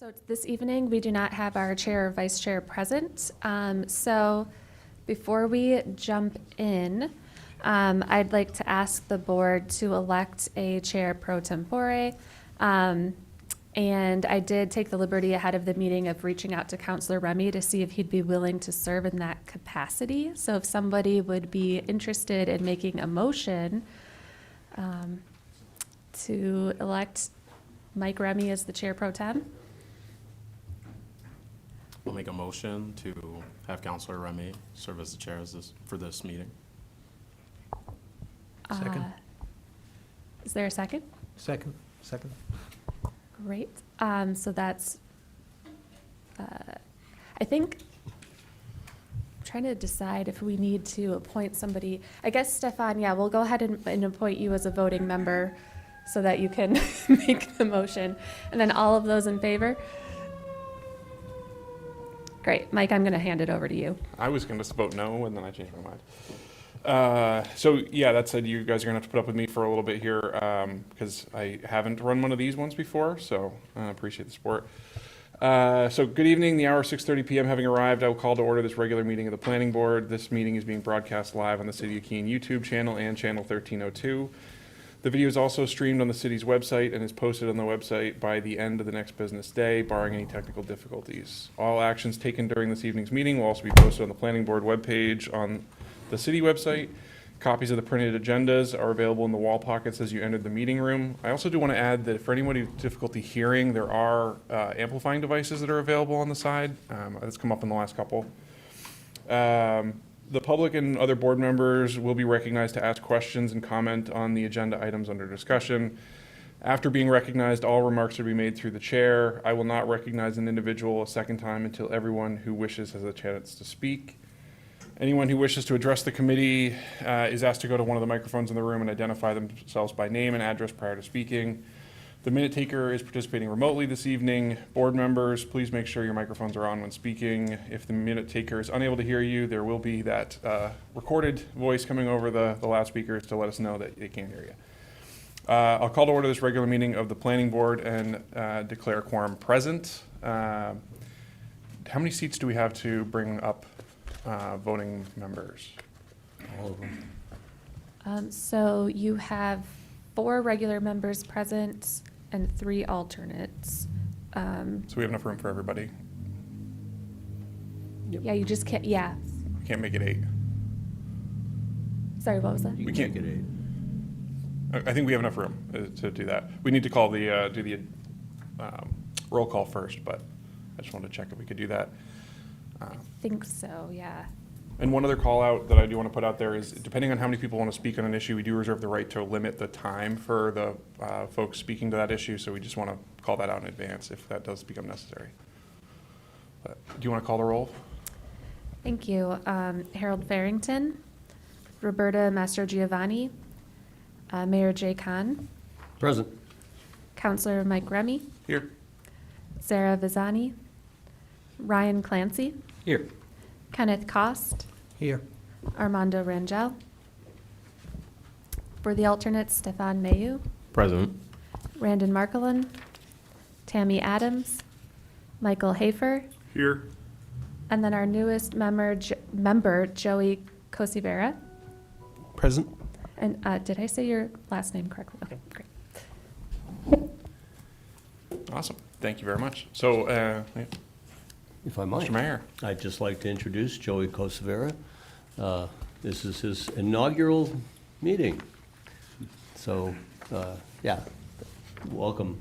So this evening, we do not have our chair or vice chair present. So before we jump in, I'd like to ask the board to elect a chair pro tempore. And I did take the liberty ahead of the meeting of reaching out to Councilor Remy to see if he'd be willing to serve in that capacity. So if somebody would be interested in making a motion to elect Mike Remy as the chair pro tem. We'll make a motion to have Councilor Remy serve as the chair for this meeting. Second. Is there a second? Second. Great. So that's, I think, I'm trying to decide if we need to appoint somebody. I guess, Stefan, yeah, we'll go ahead and appoint you as a voting member so that you can make the motion. And then all of those in favor? Great. Mike, I'm going to hand it over to you. I was going to vote no, and then I changed my mind. So yeah, that said, you guys are going to have to put up with me for a little bit here because I haven't run one of these ones before, so I appreciate the support. So good evening. The hour 6:30 p.m. having arrived, I will call to order this regular meeting of the Planning Board. This meeting is being broadcast live on the City of Keene YouTube channel and channel 1302. The video is also streamed on the city's website and is posted on the website by the end of the next business day, barring any technical difficulties. All actions taken during this evening's meeting will also be posted on the Planning Board webpage on the city website. Copies of the printed agendas are available in the wall pockets as you entered the meeting room. I also do want to add that for anybody with difficulty hearing, there are amplifying devices that are available on the side. That's come up in the last couple. The public and other board members will be recognized to ask questions and comment on the agenda items under discussion. After being recognized, all remarks are to be made through the chair. I will not recognize an individual a second time until everyone who wishes has a chance to speak. Anyone who wishes to address the committee is asked to go to one of the microphones in the room and identify themselves by name and address prior to speaking. The minute taker is participating remotely this evening. Board members, please make sure your microphones are on when speaking. If the minute taker is unable to hear you, there will be that recorded voice coming over the loudspeakers to let us know that they can't hear you. I'll call to order this regular meeting of the Planning Board and declare quorum present. How many seats do we have to bring up voting members? All of them. So you have 4 regular members present and 3 alternates. So we have enough room for everybody. Yeah, you just can't, yeah. We can't make it 8. Sorry, what was that? You We can can't- make it 8. I think we have enough room to do that. We need to call do the roll call first, but I just wanted to check if we could do that. I think so, yeah. And one other call out that I do want to put out there is, depending on how many people want to speak on an issue, we do reserve the right to limit the time for the folks speaking to that issue, so we just want to call that out in advance if that does become necessary. But, do you want to call the roll? Thank you. Harold Farrington, Roberta Mastrogiovanni, Mayor Jay Khan, Present. Councilor Mike Remy, Here. Sarah Vizani, Ryan Clancy, Here. Kenneth Cost, Here. Armando Rangel. For the alternates, Stefan Mayu, Present. Randon Markelin, Tammy Adams, Michael Hafer, Here. and then our newest member, Joey Cosivera. Present. And did I say your last name correctly? Okay, great. Awesome. Thank you very much. So, yeah, If I might. Mr. Mayor. I'd just like to introduce Joey Cosivera. This is his inaugural meeting. So, yeah, welcome,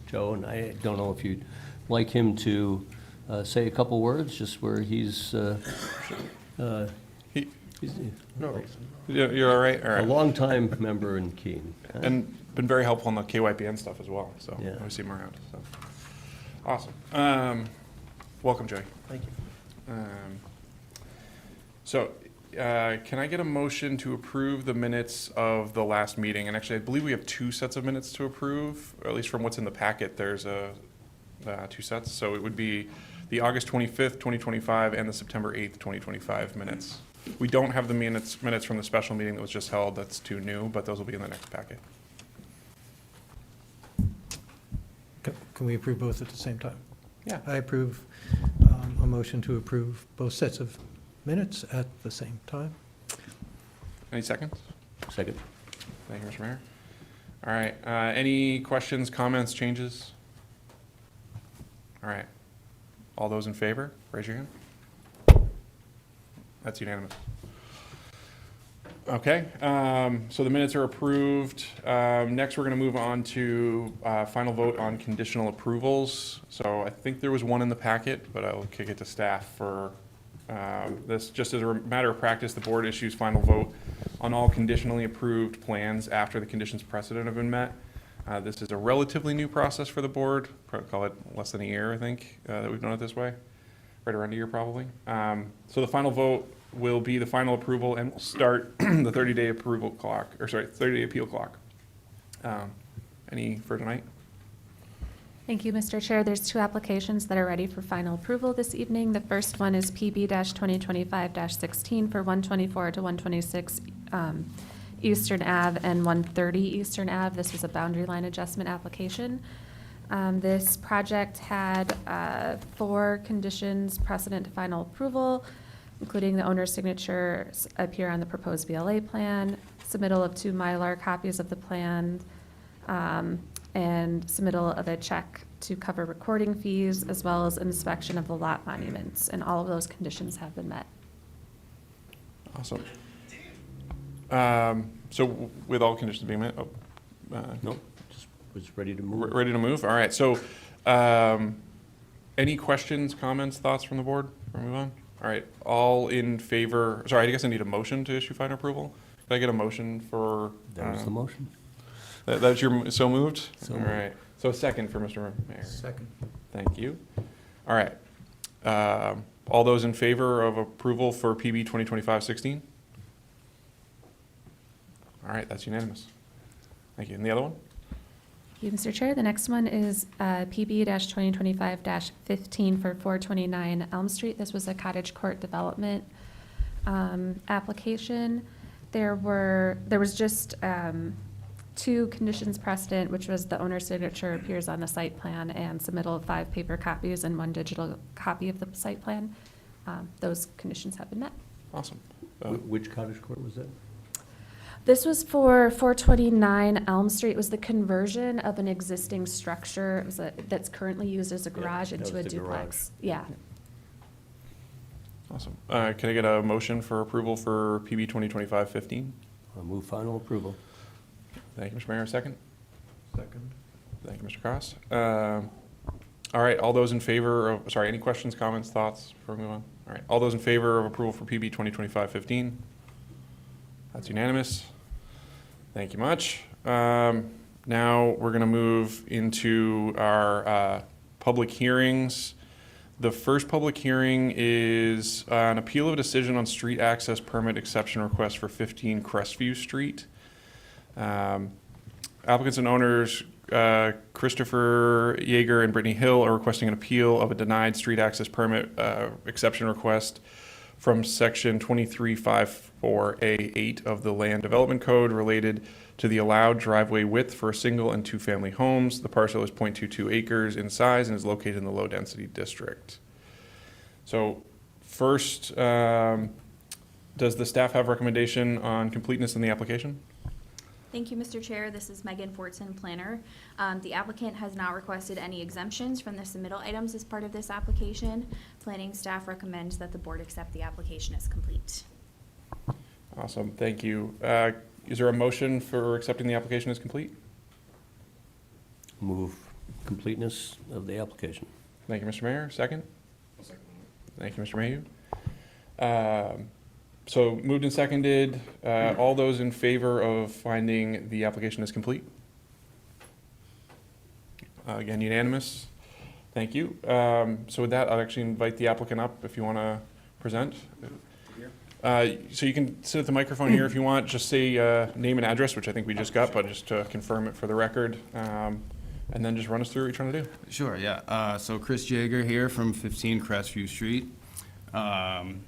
Joe. And I don't know if you'd like him to say a couple words, just where he's, He, he's no, you're all right? All a right. longtime member in Keene. And been very helpful on the KYPN stuff as well, so Yeah. I see him around, so. Awesome. Welcome, Joey. Thank you. So, can I get a motion to approve the minutes of the last meeting? And actually, I believe we have 2 sets of minutes to approve, or at least from what's in the packet, there's 2 sets. So it would be the August 25th, 2025, and the September 8th, 2025 minutes. We don't have the minutes from the special meeting that was just held. That's too new, but those will be in the next packet. Can we approve both at the same time? Yeah. I approve a motion to approve both sets of minutes at the same time. Any seconds? Second. Thank you, Mr. Mayor. All right, any questions, comments, changes? All right. All those in favor, raise your hand. That's unanimous. Okay, so the minutes are approved. Next, we're going to move on to final vote on conditional approvals. So I think there was one in the packet, but I'll kick it to staff for this. Just as a matter of practice, the board issues final vote on all conditionally approved plans after the conditions precedent have been met. This is a relatively new process for the board, probably call it less than a year, I think, that we've done it this way, right around a year probably. So the final vote will be the final approval, and we'll start the 30-day approval clock, or sorry, 30-day appeal clock. Any for tonight? Thank you, Mr. Chair. There's two applications that are ready for final approval this evening. The first one is PB-2025-16 for 124 to 126 Eastern Ave and 130 Eastern Ave. This was a boundary line adjustment application. This project had 4 conditions precedent to final approval, including the owner's signatures appear on the proposed BLA plan, submittal of 2 Mylar copies of the plan, and submittal of a check to cover recording fees, as well as inspection of the lot monuments, and all of those conditions have been met. Awesome. So with all conditions being met, No, just was ready to move. ready to move? All right, so any questions, comments, thoughts from the board before we move on? All right, all in favor, sorry, I guess I need a motion to issue final approval. Can I get a motion for? There's the motion. That's your, so moved? So All moved. right, so a second for Mr. Mayor. Second. Thank you. All right. All those in favor of approval for PB 2025-16? All right, that's unanimous. Thank you. And the other one? Thank you, Mr. Chair. The next one is PB-2025-15 for 429 Elm Street. This was a cottage court development application. There was just 2 conditions precedent, which was the owner's signature appears on the site plan and submittal of 5 paper copies and 1 digital copy of the site plan. Those conditions have been met. Awesome. Which cottage court was that? This was for 429 Elm Street. It was the conversion of an existing structure. It was that's currently used as a garage that into a was the duplex. Yeah. Awesome. Can I get a motion for approval for PB 2025-15? I'll move final approval. Thank you, Mr. Mayor. Second? Second. Thank you, Mr. Cross. All right, all those in favor of, sorry, any questions, comments, thoughts before we move on? All right, all those in favor of approval for PB 2025-15? That's unanimous. Thank you much. Now we're going to move into our public hearings. The first public hearing is an appeal of a decision on street access permit exception request for 15 Crestview Street. Applicants and owners Christopher Yeager and Brittany Hill are requesting an appeal of a denied street access permit exception request from section 2354A8 of the Land Development Code related to the allowed driveway width for single and 2-family homes. The parcel is 0.22 acres in size and is located in the low-density district. So first, does the staff have recommendation on completeness in the application? Thank you, Mr. Chair. This is Megan Fortson, planner. The applicant has not requested any exemptions from the submittal items as part of this application. Planning staff recommends that the board accept the application as complete. Awesome, thank you. Is there a motion for accepting the application as complete? Move completeness of the application. Thank you, Mr. Mayor. Second? Thank you, Mr. Mayhew. So moved and seconded. All those in favor of finding the application as complete? Again, unanimous. Thank you. So with that, I'll actually invite the applicant up if you want to present. So you can sit at the microphone here if you want. Just say name and address, which I think we just got, but just to confirm it for the record. And then just run us through what you're trying to do. Sure, yeah. So Chris Jaeger here from 15 Crestview Street. And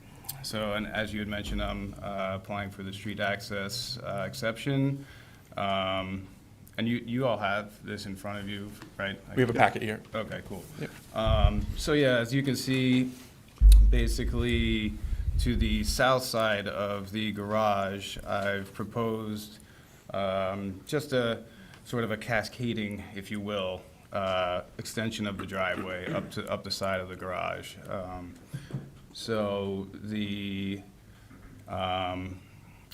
as you had mentioned, I'm applying for the street access exception. and you all have this in front of you, right? We have a packet here. Okay, cool. Yep. So yeah, as you can see, basically to the south side of the garage, I've proposed just a sort of a cascading, if you will, extension of the driveway up the side of the garage. So the,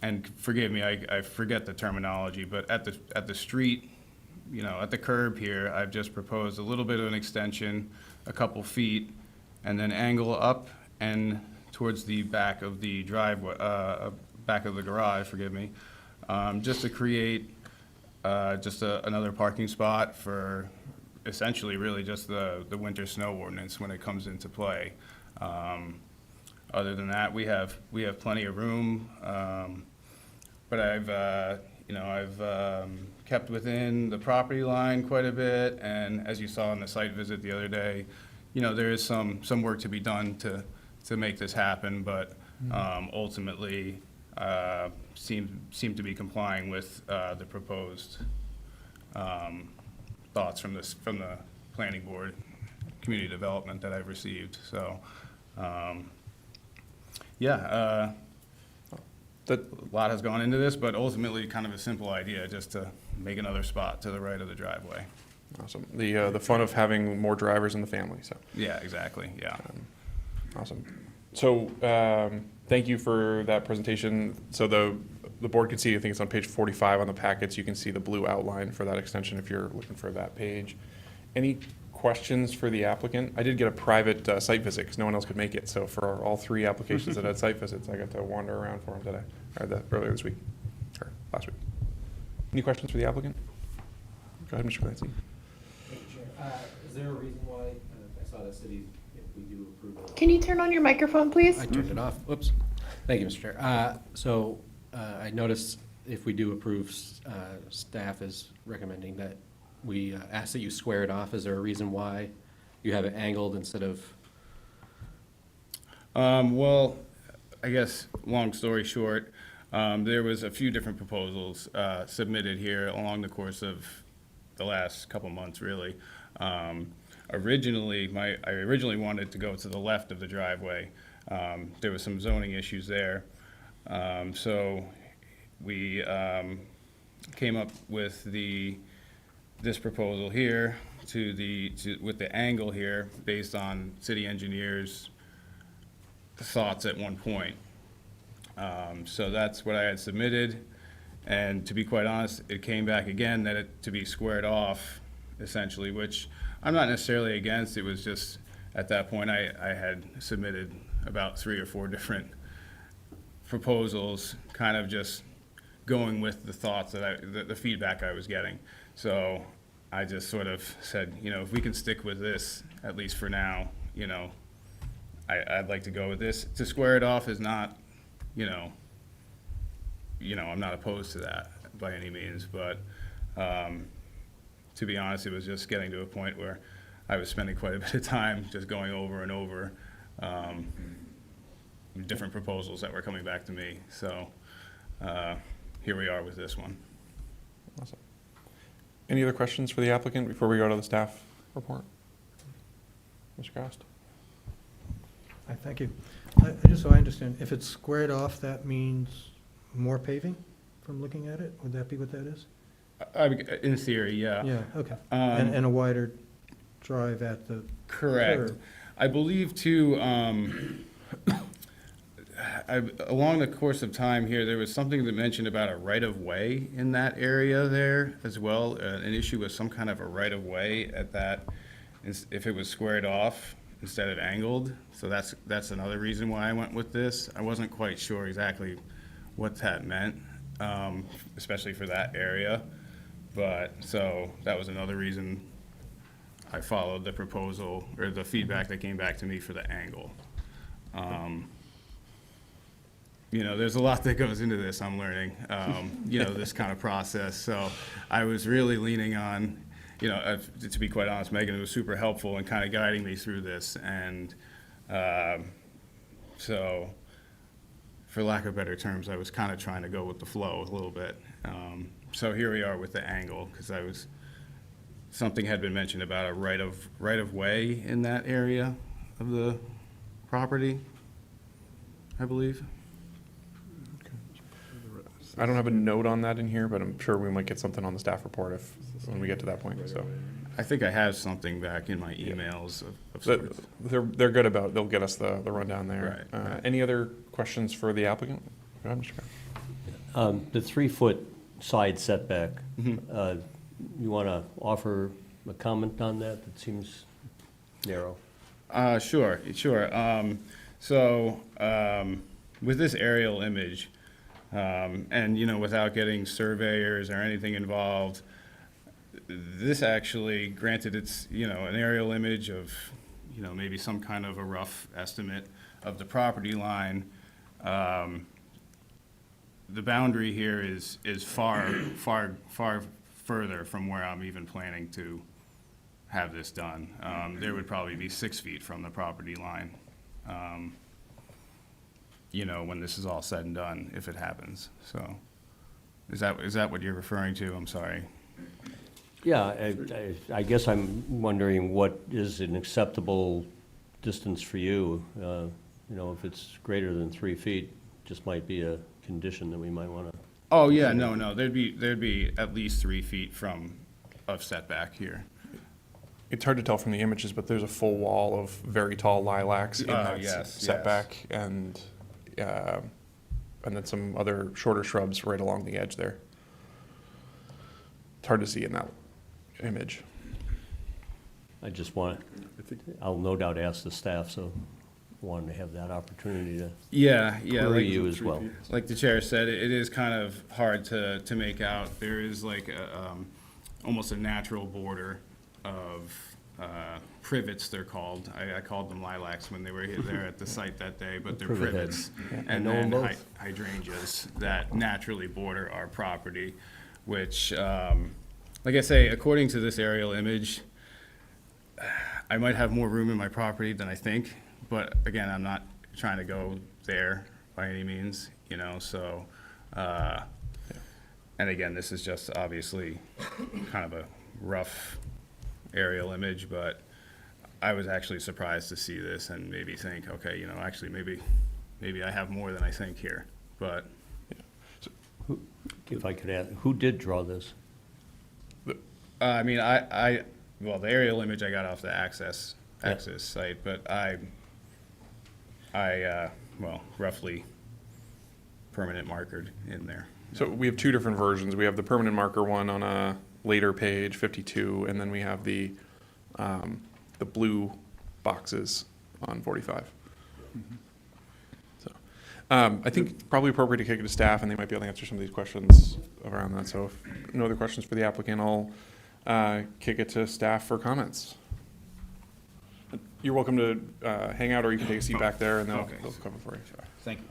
and forgive me, I forget the terminology, but at the street, you know, at the curb here, I've just proposed a little bit of an extension, a couple feet, and then angle up and towards the back of the driveway, back of the garage, forgive me, just to create just another parking spot for essentially really just the winter snow ordinance when it comes into play. Other than that, we have plenty of room, but I've kept within the property line quite a bit, and as you saw on the site visit the other day, you know, there is some work to be done to make this happen, but ultimately seem to be complying with the proposed thoughts from the planning board, community development that I've received. So, yeah, a lot has gone into this, but ultimately kind of a simple idea, just to make another spot to the right of the driveway. Awesome. The fun of having more drivers in the family, so. Yeah, exactly, yeah. Awesome. So, thank you for that presentation. So the board can see, I think it's on page 45 on the packets, you can see the blue outline for that extension if you're looking for that page. Any questions for the applicant? I did get a private site visit because no one else could make it. So for all three applications that had site visits, I got to wander around for them today, or earlier this week, or last week. Any questions for the applicant? Go ahead, Mr. Clancy. Thank you, Chair. Is there a reason why, I saw the city, if we do approve it? Can you turn on your microphone, please? I turned it off. Whoops. Thank you, Mr. Chair. I noticed if we do approve, staff is recommending that we ask that you square it off. Is there a reason why you have it angled instead of? Well, I guess, long story short, there was a few different proposals submitted here along the course of the last couple months, really. I originally wanted to go to the left of the driveway. There was some zoning issues there. So we came up with this proposal here with the angle here based on city engineers' thoughts at one point. So that's what I had submitted, and to be quite honest, it came back again that it to be squared off, essentially, which I'm not necessarily against. It was just, at that point, I had submitted about 3 or 4 different proposals, kind of just going with the thoughts that the feedback I was getting. So I just sort of said, you know, if we can stick with this, at least for now, you know, I'd like to go with this. To square it off is not, you know, I'm not opposed to that by any means, but to be honest, it was just getting to a point where I was spending quite a bit of time just going over and over different proposals that were coming back to me. So here we are with this one. Awesome. Any other questions for the applicant before we go to the staff report? Mr. Cost? Thank you. Just so I understand, if it's squared off, that means more paving from looking at it? Would that be what that is? In theory, yeah. Yeah, okay. And a wider drive at the Correct. curb. I believe too, along the course of time here, there was something that mentioned about a right-of-way in that area there as well. An issue with some kind of a right-of-way at that, if it was squared off instead of angled. So that's another reason why I went with this. I wasn't quite sure exactly what that meant, especially for that area. But, so that was another reason I followed the proposal, or the feedback that came back to me for the angle. You know, there's a lot that goes into this, I'm learning, you know, this kind of process. So I was really leaning on, you know, to be quite honest, Megan was super helpful in kind of guiding me through this. And so, for lack of better terms, I was kind of trying to go with the flow a little bit. so here we are with the angle, because something had been mentioned about a right of way in that area of the property, I believe. I don't have a note on that in here, but I'm sure we might get something on the staff report when we get to that point, so. I think I have something back in my emails of But sorts. they're good about, they'll get us the rundown there. Right, right. Any other questions for the applicant? Go ahead, Mr. Mayor. The 3-foot side setback, Mhm. you want to offer a comment on that? It seems narrow. Sure. With this aerial image, and, you know, without getting surveyors or anything involved, this actually, granted it's, you know, an aerial image of, you know, maybe some kind of a rough estimate of the property line. The boundary here is far further from where I'm even planning to have this done. There would probably be 6 feet from the property line, you know, when this is all said and done, if it happens. So, is that what you're referring to? I'm sorry. Yeah, I guess I'm wondering what is an acceptable distance for you? You know, if it's greater than 3 feet, just might be a condition that we might want to. Oh, yeah, no, there'd be at least 3 feet of setback here. It's hard to tell from the images, but there's a full wall of very tall lilacs in that Yes. setback, and then some other shorter shrubs right along the edge there. It's hard to see in that image. I just want, I'll no doubt ask the staff, so wanted to have that opportunity to Yeah, query you as well. Like the chair said, it is kind of hard to make out. There is like almost a natural border of privets, they're called. I called them lilacs when they were there at the site that day, but they're Privet privets. heads. I And know 'em then both. hydrangeas that naturally border our property, which, like I say, according to this aerial image, I might have more room in my property than I think, but again, I'm not trying to go there by any means, you know, so, and again, this is just obviously kind of a rough aerial image, but I was actually surprised to see this and maybe think, okay, you know, actually, maybe I have more than I think here, but If I could add, who did draw this? I mean, well, the aerial image I got off the Access site, but well, roughly permanent markered in there. So we have two different versions. We have the permanent marker one on a later page, 52, and then we have the blue boxes on 45. So, I think probably appropriate to kick it to staff, and they might be able to answer some of these questions around that. So if no other questions for the applicant, I'll kick it to staff for comments. You're welcome to hang out, or you can take a seat back there, and they'll Okay. cover for you. Thank you.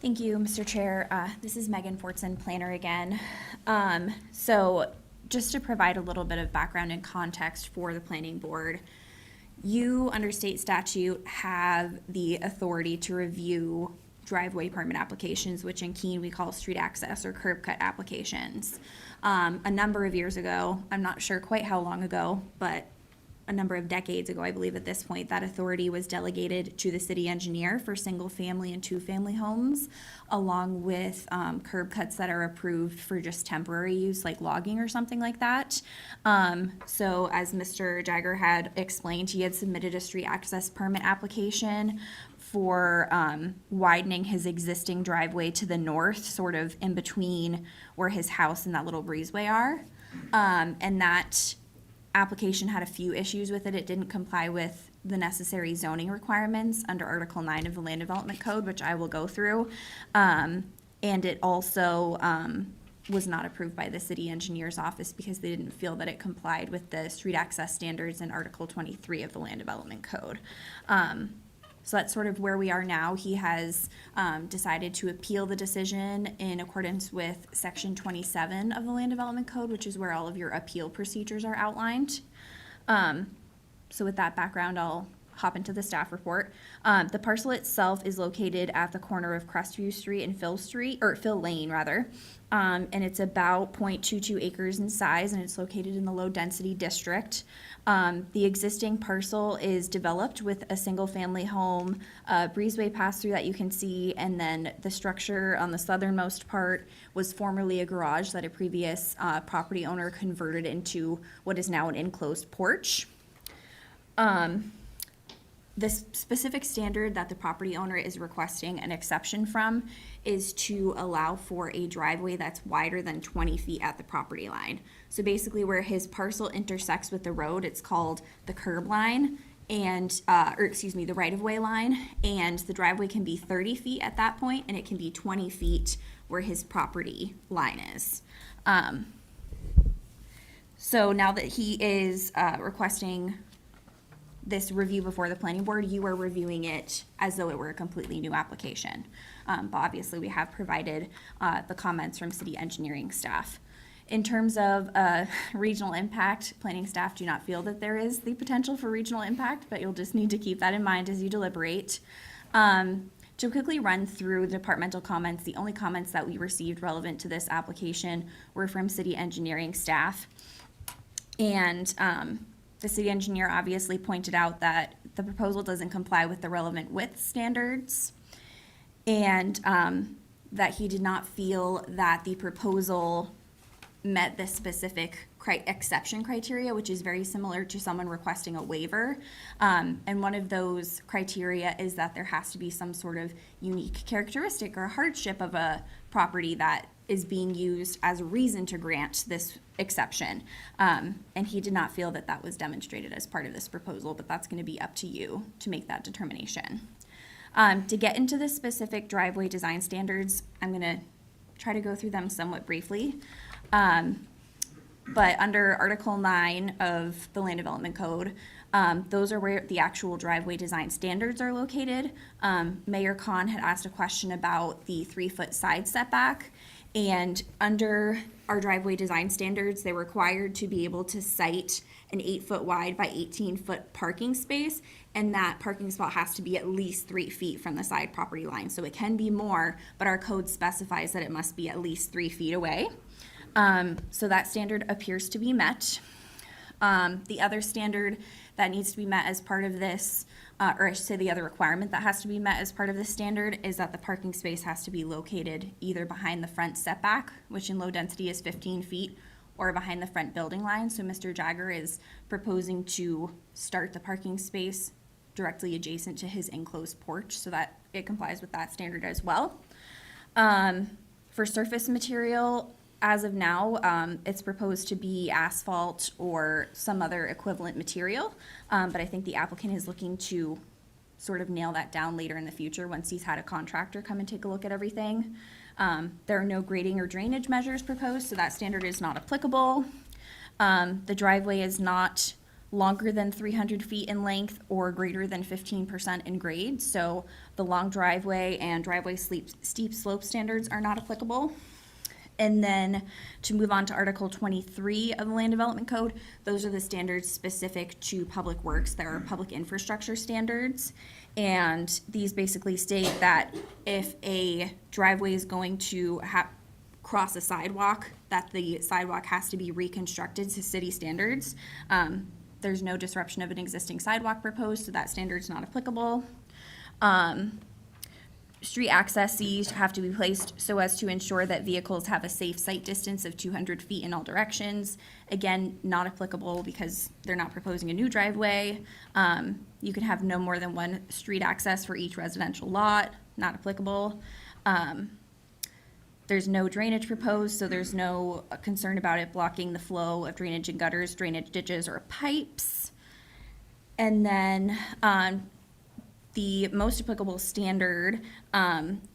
Thank you, Mr. Chair. This is Megan Fortson, planner again. So just to provide a little bit of background and context for the planning board, you, under state statute, have the authority to review driveway permit applications, which in Keene we call street access or curb cut applications. A number of years ago, I'm not sure quite how long ago, but a number of decades ago, I believe at this point, that authority was delegated to the city engineer for single-family and two-family homes, along with curb cuts that are approved for just temporary use, like logging or something like that. So as Mr. Jagger had explained, he had submitted a street access permit application for widening his existing driveway to the north, sort of in between where his house and that little breezeway are. And that application had a few issues with it. It didn't comply with the necessary zoning requirements under Article 9 of the Land Development Code, which I will go through. And it also was not approved by the city engineer's office because they didn't feel that it complied with the street access standards in Article 23 of the Land Development Code. So that's sort of where we are now. He has decided to appeal the decision in accordance with Section 27 of the Land Development Code, which is where all of your appeal procedures are outlined. So with that background, I'll hop into the staff report. The parcel itself is located at the corner of Crestview Street and Phil Lane, rather. And it's about 0.22 acres in size, and it's located in the low-density district. The existing parcel is developed with a single-family home, breezeway pass-through that you can see, and then the structure on the southernmost part was formerly a garage that a previous property owner converted into what is now an enclosed porch. The specific standard that the property owner is requesting an exception from is to allow for a driveway that's wider than 20 feet at the property line. So basically where his parcel intersects with the road, it's called the curb line and, the right-of-way line, and the driveway can be 30 feet at that point, and it can be 20 feet where his property line is. So now that he is requesting this review before the planning board, you are reviewing it as though it were a completely new application. But obviously, we have provided the comments from city engineering staff. In terms of regional impact, planning staff do not feel that there is the potential for regional impact, but you'll just need to keep that in mind as you deliberate. To quickly run through the departmental comments, the only comments that we received relevant to this application were from city engineering staff. And the city engineer obviously pointed out that the proposal doesn't comply with the relevant width standards, and that he did not feel that the proposal met the specific exception criteria, which is very similar to someone requesting a waiver. And one of those criteria is that there has to be some sort of unique characteristic or hardship of a property that is being used as a reason to grant this exception. And he did not feel that that was demonstrated as part of this proposal, but that's going to be up to you to make that determination. To get into the specific driveway design standards, I'm going to try to go through them somewhat briefly. But under Article 9 of the Land Development Code, those are where the actual driveway design standards are located. Mayor Khan had asked a question about the 3-foot side setback. And under our driveway design standards, they're required to be able to site an 8-foot wide by 18-foot parking space, and that parking spot has to be at least 3 feet from the side property line. So it can be more, but our code specifies that it must be at least 3 feet away. So that standard appears to be met. The other standard that needs to be met as part of this, or I should say the other requirement that has to be met as part of this standard, is that the parking space has to be located either behind the front setback, which in low density is 15 feet, or behind the front building line. So Mr. Jagger is proposing to start the parking space directly adjacent to his enclosed porch so that it complies with that standard as well. For surface material, as of now, it's proposed to be asphalt or some other equivalent material, but I think the applicant is looking to sort of nail that down later in the future once he's had a contractor come and take a look at everything. There are no grading or drainage measures proposed, so that standard is not applicable. The driveway is not longer than 300 feet in length or greater than 15% in grade, so the long driveway and driveway steep slope standards are not applicable. And then to move on to Article 23 of the Land Development Code, those are the standards specific to public works. There are public infrastructure standards, and these basically state that if a driveway is going to cross a sidewalk, that the sidewalk has to be reconstructed to city standards. There's no disruption of an existing sidewalk proposed, so that standard's not applicable. Street accesses have to be placed so as to ensure that vehicles have a safe sight distance of 200 feet in all directions. Again, not applicable because they're not proposing a new driveway. You can have no more than one street access for each residential lot, not applicable. There's no drainage proposed, so there's no concern about it blocking the flow of drainage and gutters, drainage ditches, or pipes. And then the most applicable standard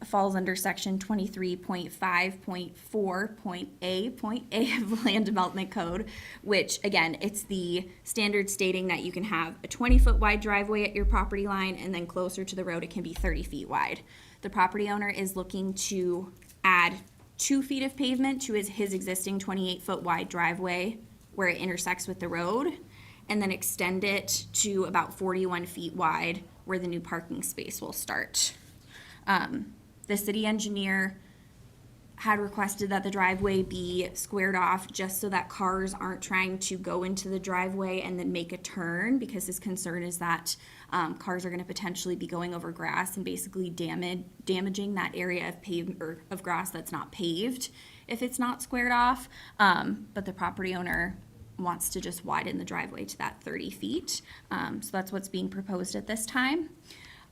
falls under section 23.5.4.A of the Land Development Code, which again, it's the standard stating that you can have a 20-foot wide driveway at your property line, and then closer to the road it can be 30 feet wide. The property owner is looking to add 2 feet of pavement to his existing 28-foot wide driveway where it intersects with the road. and then extend it to about 41 feet wide where the new parking space will start. The city engineer had requested that the driveway be squared off just so that cars aren't trying to go into the driveway and then make a turn, because his concern is that cars are going to potentially be going over grass and basically damaging that area of grass that's not paved if it's not squared off. But the property owner wants to just widen the driveway to that 30 feet. So that's what's being proposed at this time.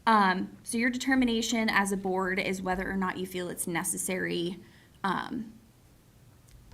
So your determination as a board is whether or not you feel it's necessary,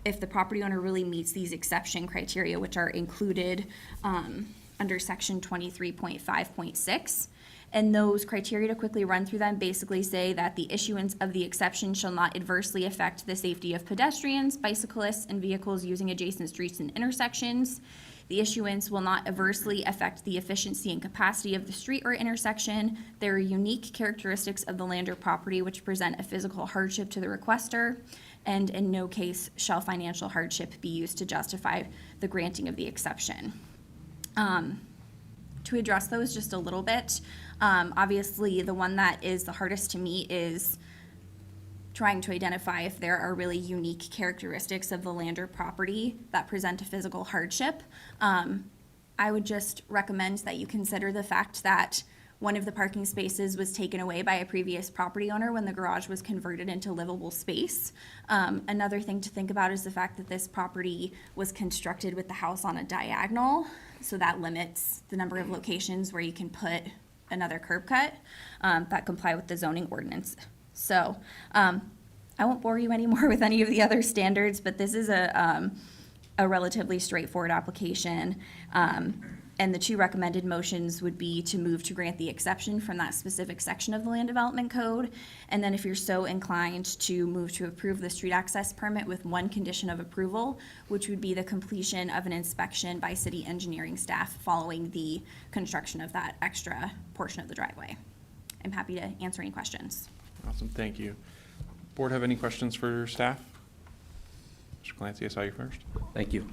if the property owner really meets these exception criteria, which are included under section 23.5.6. And those criteria, to quickly run through them, basically say that the issuance of the exception shall not adversely affect the safety of pedestrians, bicyclists, and vehicles using adjacent streets and intersections. The issuance will not adversely affect the efficiency and capacity of the street or intersection. There are unique characteristics of the land or property which present a physical hardship to the requester, and in no case shall financial hardship be used to justify the granting of the exception. To address those just a little bit, obviously the one that is the hardest to meet is trying to identify if there are really unique characteristics of the land or property that present a physical hardship. I would just recommend that you consider the fact that one of the parking spaces was taken away by a previous property owner when the garage was converted into livable space. Another thing to think about is the fact that this property was constructed with the house on a diagonal, so that limits the number of locations where you can put another curb cut that comply with the zoning ordinance. So I won't bore you anymore with any of the other standards, but this is a relatively straightforward application. And the two recommended motions would be to move to grant the exception from that specific section of the Land Development Code. And then if you're so inclined, to move to approve the street access permit with one condition of approval, which would be the completion of an inspection by city engineering staff following the construction of that extra portion of the driveway. I'm happy to answer any questions. Awesome, thank you. Board have any questions for staff? Mr. Clancy, I saw you first. Thank you.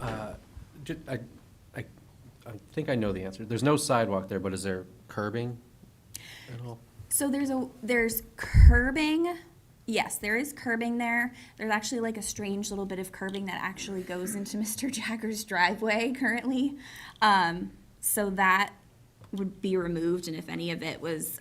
I think I know the answer. There's no sidewalk there, but is there curbing at all? So there's curbing. Yes, there is curbing there. There's actually like a strange little bit of curbing that actually goes into Mr. Jagger's driveway currently. So that would be removed, and if any of it was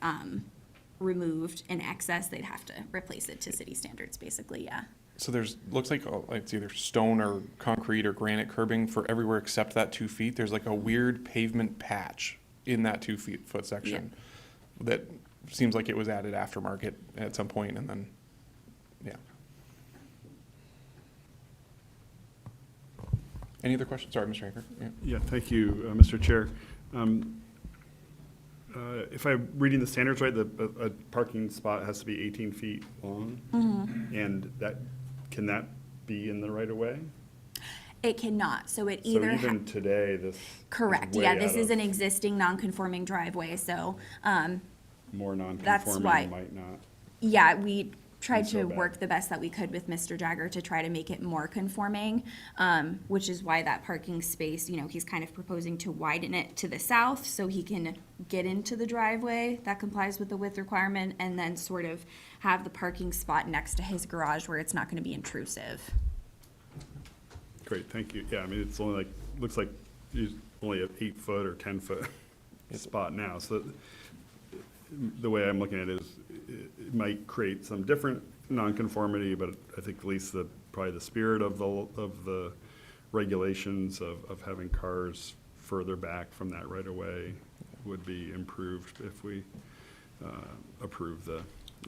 removed in excess, they'd have to replace it to city standards, basically, yeah. So looks like it's either stone or concrete or granite curbing for everywhere except that 2 feet. There's like a weird pavement patch in that 2 foot section that seems like it was added aftermarket at some point, and then, yeah. Any other questions? Sorry, Mr. Hanker. Yeah. Yeah, thank you, Mr. Chair. If I'm reading the standards right, a parking spot has to be 18 feet long? And can that be in the right of way? It cannot, so it So either. even today, this. is Correct, way yeah, this out is of- an existing non-conforming driveway, so, More that's why- non-conforming might not. yeah, we tried And so to bad. work the best that we could with Mr. Jagger to try to make it more conforming, which is why that parking space, he's kind of proposing to widen it to the south so he can get into the driveway that complies with the width requirement, and then sort of have the parking spot next to his garage where it's not gonna be intrusive. Great, thank you. Yeah, I mean, it's only looks like it's only an 8 foot or 10 foot spot now. So the way I'm looking at it is it might create some different nonconformity, but I think at least probably the spirit of the regulations of having cars further back from that right of way would be improved if we approve the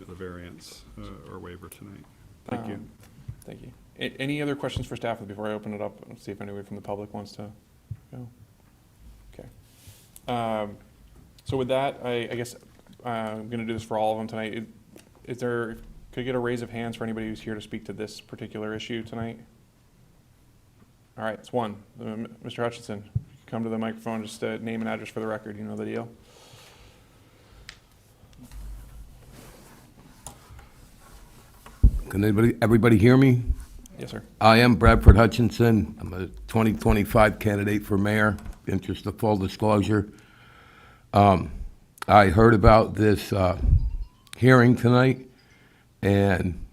variance or waiver tonight. Thank you. Thank you. Any other questions for staff before I open it up? Let's see if anybody from the public wants to go. Okay. So with that, I guess I'm going to do this for all of them tonight. Could I get a raise of hands for anybody who's here to speak to this particular issue tonight? All right, it's one. Mr. Hutchinson, come to the microphone, just name and address for the record. You know the deal. Can everybody hear me? Yes, sir. I am Bradford Hutchinson. I'm a 2025 candidate for mayor. Interest of full disclosure. I heard about this hearing tonight, and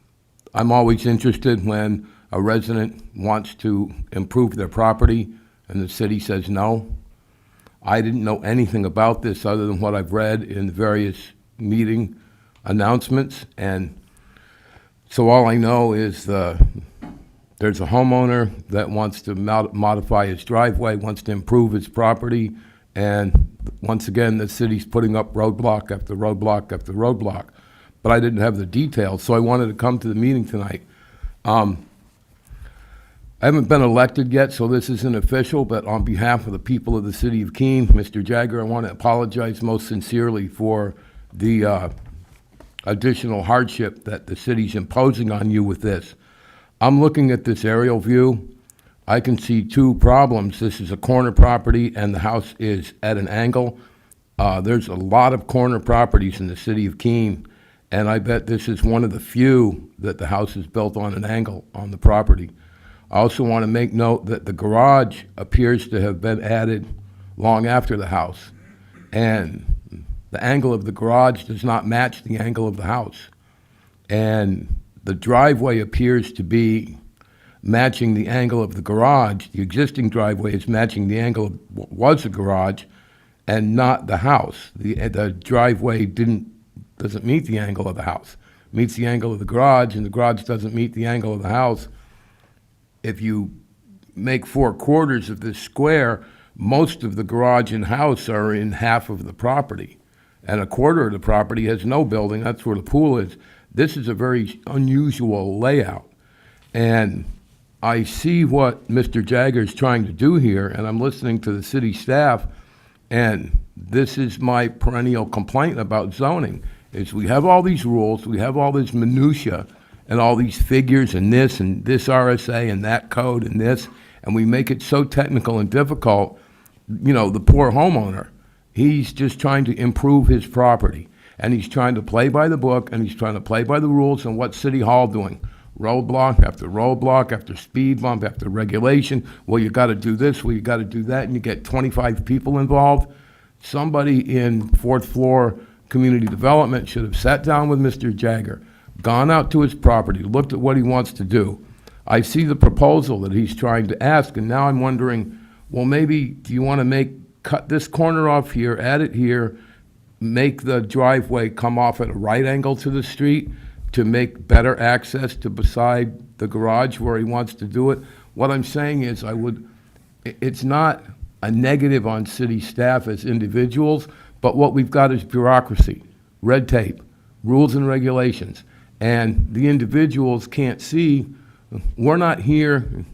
I'm always interested when a resident wants to improve their property and the city says no. I didn't know anything about this other than what I've read in the various meeting announcements, and so all I know is there's a homeowner that wants to modify his driveway, wants to improve his property, and once again, the city's putting up roadblock after roadblock after roadblock. But I didn't have the details, so I wanted to come to the meeting tonight. I haven't been elected yet, so this isn't official, but on behalf of the people of the city of Keene, Mr. Jagger, I want to apologize most sincerely for the additional hardship that the city's imposing on you with this. I'm looking at this aerial view. I can see two problems. This is a corner property and the house is at an angle. There's a lot of corner properties in the city of Keene, and I bet this is one of the few that the house is built on an angle on the property. I also want to make note that the garage appears to have been added long after the house, and the angle of the garage does not match the angle of the house. And the driveway appears to be matching the angle of the garage. The existing driveway is matching the angle of what was the garage and not the house. The driveway doesn't meet the angle of the house. It meets the angle of the garage, and the garage doesn't meet the angle of the house. If you make 4/4 of this square, most of the garage and house are in half of the property, and 1/4 of the property has no building. That's where the pool is. This is a very unusual layout, and I see what Mr. Jagger is trying to do here, and I'm listening to the city staff, and this is my perennial complaint about zoning, is we have all these rules, we have all this minutia, and all these figures, and this RSA, and that code, and this, and we make it so technical and difficult. You know, the poor homeowner, he's just trying to improve his property, and he's trying to play by the book, and he's trying to play by the rules, and what's City Hall doing? Roadblock after roadblock after speed bump after regulation. Well, you got to do this, well, you got to do that, and you get 25 people involved. Somebody in fourth floor community development should have sat down with Mr. Jagger, gone out to his property, looked at what he wants to do. I see the proposal that he's trying to ask, and now I'm wondering, well, maybe, do you want to cut this corner off here, add it here, make the driveway come off at a right angle to the street to make better access to beside the garage where he wants to do it? What I'm saying is it's not a negative on city staff as individuals, but what we've got is bureaucracy, red tape, rules and regulations. And the individuals can't see. We're not here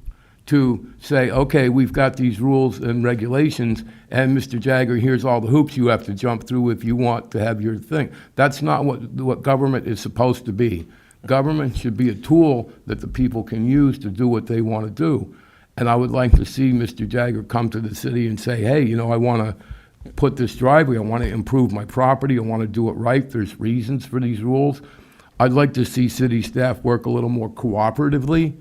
to say, okay, we've got these rules and regulations, and Mr. Jagger, here's all the hoops you have to jump through if you want to have your thing. That's not what government is supposed to be. Government should be a tool that the people can use to do what they want to do. And I would like to see Mr. Jagger come to the city and say, hey, you know, I want to put this driveway, I want to improve my property, I want to do it right, there's reasons for these rules. I'd like to see city staff work a little more cooperatively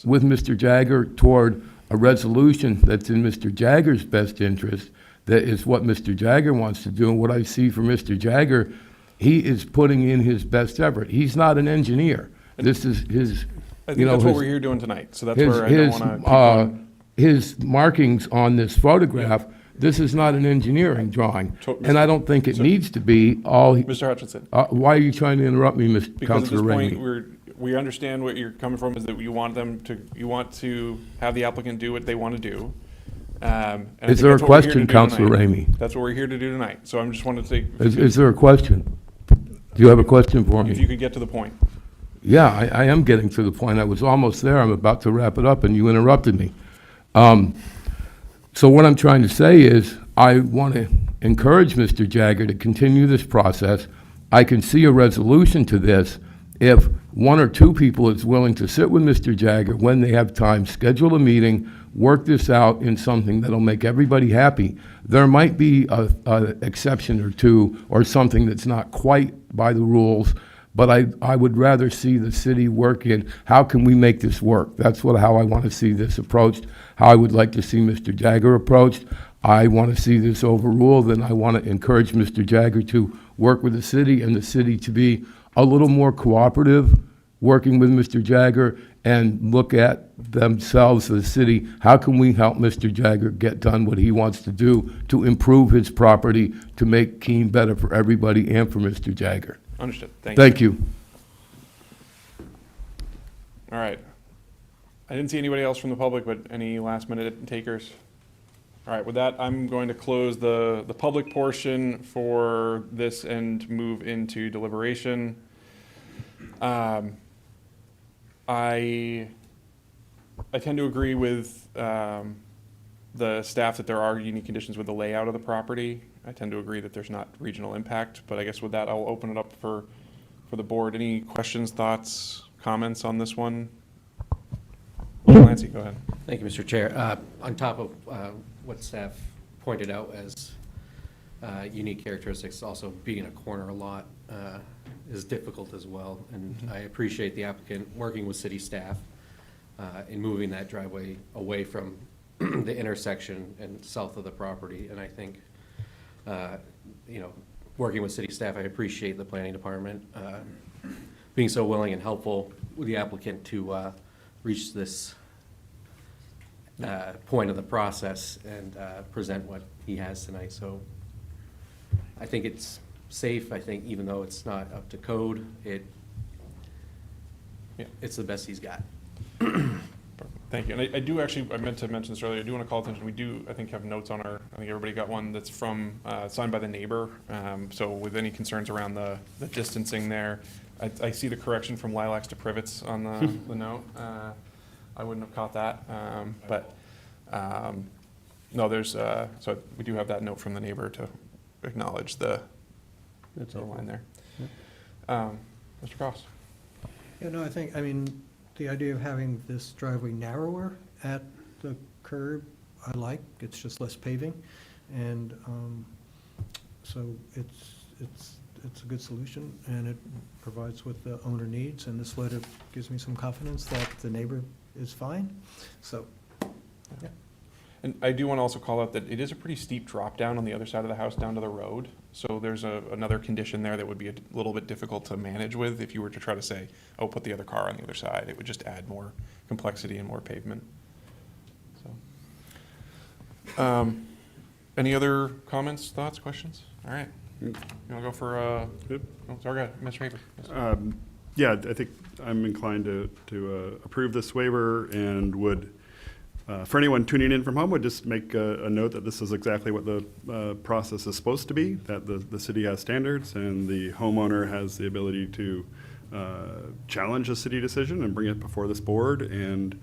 with Mr. Jagger toward a resolution that's in Mr. Jagger's best interest, that is what Mr. Jagger wants to do. And what I see from Mr. Jagger, he is putting in his best effort. He's not an engineer. This is his, I think you know, that's what his- we're here doing tonight, so that's his, where I don't his, want to keep going. his markings on this photograph, this is not an engineering drawing. And I don't think it needs to be all, Mr. Hutchinson, why are you trying to interrupt me, Mr. because at this Councilor point, Ramey? we understand what you're coming from, is that you want to have the applicant do what they want to do. And I Is think there a that's what we're here to question, do Councilor tonight. Ramey? That's what we're here to do tonight, so I'm just wanting to say, Is there a question? Do you have a question for if you me? could get to the point. Yeah, I am getting to the point. I was almost there. I'm about to wrap it up, and you interrupted me. So what I'm trying to say is, I want to encourage Mr. Jagger to continue this process. I can see a resolution to this if one or two people is willing to sit with Mr. Jagger when they have time, schedule a meeting, work this out in something that'll make everybody happy. There might be a exception or two or something that's not quite by the rules, but I would rather see the city work in, how can we make this work? That's how I want to see this approached, how I would like to see Mr. Jagger approached. I want to see this overruled, and I want to encourage Mr. Jagger to work with the city and the city to be a little more cooperative, working with Mr. Jagger, and look at themselves, the city, how can we help Mr. Jagger get done what he wants to do to improve his property, to make Keene better for everybody and for Mr. Jagger? Understood. Thank you. All right. I didn't see anybody else from the public, but any last minute takers? All right, with that, I'm going to close the public portion for this and move into deliberation. I tend to agree with the staff that there are unique conditions with the layout of the property. I tend to agree that there's not regional impact, but I guess with that, I'll open it up for the board. Any questions, thoughts, comments on this one? Clancy, go ahead. Thank you, Mr. Chair. On top of what staff pointed out as unique characteristics, also being a corner lot is difficult as well. And I appreciate the applicant working with city staff in moving that driveway away from the intersection and south of the property. And I think, working with city staff, I appreciate the planning department being so willing and helpful with the applicant to reach this point of the process and present what he has tonight. So I think it's safe. I think even though it's not up to code, it's the best he's got. Thank you. And I do actually, I meant to mention this earlier, I do want to call attention, we do, I think, have notes on our, I think everybody got one that's from, signed by the neighbor. So with any concerns around the distancing there, I see the correction from lilacs to privets on the note. I wouldn't have caught that. No, there's, so we do have that note from the neighbor to acknowledge the line there. Mr. Cross? Yeah, no, I mean, the idea of having this driveway narrower at the curb, I like. It's just less paving. And so it's a good solution, and it provides what the owner needs. And this letter gives me some confidence that the neighbor is fine. So, yeah. And I do want to also call out that it is a pretty steep drop down on the other side of the house down to the road. So there's another condition there that would be a little bit difficult to manage with if you were to try to say, oh, put the other car on the other side. It would just add more complexity and more pavement. So, any other comments, thoughts, questions? All right. You want to go for, oh, sorry, go ahead, Mr. Haber. Yes. Yeah, I think I'm inclined to approve this waiver and would, for anyone tuning in from home, would just make a note that this is exactly what the process is supposed to be, that the city has standards and the homeowner has the ability to challenge a city decision and bring it before this board. And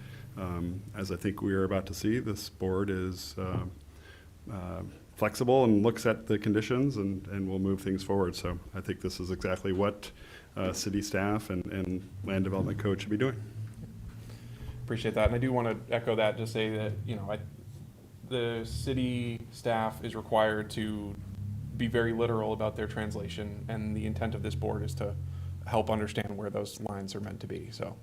as I think we are about to see, this board is flexible and looks at the conditions and will move things forward. So I think this is exactly what city staff and land development code should be doing. Appreciate that. And I do want to echo that, to say that, the city staff is required to be very literal about their translation, and the intent of this board is to help understand where those lines are meant to be. So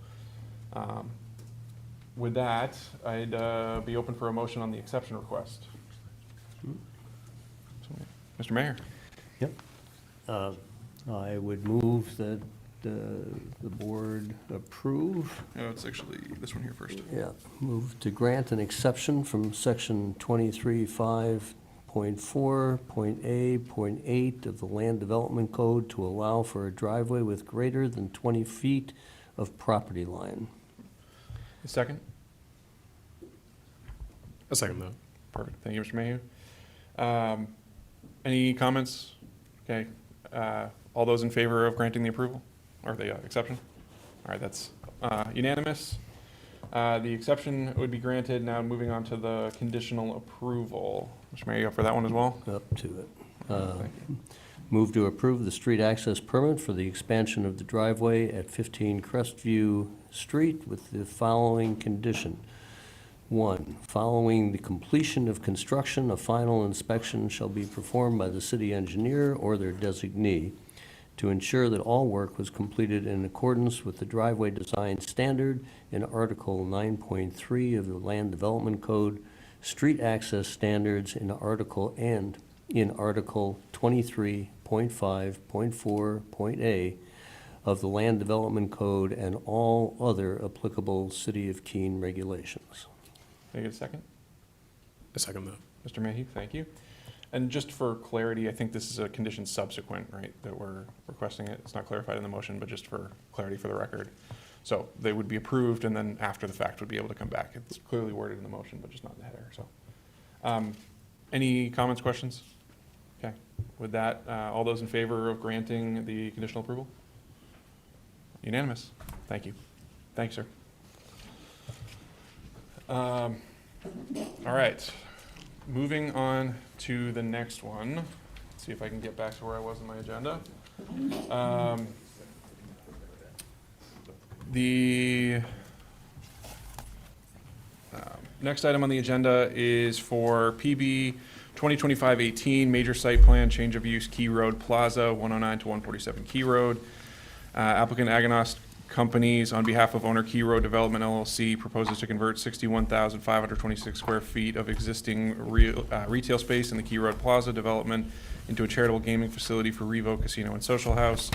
with that, I'd be open for a motion on the exception request. Mr. Mayor. Yep. I would move that the board approve. Oh, it's actually this one here first. Yeah, move to grant an exception from section 23.5.4.A.8 of the Land Development Code to allow for a driveway with greater than 20 feet of property line. A second? A second, though. Perfect. Thank you, Mr. Mayhew. Any comments? Okay. All those in favor of granting the approval or the exception? All right, that's unanimous. The exception would be granted. Now moving on to the conditional approval. Mr. Mayor, you up for that one as well? Up to it. Move to approve the street access permit for the expansion of the driveway at 15 Crestview Street with the following condition. 1, following the completion of construction, a final inspection shall be performed by the city engineer or their designee. to ensure that all work was completed in accordance with the driveway design standard in Article 9.3 of the Land Development Code, street access standards in Article 23.5.4.a of the Land Development Code and all other applicable City of Keene regulations. Can I get a second? I second that. Mr. Mayhew, thank you. And just for clarity, I think this is a condition subsequent, right, that we're requesting it. It's not clarified in the motion, but just for clarity for the record. So they would be approved and then after the fact would be able to come back. It's clearly worded in the motion, but just not in the header, so. Any comments, questions? Okay, with that, all those in favor of granting the conditional approval? Unanimous. Thank you. Thanks, sir. All right, moving on to the next one. Let's see if I can get back to where I was in my agenda. The next item on the agenda is for PB 2025-18, major site plan, change of use, Key Road Plaza, 109 to 147 Key Road. Applicant Aganos Companies, on behalf of owner Key Road Development LLC, proposes to convert 61,526 square feet of existing retail space in the Key Road Plaza development into a charitable gaming facility for Revo Casino and Social House.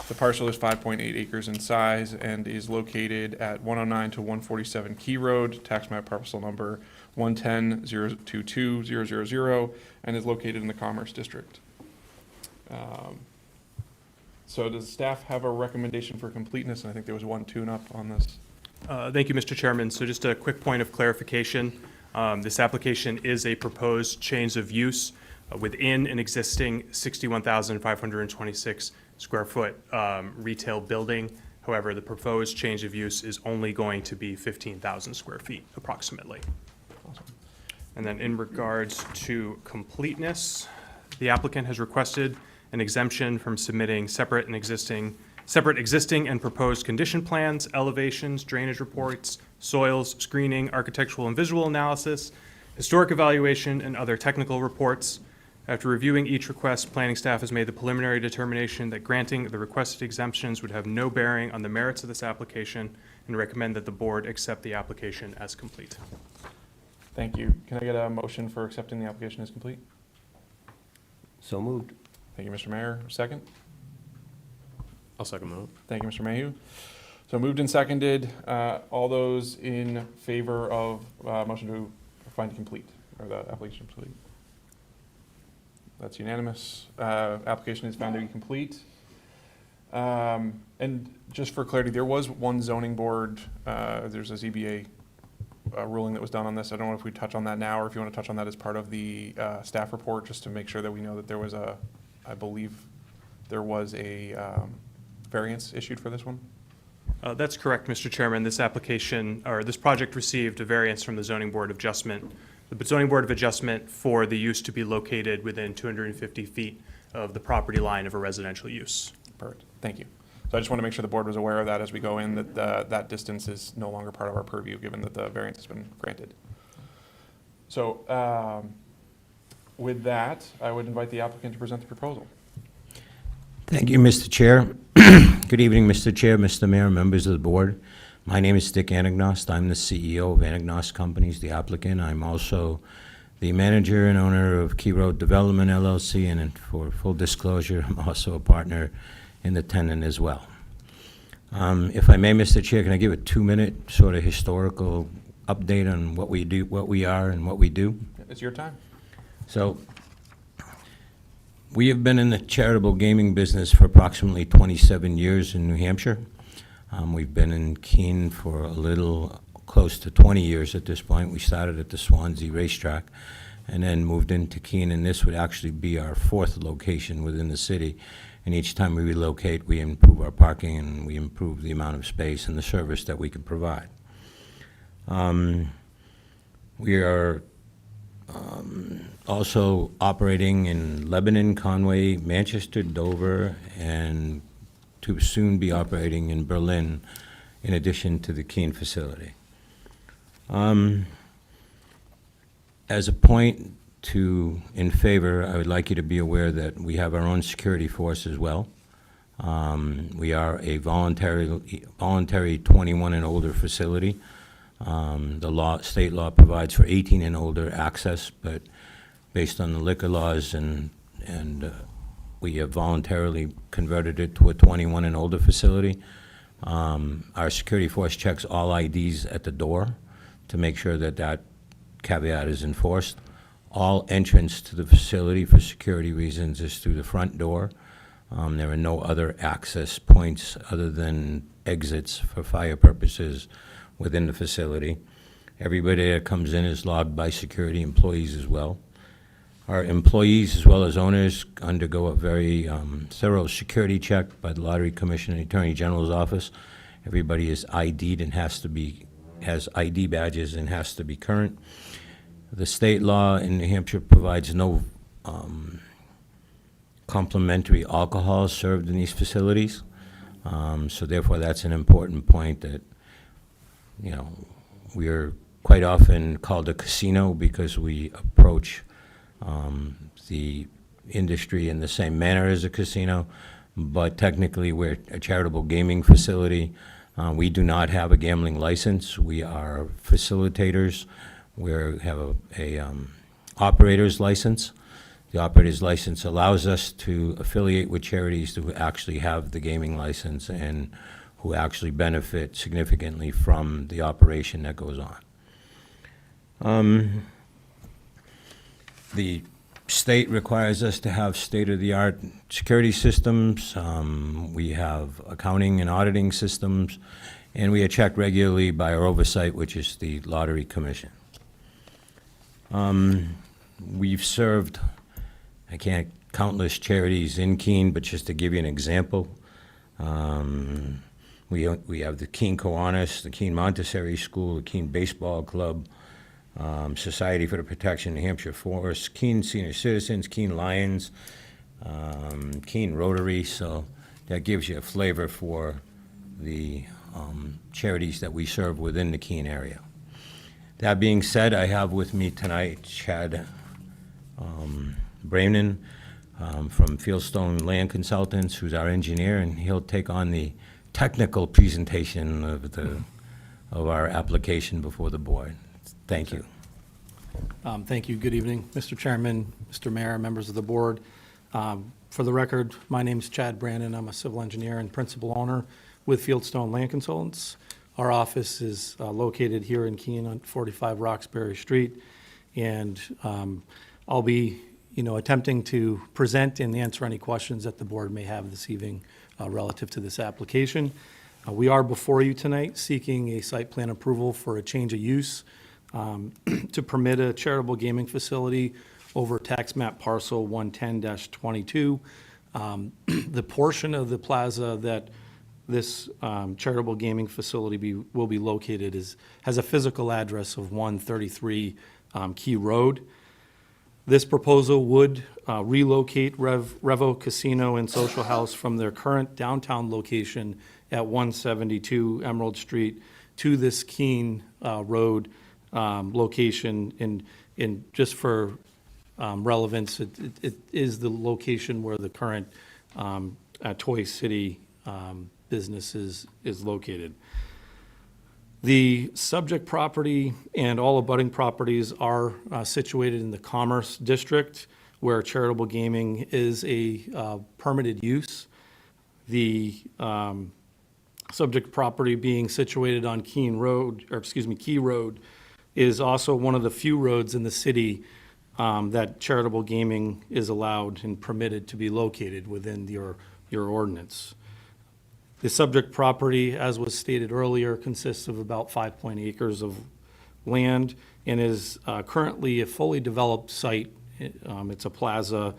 The parcel is 5.8 acres in size and is located at 109 to 147 Key Road, tax map parcel number 110-022-000, and is located in the Commerce District. So does staff have a recommendation for completeness? And I think there was one tune-up on this. Thank you, Mr. Chairman. So just a quick point of clarification. This application is a proposed change of use within an existing 61,526 square foot retail building. However, the proposed change of use is only going to be 15,000 square feet approximately. Awesome. And then in regards to completeness, the applicant has requested an exemption from submitting separate existing and proposed condition plans, elevations, drainage reports, soils, screening, architectural and visual analysis, historic evaluation, and other technical reports. After reviewing each request, planning staff has made the preliminary determination that granting the requested exemptions would have no bearing on the merits of this application and recommend that the board accept the application as complete. Thank you. Can I get a motion for accepting the application as complete? So moved. Thank you, Mr. Mayor. Second? I'll second that. Thank you, Mr. Mayhew. So moved and seconded. All those in favor of motion to find complete, or the application complete? That's unanimous. Application is found to be complete. And just for clarity, there was one zoning board, there's a ZBA ruling that was done on this. I don't know if we touch on that now or if you want to touch on that as part of the staff report, just to make sure that we know that there was I believe there was a variance issued for this one. That's correct, Mr. Chairman. This application, or this project received a variance from the Zoning Board of Adjustment. The Zoning Board of Adjustment for the use to be located within 250 feet of the property line of a residential use. Perfect. Thank you. So I just want to make sure the board was aware of that as we go in, that that distance is no longer part of our purview, given that the variance has been granted. So with that, I would invite the applicant to present the proposal. Thank you, Mr. Chair. Good evening, Mr. Chair, Mr. Mayor, members of the board. My name is Dick Anagnost. I'm the CEO of Anagnost Companies, the applicant. I'm also the manager and owner of Key Road Development LLC, and for full disclosure, I'm also a partner in the tenant as well. If I may, Mr. Chair, can I give a 2-minute sort of historical update on what we do, what we are, and what we do? It's your time. So, we have been in the charitable gaming business for approximately 27 years in New Hampshire. We've been in Keene for a little close to 20 years at this point. We started at the Swansea Racetrack and then moved into Keene, and this would actually be our 4th location within the city. And each time we relocate, we improve our parking and we improve the amount of space and the service that we can provide. We are also operating in Lebanon, Conway, Manchester, Dover, and to soon be operating in Berlin, in addition to the Keene facility. As a point in favor, I would like you to be aware that we have our own security force as well. We are a voluntary 21 and older facility. State law provides for 18 and older access, but based on the liquor laws and we have voluntarily converted it to a 21 and older facility. Our security force checks all IDs at the door to make sure that that caveat is enforced. All entrance to the facility for security reasons is through the front door. There are no other access points other than exits for fire purposes within the facility. Everybody that comes in is logged by security employees as well. Our employees, as well as owners, undergo a very thorough security check by the Lottery Commission and Attorney General's office. Everybody is ID'd and has ID badges and has to be current. The state law in New Hampshire provides no complimentary alcohol served in these facilities. So therefore, that's an important point that, you know, we are quite often called a casino because we approach the industry in the same manner as a casino, but technically we're a charitable gaming facility. We do not have a gambling license. We are facilitators. We have a operator's license. The operator's license allows us to affiliate with charities who actually have the gaming license and who actually benefit significantly from the operation that goes on. The state requires us to have state-of-the-art security systems. We have accounting and auditing systems, and we are checked regularly by our oversight, which is the Lottery Commission. We've served, I can't countless charities in Keene, but just to give you an example, we have the Keene Kiwanis, the Keene Montessori School, the Keene Baseball Club, Society for the Protection of New Hampshire Forests, Keene Senior Citizens, Keene Lions, Keene Rotary, so that gives you a flavor for the charities that we serve within the Keene area. That being said, I have with me tonight Chad Brainin from Fieldstone Land Consultants, who's our engineer, and he'll take on the technical presentation of our application before the board. Thank you. Thank you. Good evening, Mr. Chairman, Mr. Mayor, members of the board. For the record, my name is Chad Brainin. I'm a civil engineer and principal owner with Fieldstone Land Consultants. Our office is located here in Keene on 45 Roxbury Street, and I'll be, attempting to present and answer any questions that the board may have this evening relative to this application. We are before you tonight seeking a site plan approval for a change of use to permit a charitable gaming facility over tax map parcel 110-22. The portion of the plaza that this charitable gaming facility will be located has a physical address of 133 Key Road. This proposal would relocate Revo Casino and Social House from their current downtown location at 172 Emerald Street to this Keene Road location. And just for relevance, it is the location where the current Toy City business is located. The subject property and all abutting properties are situated in the Commerce District, where charitable gaming is a permitted use. The subject property being situated on Key Road is also one of the few roads in the city that charitable gaming is allowed and permitted to be located within your ordinance. The subject property, as was stated earlier, consists of about 5.8 acres of land and is currently a fully developed site. It's a plaza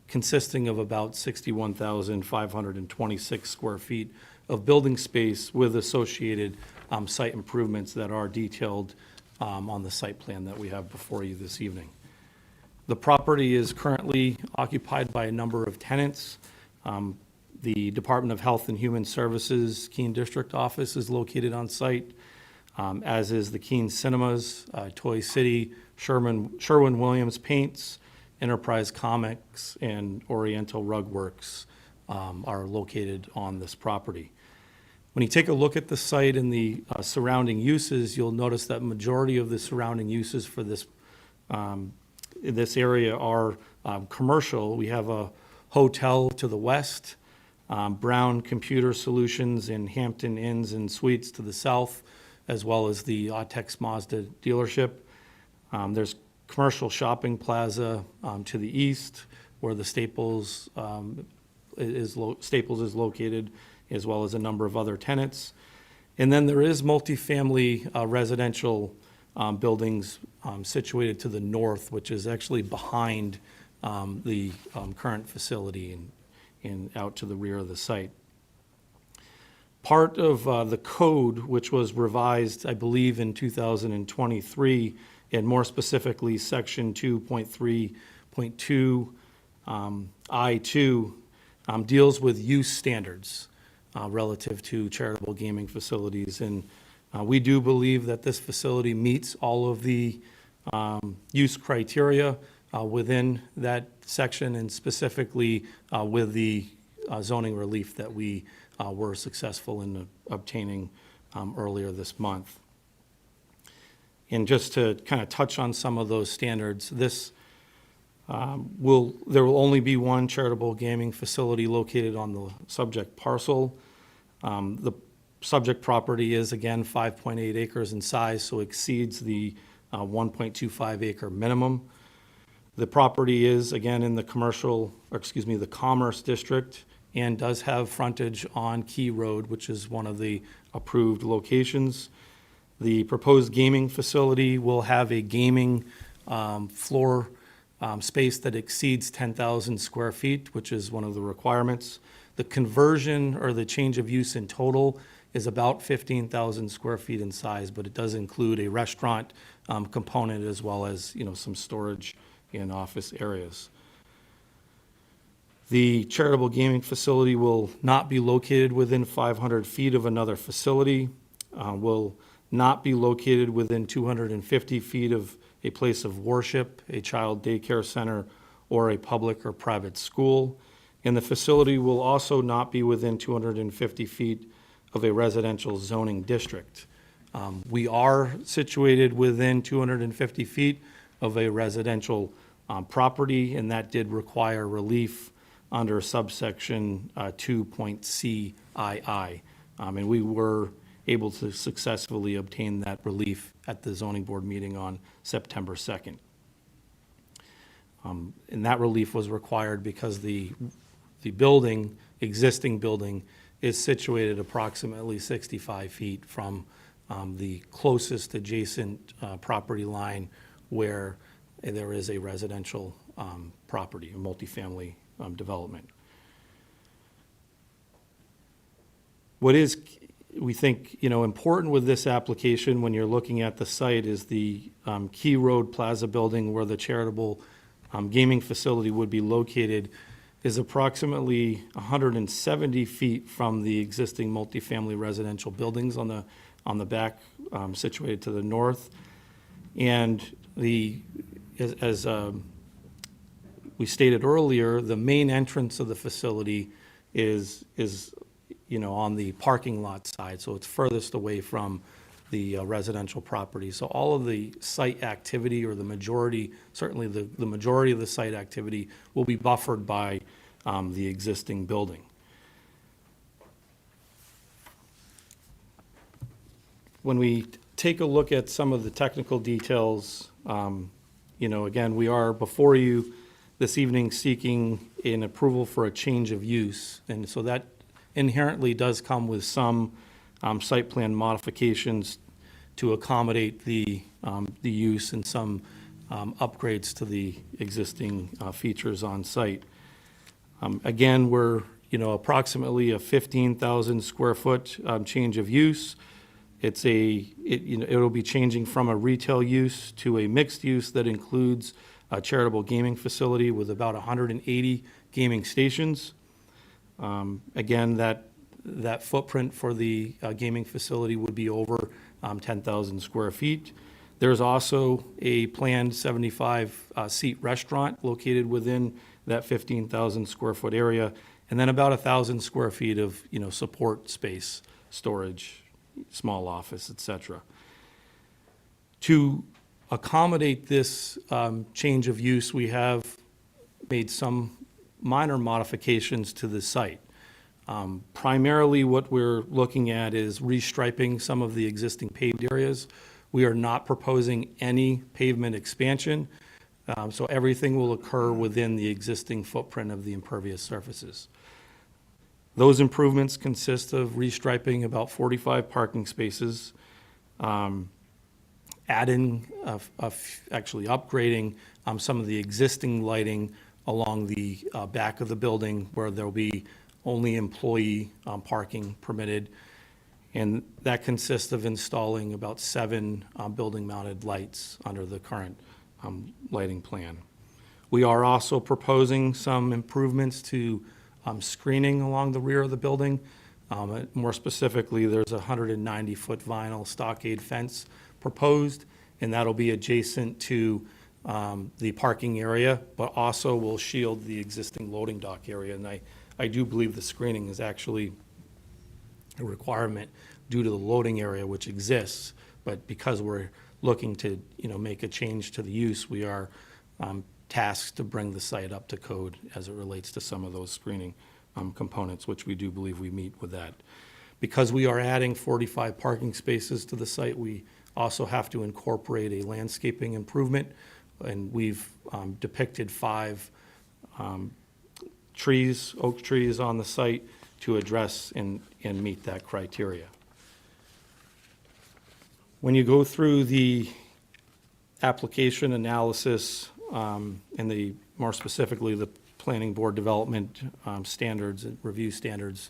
consisting of about 61,526 square feet of building space with associated site improvements that are detailed on the site plan that we have before you this evening. The property is currently occupied by a number of tenants. The Department of Health and Human Services Keene District Office is located on site, as is the Keene Cinemas, Toy City, Sherwin-Williams Paints, Enterprise Comics, and Oriental Rug Works are located on this property. When you take a look at the site and the surrounding uses, you'll notice that majority of the surrounding uses for this area are commercial. We have a hotel to the west, Brown Computer Solutions and Hampton Inns and Suites to the south, as well as the Autex Mazda dealership. There's commercial shopping plaza to the east, where the Staples is located, as well as a number of other tenants. And then there is multifamily residential buildings situated to the north, which is actually behind the current facility and out to the rear of the site. Part of the code, which was revised, I believe, in 2023, and more specifically, Section 2.3.2 I2, deals with use standards relative to charitable gaming facilities. And we do believe that this facility meets all of the use criteria within that section, and specifically with the zoning relief that we were successful in obtaining earlier this month. And just to kind of touch on some of those standards, there will only be one charitable gaming facility located on the subject parcel. The subject property is, again, 5.8 acres in size, so exceeds the 1.25 acre minimum. The property is, again, in the the Commerce District, and does have frontage on Key Road, which is one of the approved locations. The proposed gaming facility will have a gaming floor space that exceeds 10,000 square feet, which is one of the requirements. The conversion or the change of use in total is about 15,000 square feet in size, but it does include a restaurant component, as well as, some storage in office areas. The charitable gaming facility will not be located within 500 feet of another facility, will not be located within 250 feet of a place of worship, a child daycare center, or a public or private school. And the facility will also not be within 250 feet of a residential zoning district. We are situated within 250 feet of a residential property, and that did require relief under subsection 2.cii. And we were able to successfully obtain that relief at the zoning board meeting on September 2nd. And that relief was required because the existing building is situated approximately 65 feet from the closest adjacent property line where there is a residential property, a multifamily development. What is, we think, important with this application when you're looking at the site is the Key Road Plaza building, where the charitable gaming facility would be located, is approximately 170 feet from the existing multifamily residential buildings on the back, situated to the north. And as we stated earlier, the main entrance of the facility is on the parking lot side, so it's furthest away from the residential property. So all of the site activity, or the majority, certainly the majority of the site activity, will be buffered by the existing building. When we take a look at some of the technical details, again, we are before you this evening seeking an approval for a change of use. And so that inherently does come with some site plan modifications to accommodate the use, and some upgrades to the existing features on site. Again, we're approximately a 15,000 square foot change of use. It'll be changing from a retail use to a mixed use that includes a charitable gaming facility with about 180 gaming stations. Again, that footprint for the gaming facility would be over 10,000 square feet. There's also a planned 75 seat restaurant located within that 15,000 square foot area, and then about 1,000 square feet of, support space, storage, small office, et cetera. To accommodate this change of use, we have made some minor modifications to the site. Primarily, what we're looking at is restriping some of the existing paved areas. We are not proposing any pavement expansion, so everything will occur within the existing footprint of the impervious surfaces. Those improvements consist of restriping about 45 parking spaces, adding, actually upgrading some of the existing lighting along the back of the building where there'll be only employee parking permitted. And that consists of installing about 7 building-mounted lights under the current lighting plan. We are also proposing some improvements to screening along the rear of the building. More specifically, there's a 190-foot vinyl stockade fence proposed, and that'll be adjacent to the parking area, but also will shield the existing loading dock area. And I do believe the screening is actually a requirement due to the loading area which exists, but because we're looking to, make a change to the use, we are tasked to bring the site up to code as it relates to some of those screening components, which we do believe we meet with that. Because we are adding 45 parking spaces to the site, we also have to incorporate a landscaping improvement, and we've depicted 5 trees, oak trees on the site to address and meet that criteria. When you go through the application analysis and more specifically, the planning board development standards and review standards,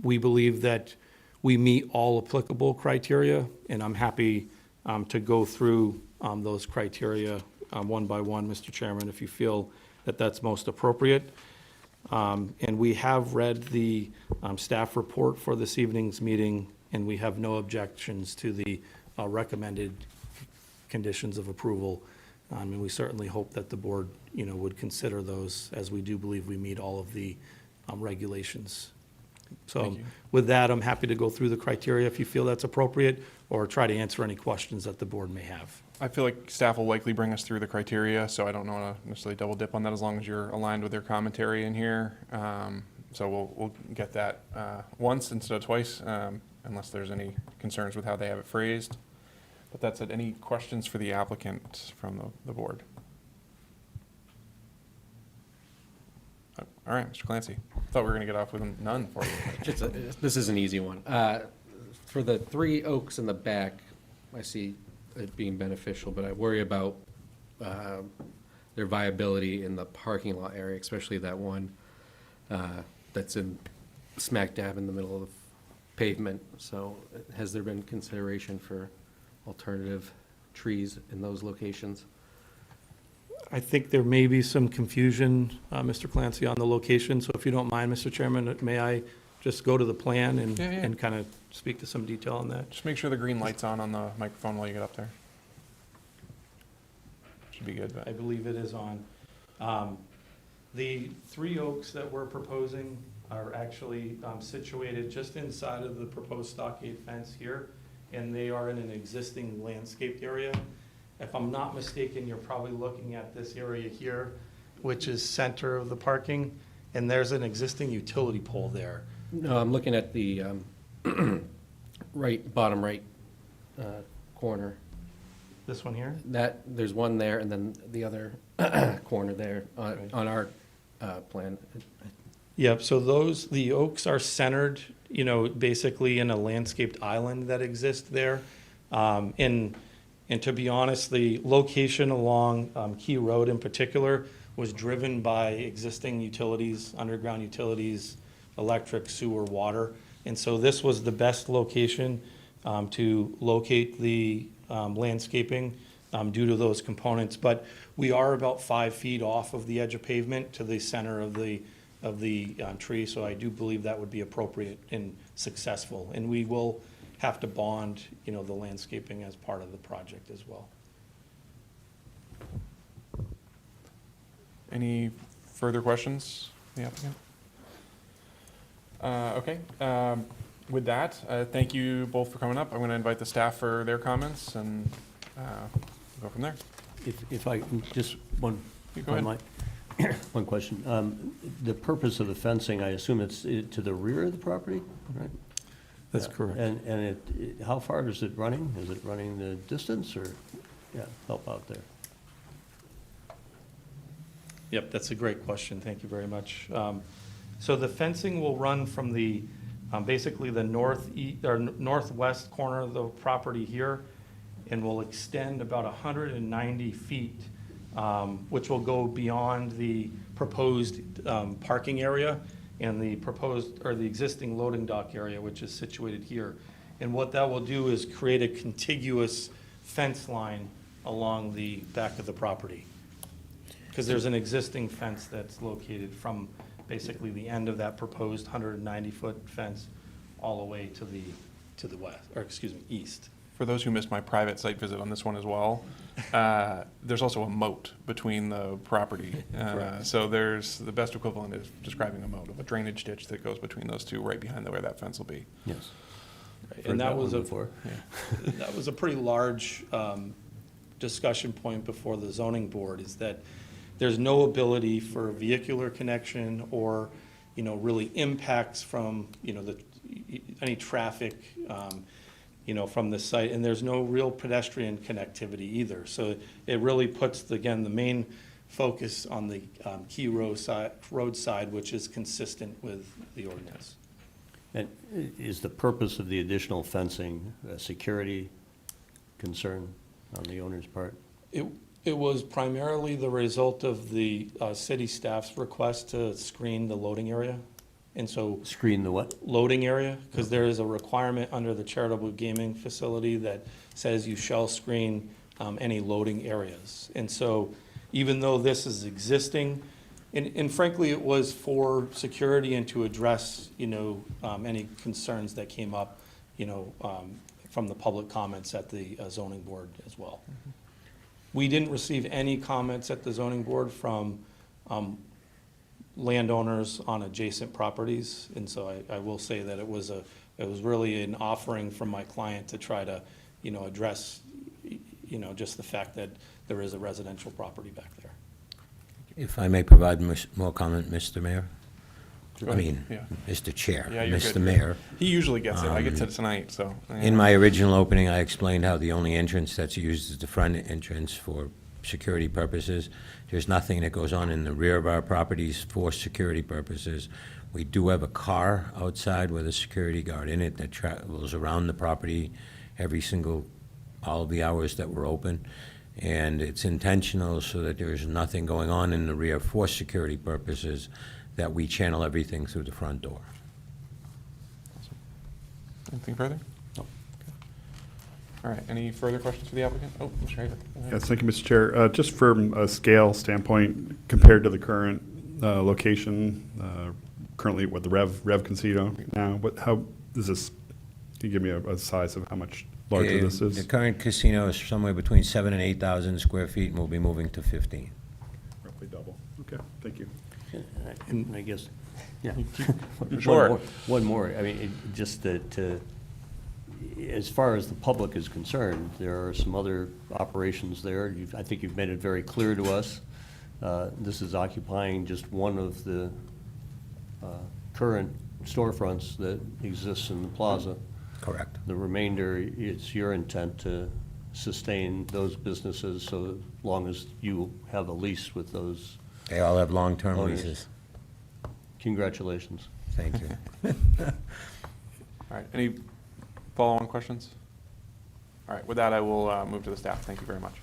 we believe that we meet all applicable criteria, and I'm happy to go through those criteria one by one, Mr. Chairman, if you feel that that's most appropriate. And we have read the staff report for this evening's meeting, and we have no objections to the recommended conditions of approval. And we certainly hope that the board, would consider those, as we do believe we meet all of the regulations. So Thank you. with that, I'm happy to go through the criteria if you feel that's appropriate, or try to answer any questions that the board may have. I feel like staff will likely bring us through the criteria, so I don't want to necessarily double dip on that as long as you're aligned with their commentary in here. So we'll get that once instead of twice, unless there's any concerns with how they have it phrased. But that's it. Any questions for the applicant from the board? All right, Mr. Clancy. Thought we were going to get off with none for you. This is an easy one. For the 3 oaks in the back, I see it being beneficial, but I worry about their viability in the parking lot area, especially that one that's in smack dab in the middle of the pavement. So has there been consideration for alternative trees in those locations? I think there may be some confusion, Mr. Clancy, on the location, so if you don't mind, Mr. Chairman, may I just go to the plan and, Yeah, yeah. and kind of speak to some detail on that? Just make sure the green light's on the microphone while you get up there. Should be good. I believe it is on. The 3 oaks that we're proposing are actually situated just inside of the proposed stockade fence here, and they are in an existing landscaped area. If I'm not mistaken, you're probably looking at this area here, which is center of the parking, and there's an existing utility pole there. No, I'm looking at the bottom right corner. This one here? There's one there, and then the other corner there Right. on our plan. Yep, so the oaks are centered, basically in a landscaped island that exists there. And to be honest, the location along Key Road in particular was driven by existing utilities, underground utilities, electric, sewer, water. And so this was the best location to locate the landscaping due to those components. But we are about 5 feet off of the edge of pavement to the center of the tree, so I do believe that would be appropriate and successful. And we will have to bond, the landscaping as part of the project as well. Any further questions, the applicant? Okay, with that, thank you both for coming up. I'm gonna invite the staff for their comments and, go from there. If I, just one, You go ahead. one question. The purpose of the fencing, I assume it's to the rear of the property, right? That's Yeah. correct. And how far is it running? Is it running the distance or, yeah, help out there? Yep, that's a great question. Thank you very much. So the fencing will run from the, basically the northwest corner of the property here, and will extend about 190 feet, which will go beyond the proposed parking area and the proposed, or the existing loading dock area, which is situated here. And what that will do is create a contiguous fence line along the back of the property. Because there's an existing fence that's located from basically the end of that proposed 190-foot fence all the way to the west, or excuse me, east. For those who missed my private site visit on this one as well, there's also a moat between the property. Correct. So there's, the best equivalent is describing a moat of a drainage ditch that goes between those two, right behind where that fence will be. Yes. And that was one before. that was a pretty large discussion point before the zoning board, is that there's no ability for vehicular connection or, really impacts from, any traffic, from the site, and there's no real pedestrian connectivity either. So it really puts, again, the main focus on the key road side, which is consistent with the ordinance. And is the purpose of the additional fencing a security concern on the owner's part? It was primarily the result of the city staff's request to screen the loading area. And so Screen the what? loading area, because there is a requirement under the charitable gaming facility that says you shall screen any loading areas. And so even though this is existing, and frankly, it was for security and to address, any concerns that came up, from the public comments at the zoning board as well. We didn't receive any comments at the zoning board from landowners on adjacent properties, and so I will say that it was really an offering from my client to try to, address, just the fact that there is a residential property back there. If I may provide more comment, Mr. Mayor? Go I ahead. mean, Yeah. Mr. Chair, Yeah, you're Mr. good. Mayor. He usually gets it. I get to tonight, so. In my original opening, I explained how the only entrance that's used is the front entrance for security purposes. There's nothing that goes on in the rear of our properties for security purposes. We do have a car outside with a security guard in it that travels around the property all of the hours that we're open. And it's intentional so that there's nothing going on in the rear for security purposes, that we channel everything through the front door. Anything further? No. All right, any further questions for the applicant? Oh, Mr. Haver. go ahead. Yes, thank you, Mr. Chair. Just from a scale standpoint, compared to the current location, currently what the Rev Casino now, how is this, can you give me a size of how much larger this The is? current casino is somewhere between 7,000 and 8,000 square feet, and we'll be moving to 15. Roughly double. Okay, thank you. And I guess, yeah. Sure. One more, I mean, just as far as the public is concerned, there are some other operations there. I think you've made it very clear to us. This is occupying just one of the current storefronts that exists in the plaza. Correct. The remainder, it's your intent to sustain those businesses so long as you have a lease with those. They all have long-term Owners. leases. Congratulations. Thank you. All right, any follow-on questions? All right, with that, I will move to the staff. Thank you very much.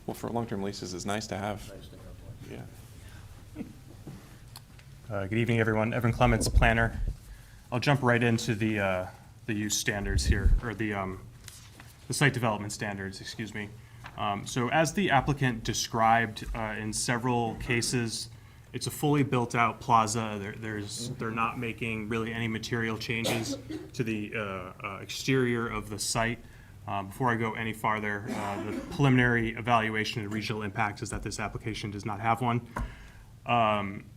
Well, for long-term leases, it's nice to have. Yeah. Good evening, everyone. Evan Clements, planner. I'll jump right into the use standards here, or the site development standards, excuse me. So as the applicant described in several cases, it's a fully built-out plaza. They're not making really any material changes to the exterior of the site. Before I go any farther, the preliminary evaluation of regional impact is that this application does not have one.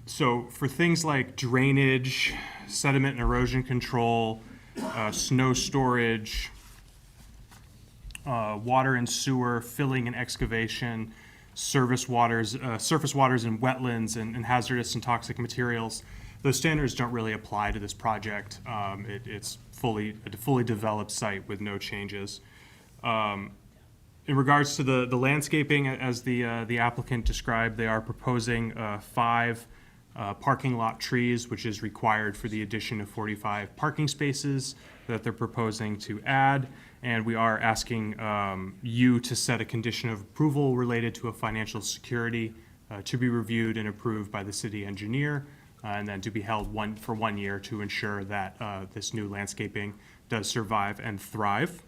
So for things like drainage, sediment and erosion control, snow storage, water and sewer, filling and excavation, surface waters and wetlands, and hazardous and toxic materials, those standards don't really apply to this project. It's a fully developed site with no changes. In regards to the landscaping, as the applicant described, they are proposing 5 parking lot trees, which is required for the addition of 45 parking spaces that they're proposing to add. And we are asking you to set a condition of approval related to a financial security to be reviewed and approved by the city engineer, and then to be held for 1 year to ensure that this new landscaping does survive and thrive.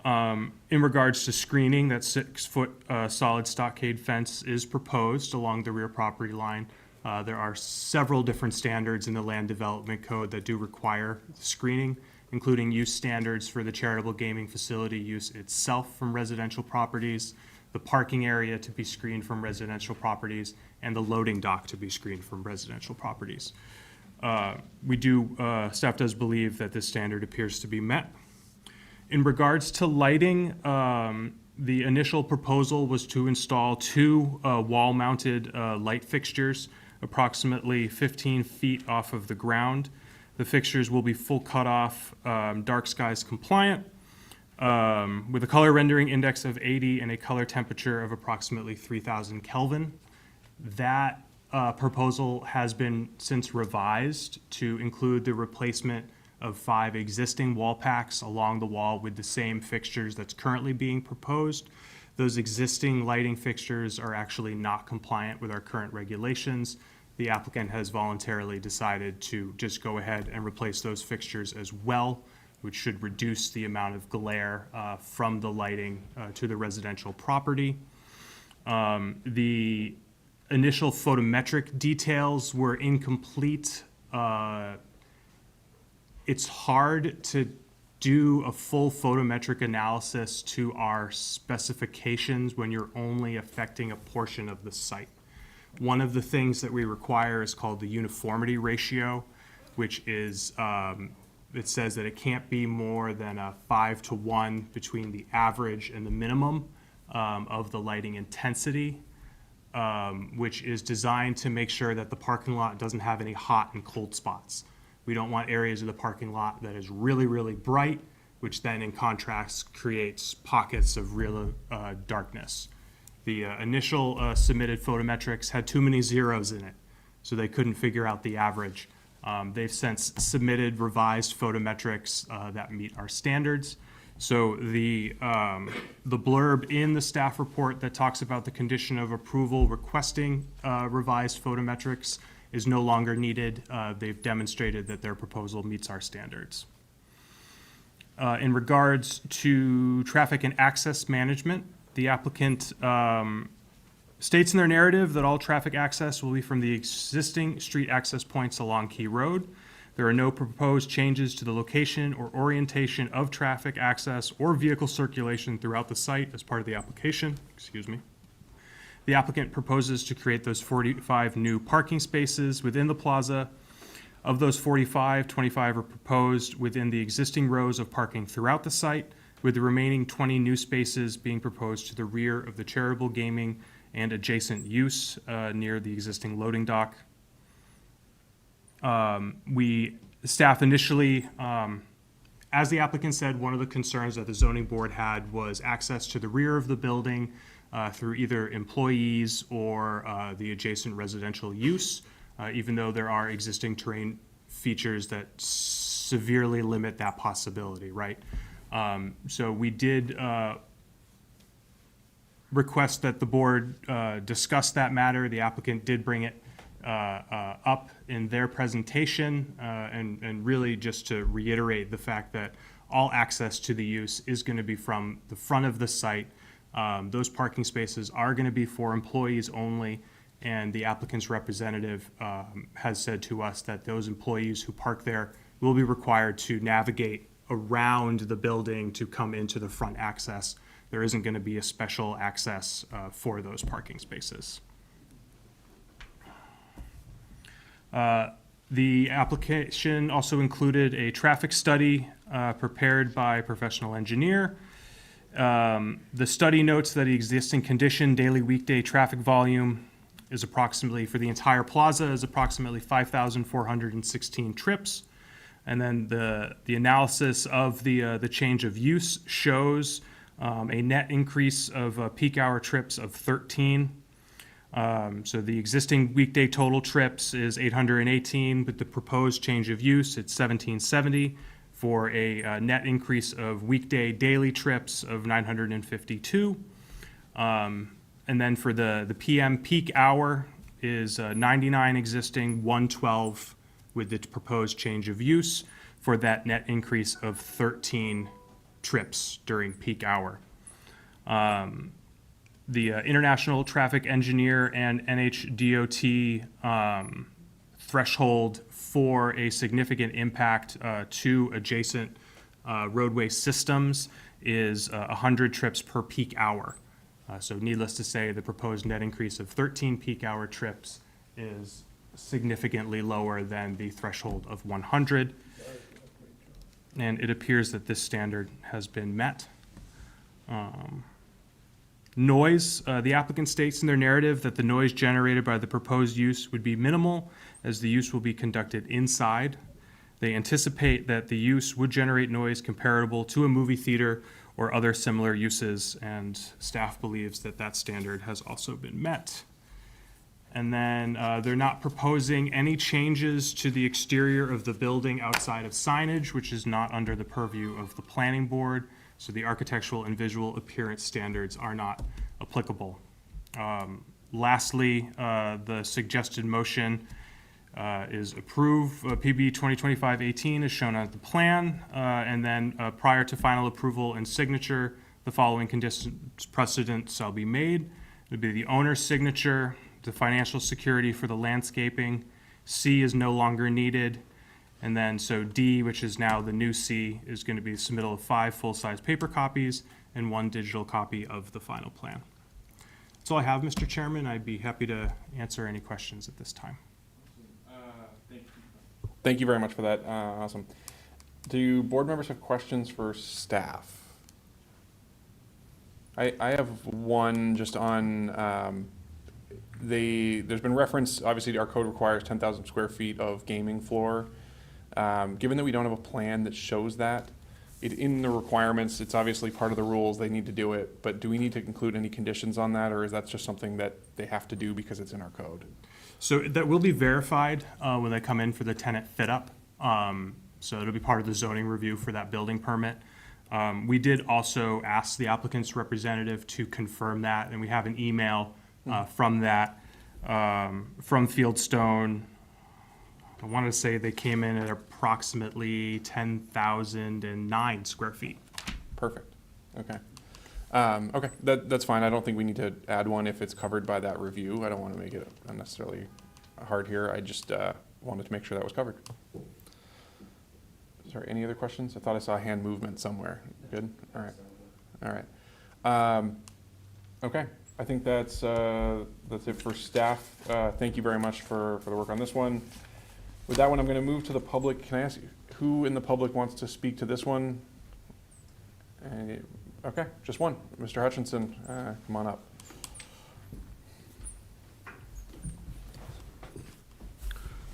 In regards to screening, that 6-foot solid stockade fence is proposed along the rear property line. There are several different standards in the Land Development Code that do require screening, including use standards for the charitable gaming facility use itself from residential properties, the parking area to be screened from residential properties, and the loading dock to be screened from residential properties. Staff does believe that this standard appears to be met. In regards to lighting, the initial proposal was to install 2 wall-mounted light fixtures approximately 15 feet off of the ground. The fixtures will be full cutoff, dark skies compliant, with a color rendering index of 80 and a color temperature of approximately 3,000 Kelvin. That proposal has been since revised to include the replacement of 5 existing wall packs along the wall with the same fixtures that's currently being proposed. Those existing lighting fixtures are actually not compliant with our current regulations. The applicant has voluntarily decided to just go ahead and replace those fixtures as well, which should reduce the amount of glare from the lighting to the residential property. The initial photometric details were incomplete. It's hard to do a full photometric analysis to our specifications when you're only affecting a portion of the site. One of the things that we require is called the uniformity ratio, which is, it says that it can't be more than a 5-to-1 between the average and the minimum of the lighting intensity, which is designed to make sure that the parking lot doesn't have any hot and cold spots. We don't want areas of the parking lot that is really, really bright, which then in contrast creates pockets of real darkness. The initial submitted photometrics had too many zeros in it, so they couldn't figure out the average. They've since submitted revised photometrics that meet our standards. So the blurb in the staff report that talks about the condition of approval requesting revised photometrics is no longer needed. They've demonstrated that their proposal meets our standards. In regards to traffic and access management, the applicant states in their narrative that all traffic access will be from the existing street access points along Key Road. There are no proposed changes to the location or orientation of traffic access or vehicle circulation throughout the site as part of the application. Excuse me. The applicant proposes to create those 45 new parking spaces within the plaza. Of those 45, 25 are proposed within the existing rows of parking throughout the site, with the remaining 20 new spaces being proposed to the rear of the charitable gaming and adjacent use near the existing loading dock. Staff initially, as the applicant said, one of the concerns that the zoning board had was access to the rear of the building through either employees or the adjacent residential use, even though there are existing terrain features that severely limit that possibility, right? So we did request that the board discuss that matter. The applicant did bring it up in their presentation, and really just to reiterate the fact that all access to the use is going to be from the front of the site. Those parking spaces are going to be for employees only, and the applicant's representative has said to us that those employees who park there will be required to navigate around the building to come into the front access. There isn't going to be a special access for those parking spaces. The application also included a traffic study prepared by a professional engineer. The study notes that the existing condition daily weekday traffic volume is approximately, for the entire plaza, is approximately 5,416 trips. And then the analysis of the change of use shows a net increase of peak hour trips of 13. So the existing weekday total trips is 818, but the proposed change of use, it's 1770, for a net increase of weekday daily trips of 952. And then for the PM peak hour is 99 existing, 112 with the proposed change of use, for that net increase of 13 trips during peak hour. The International Traffic Engineer and NHDOT threshold for a significant impact to adjacent roadway systems is 100 trips per peak hour. So needless to say, the proposed net increase of 13 peak hour trips is significantly lower than the threshold of 100. And it appears that this standard has been met. Noise, the applicant states in their narrative that the noise generated by the proposed use would be minimal, as the use will be conducted inside. They anticipate that the use would generate noise comparable to a movie theater or other similar uses, and staff believes that that standard has also been met. And then they're not proposing any changes to the exterior of the building outside of signage, which is not under the purview of the planning board. So the architectural and visual appearance standards are not applicable. Lastly, the suggested motion is approve PB 2025-18 as shown on the plan, and then prior to final approval and signature, the following conditions precedent shall be made. It would be the owner's signature, the financial security for the landscaping. C is no longer needed. And then, so D, which is now the new C, is going to be the submittal of 5 full-size paper copies and 1 digital copy of the final plan. That's all I have, Mr. Chairman. I'd be happy to answer any questions at this time. Thank you very much for that. Awesome. Do board members have questions for staff? I have one just on, there's been reference, obviously our code requires 10,000 square feet of gaming floor. Given that we don't have a plan that shows that, in the requirements, it's obviously part of the rules, they need to do it, but do we need to include any conditions on that, or is that just something that they have to do because it's in our code? So that will be verified when they come in for the tenant fit-up. So it'll be part of the zoning review for that building permit. We did also ask the applicant's representative to confirm that, and we have an email from that, from Fieldstone. I want to say they came in at approximately 10,009 square feet. Perfect. Okay. Okay, that's fine. I don't think we need to add one if it's covered by that review. I don't want to make it unnecessarily hard here. I just wanted to make sure that was covered. Sorry, any other questions? I thought I saw a hand movement somewhere. Good? All right. All right. Okay, I think that's it for staff. Thank you very much for the work on this one. With that one, I'm going to move to the public. Can I ask you, who in the public wants to speak to this one? Okay, just one. Mr. Hutchinson, come on up.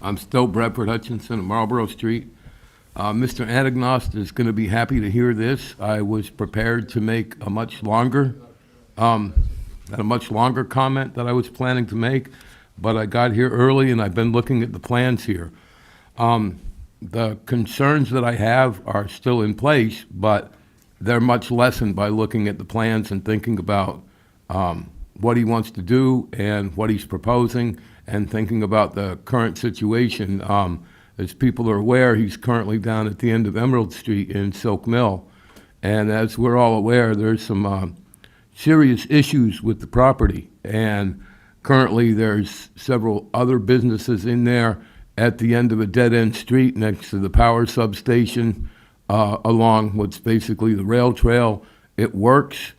I'm still Bradford Hutchinson of Marlborough Street. Mr. Anagnost is going to be happy to hear this. I was prepared to make a much longer comment that I was planning to make, but I got here early and I've been looking at the plans here. The concerns that I have are still in place, but they're much lessened by looking at the plans and thinking about what he wants to do and what he's proposing, and thinking about the current situation. As people are aware, he's currently down at the end of Emerald Street in Silk Mill. And as we're all aware, there's some serious issues with the property. And currently, there's several other businesses in there at the end of a dead-end street next to the power substation. along what's basically the rail trail. It works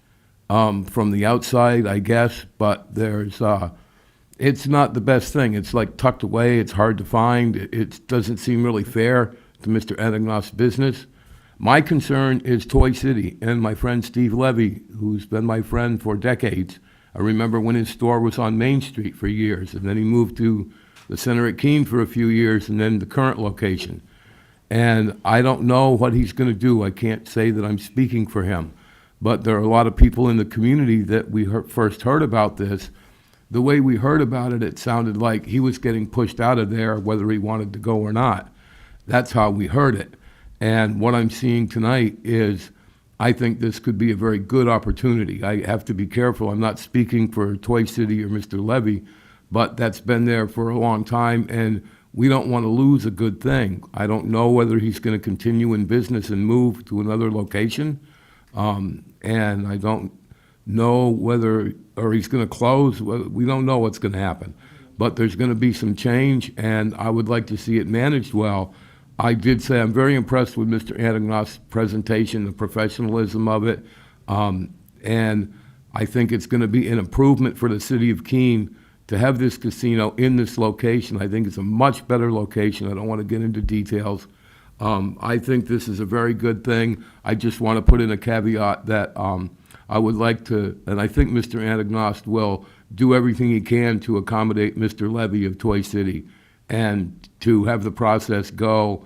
from the outside, I guess, but it's not the best thing. It's like tucked away, it's hard to find, it doesn't seem really fair to Mr. Anagnost's business. My concern is Toy City and my friend Steve Levy, who's been my friend for decades. I remember when his store was on Main Street for years, and then he moved to the center at Keene for a few years, and then the current location. And I don't know what he's going to do. I can't say that I'm speaking for him. But there are a lot of people in the community that we first heard about this. The way we heard about it, it sounded like he was getting pushed out of there, whether he wanted to go or not. That's how we heard it. And what I'm seeing tonight is, I think this could be a very good opportunity. I have to be careful. I'm not speaking for Toy City or Mr. Levy, but that's been there for a long time, and we don't want to lose a good thing. I don't know whether he's going to continue in business and move to another location, and I don't know whether, or he's going to close. We don't know what's going to happen. But there's going to be some change, and I would like to see it managed well. I did say I'm very impressed with Mr. Anagnost's presentation, the professionalism of it, and I think it's going to be an improvement for the city of Keene to have this casino in this location. I think it's a much better location. I don't want to get into details. I think this is a very good thing. I just want to put in a caveat that I would like to, and I think Mr. Anagnost will do everything he can to accommodate Mr. Levy of Toy City and to have the process go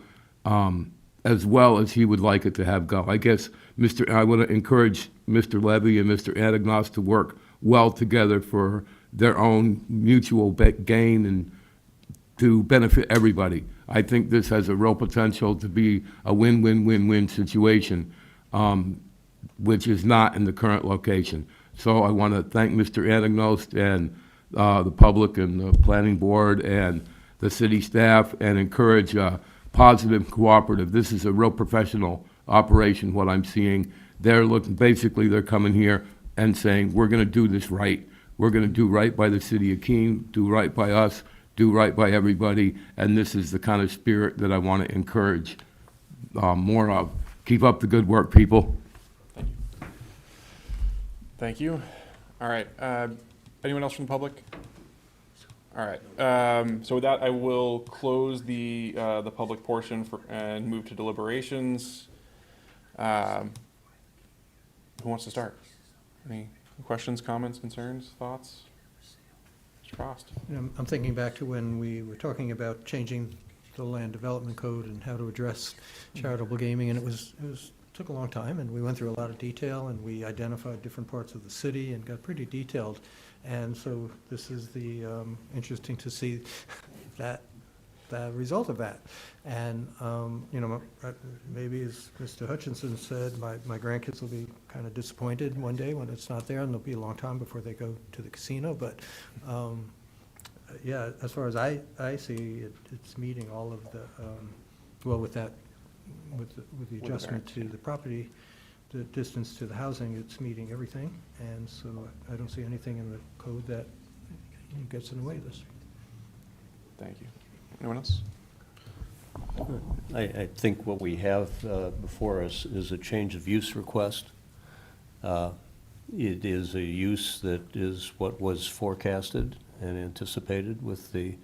as well as he would like it to have go. I guess I want to encourage Mr. Levy and Mr. Anagnost to work well together for their own mutual gain and to benefit everybody. I think this has a real potential to be a win-win-win-win situation, which is not in the current location. So I want to thank Mr. Anagnost and the public and the planning board and the city staff and encourage positive cooperative. This is a real professional operation, what I'm seeing. Basically they're coming here and saying, we're going to do this right. We're going to do right by the city of Keene, do right by us, do right by everybody, and this is the kind of spirit that I want to encourage more of. Keep up the good work, people. Thank you. All right. Anyone else from the public? All right. So with that, I will close the public portion and move to deliberations. Who wants to start? Any questions, comments, concerns, thoughts? Mr. Frost. I'm thinking back to when we were talking about changing the land development code and how to address charitable gaming, and it took a long time, and we went through a lot of detail, and we identified different parts of the city and got pretty detailed. And so this is interesting to see the result of that. And, maybe as Mr. Hutchinson said, my grandkids will be kind of disappointed one day when it's not there, and it'll be a long time before they go to the casino. But, yeah, as far as I see it, it's meeting all of the, with the adjustment to the property, the distance to the housing, it's meeting everything. And so I don't see anything in the code that gets in the way of this. Thank you. Anyone else? I think what we have before us is a change of use request. It is a use that is what was forecasted and anticipated with the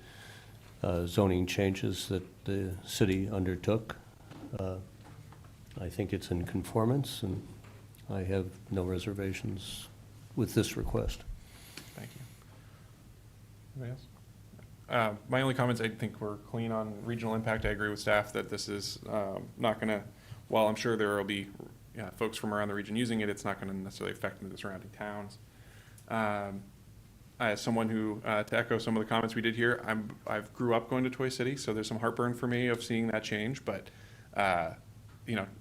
zoning changes that the city undertook. I think it's in conformance, and I have no reservations with this request. Thank you. Anybody else? My only comments, I think we're clean on regional impact. I agree with staff that this is not going to, while I'm sure there will be folks from around the region using it, it's not going to necessarily affect the surrounding towns. As someone who, to echo some of the comments we did here, I've grew up going to Toy City, so there's some heartburn for me of seeing that change, but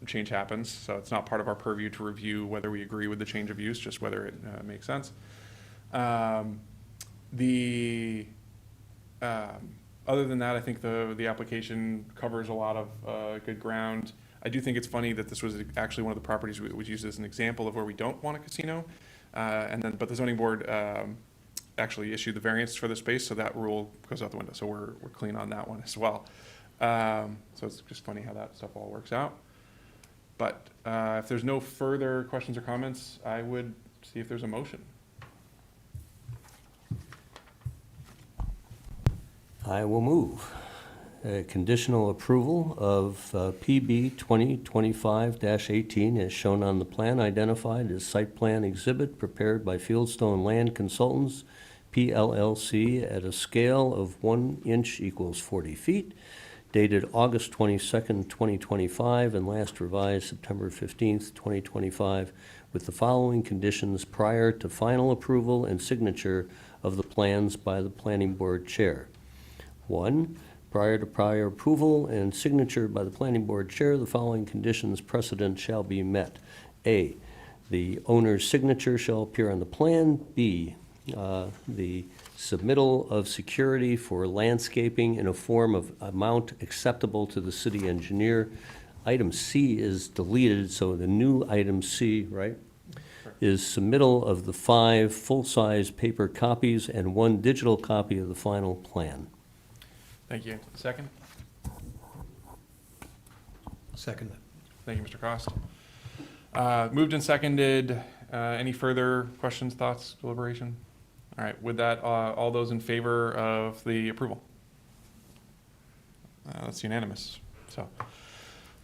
change happens, so it's not part of our purview to review whether we agree with the change of use, just whether it makes sense. Other than that, I think the application covers a lot of good ground. I do think it's funny that this was actually one of the properties we used as an example of where we don't want a casino, but the zoning board actually issued the variance for the space, so that rule goes out the window. So we're clean on that one as well. So it's just funny how that stuff all works out. But if there's no further questions or comments, I would see if there's a motion. I will move. Conditional approval of PB 2025-18 as shown on the plan identified as site plan exhibit prepared by Fieldstone Land Consultants, PLLC, at a scale of 1 inch equals 40 feet, dated August 22nd, 2025, and last revised September 15th, 2025, with the following conditions prior to final approval and signature of the plans by the Planning Board Chair. 1, prior to prior approval and signature by the Planning Board Chair, the following conditions precedent shall be met. A, the owner's signature shall appear on the plan. B, the submittal of security for landscaping in a form of amount acceptable to the city engineer. Item C is deleted, so the new item C, right, is submittal of the 5 full-size paper copies and 1 digital copy of the final plan. Thank you. Second? Second. Thank you, Mr. Cost. Moved and seconded. Any further questions, thoughts, deliberation? All right, with that, all those in favor of the approval? That's unanimous. So,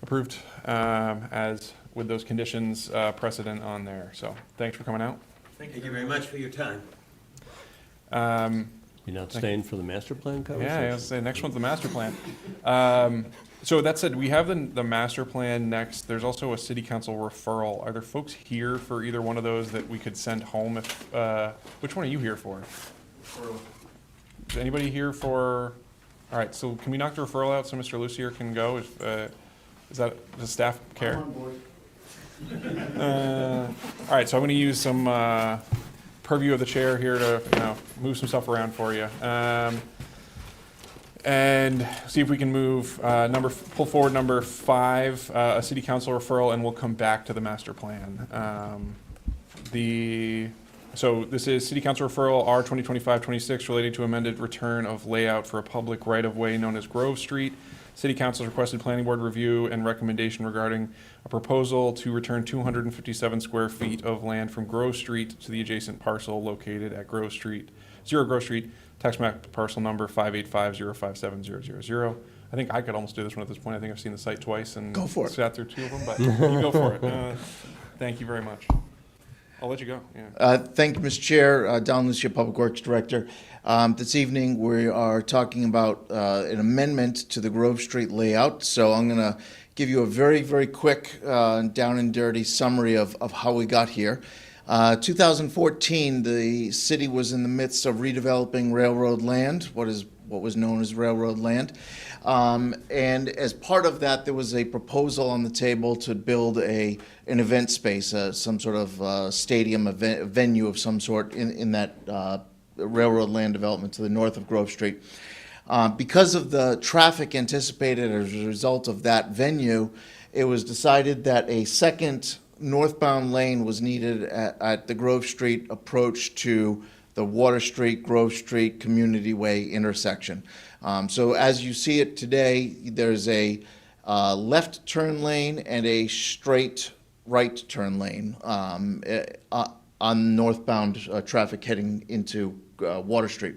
approved as with those conditions precedent on there. So, thanks for coming out. Thank you very much for your time. You're not staying for the master plan conversation? Yeah, I was saying, next one's the master plan. So that said, we have the master plan next. There's also a city council referral. Are there folks here for either one of those that we could send home if, which one are you here for? Is anybody here for, all right, so can we knock the referral out so Mr. Lucier can go? If, is that, does staff care? All right, so I'm gonna use some, purview of the chair here to, move some stuff around for you. And see if we can move pull forward number 5, a city council referral, and we'll come back to the master plan. So this is city council referral R 2025-26 relating to amended return of layout for a public right-of-way known as Grove Street. City council requested planning board review and recommendation regarding a proposal to return 257 square feet of land from Grove Street to the adjacent parcel located at Grove Street, 0 Grove Street, tax map parcel number 585057000. I think I could almost do this one at this point. I think I've seen the site twice and Go for it. sat through 2 of them, but you go for it. Thank you very much. I'll let you go. Yeah. Thank you, Mr. Chair. Don Lucia, Public Works Director. This evening, we are talking about an amendment to the Grove Street layout. So I'm going to give you a very, very quick down and dirty summary of how we got here. 2014, the city was in the midst of redeveloping railroad land, what was known as railroad land. And as part of that, there was a proposal on the table to build an event space, some sort of stadium event, venue of some sort in that railroad land development to the north of Grove Street. Because of the traffic anticipated as a result of that venue, it was decided that a second northbound lane was needed at the Grove Street approach to the Water Street, Grove Street Community Way intersection. So as you see it today, there's a left turn lane and a straight right turn lane on northbound traffic heading into Water Street.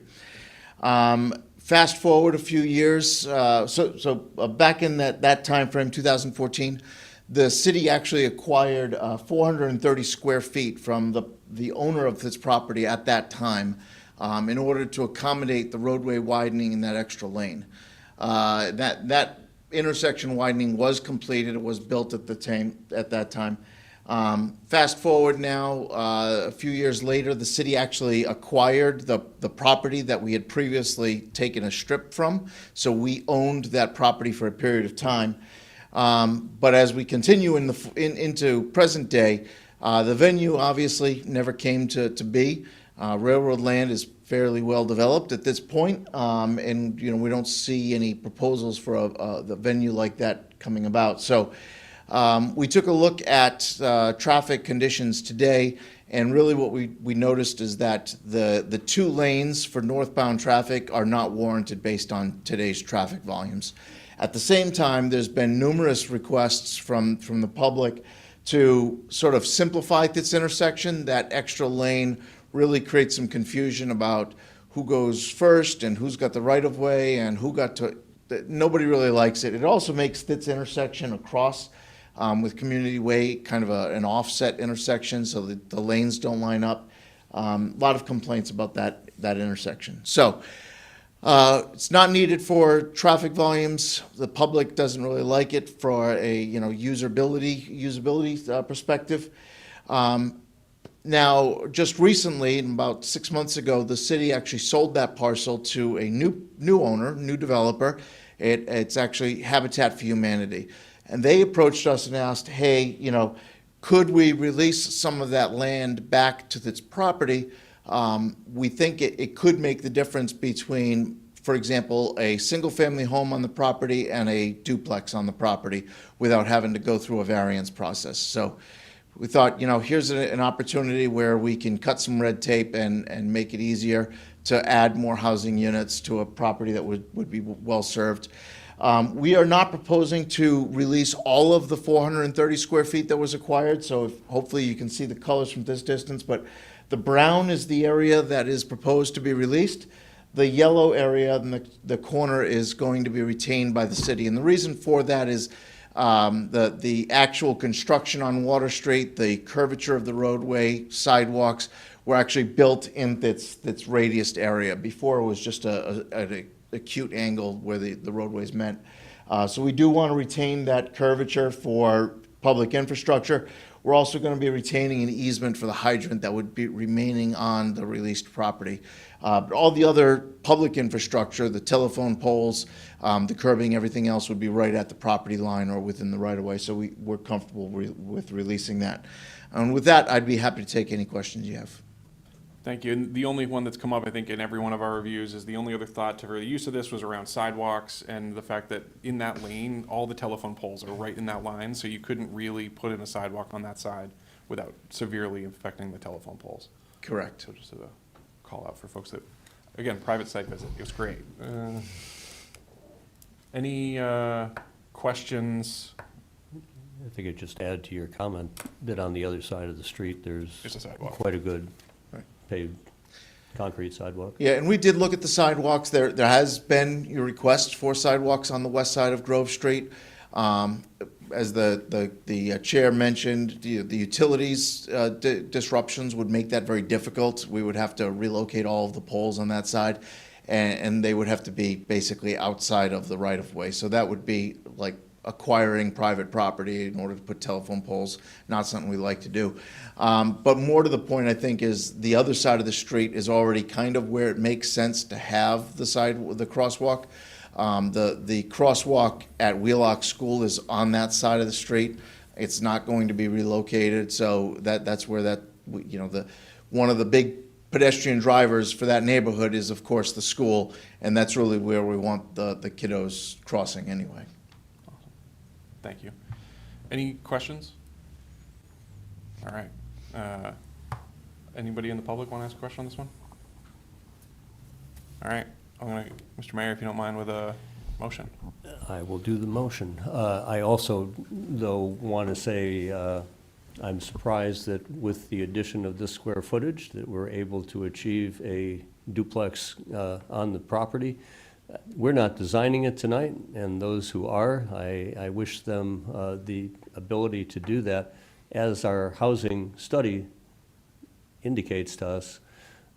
Fast forward a few years, back in that time frame, 2014, the city actually acquired 430 square feet from the owner of this property at that time in order to accommodate the roadway widening in that extra lane. That intersection widening was completed. It was built at that time. Fast forward now, a few years later, the city actually acquired the property that we had previously taken a strip from. So we owned that property for a period of time. But as we continue into present day, the venue obviously never came to be. Railroad land is fairly well developed at this point, and we don't see any proposals for the venue like that coming about. So we took a look at traffic conditions today, and really what we noticed is that the 2 lanes for northbound traffic are not warranted based on today's traffic volumes. At the same time, there's been numerous requests from the public to sort of simplify this intersection. That extra lane really creates some confusion about who goes first and who's got the right-of-way and who got to, nobody really likes it. It also makes this intersection across with Community Way kind of an offset intersection so that the lanes don't line up. A lot of complaints about that intersection. So it's not needed for traffic volumes. The public doesn't really like it for a usability perspective. Now, just recently, about 6 months ago, the city actually sold that parcel to a new owner, new developer. It's actually Habitat for Humanity. And they approached us and asked, hey, could we release some of that land back to its property? We think it could make the difference between, for example, a single-family home on the property and a duplex on the property without having to go through a variance process. So we thought, here's an opportunity where we can cut some red tape and make it easier to add more housing units to a property that would be well-served. We are not proposing to release all of the 430 square feet that was acquired, so hopefully you can see the colors from this distance, but the brown is the area that is proposed to be released. The yellow area in the corner is going to be retained by the city, and the reason for that is the actual construction on Water Street, the curvature of the roadway, sidewalks were actually built in its radius area. Before it was just an acute angle where the roadways met. So we do want to retain that curvature for public infrastructure. We're also going to be retaining an easement for the hydrant that would be remaining on the released property. But all the other public infrastructure, the telephone poles, the curbing, everything else would be right at the property line or within the right-of-way, so we're comfortable with releasing that. And with that, I'd be happy to take any questions you have. Thank you. And the only one that's come up, I think, in every one of our reviews is the only other thought for the use of this was around sidewalks and the fact that in that lane, all the telephone poles are right in that line, so you couldn't really put in a sidewalk on that side without severely affecting the telephone poles. Correct. So just a call out for folks that, again, private site visit, it was great. Any questions? I think I'd just add to your comment that on the other side of the street, there's There's a sidewalk. quite a good paved concrete sidewalk. Yeah, and we did look at the sidewalks. There has been your request for sidewalks on the west side of Grove Street. As the chair mentioned, the utilities disruptions would make that very difficult. We would have to relocate all of the poles on that side, and they would have to be basically outside of the right-of-way. So that would be like acquiring private property in order to put telephone poles, not something we like to do. But more to the point, I think, is the other side of the street is already kind of where it makes sense to have the crosswalk. The crosswalk at Wheelock School is on that side of the street. It's not going to be relocated, so that's where one of the big pedestrian drivers for that neighborhood is, of course, the school, and that's really where we want the kiddos crossing anyway. Thank you. Any questions? All right. Anybody in the public want to ask a question on this one? All right. Mr. Mayor, if you don't mind with a motion. I will do the motion. I also, though, want to say I'm surprised that with the addition of this square footage, that we're able to achieve a duplex on the property. We're not designing it tonight, and those who are, I wish them the ability to do that. As our housing study indicates to us,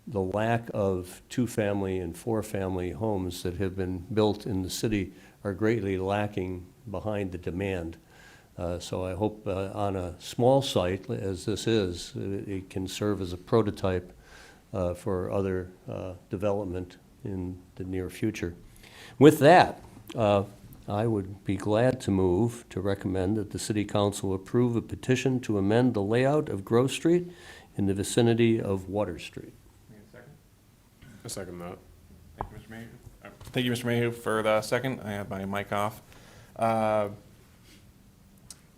the lack of two-family and four-family homes that have been built in the city are greatly lacking behind the demand. So I hope on a small site, as this is, it can serve as a prototype for other development in the near future. With that, I would be glad to move to recommend that the City Council approve a petition to amend the layout of Grove Street in the vicinity of Water Street. I second that. Thank you, Mr. Mayhew. Thank you, Mr. Mayhew, for the second. I have my mic off.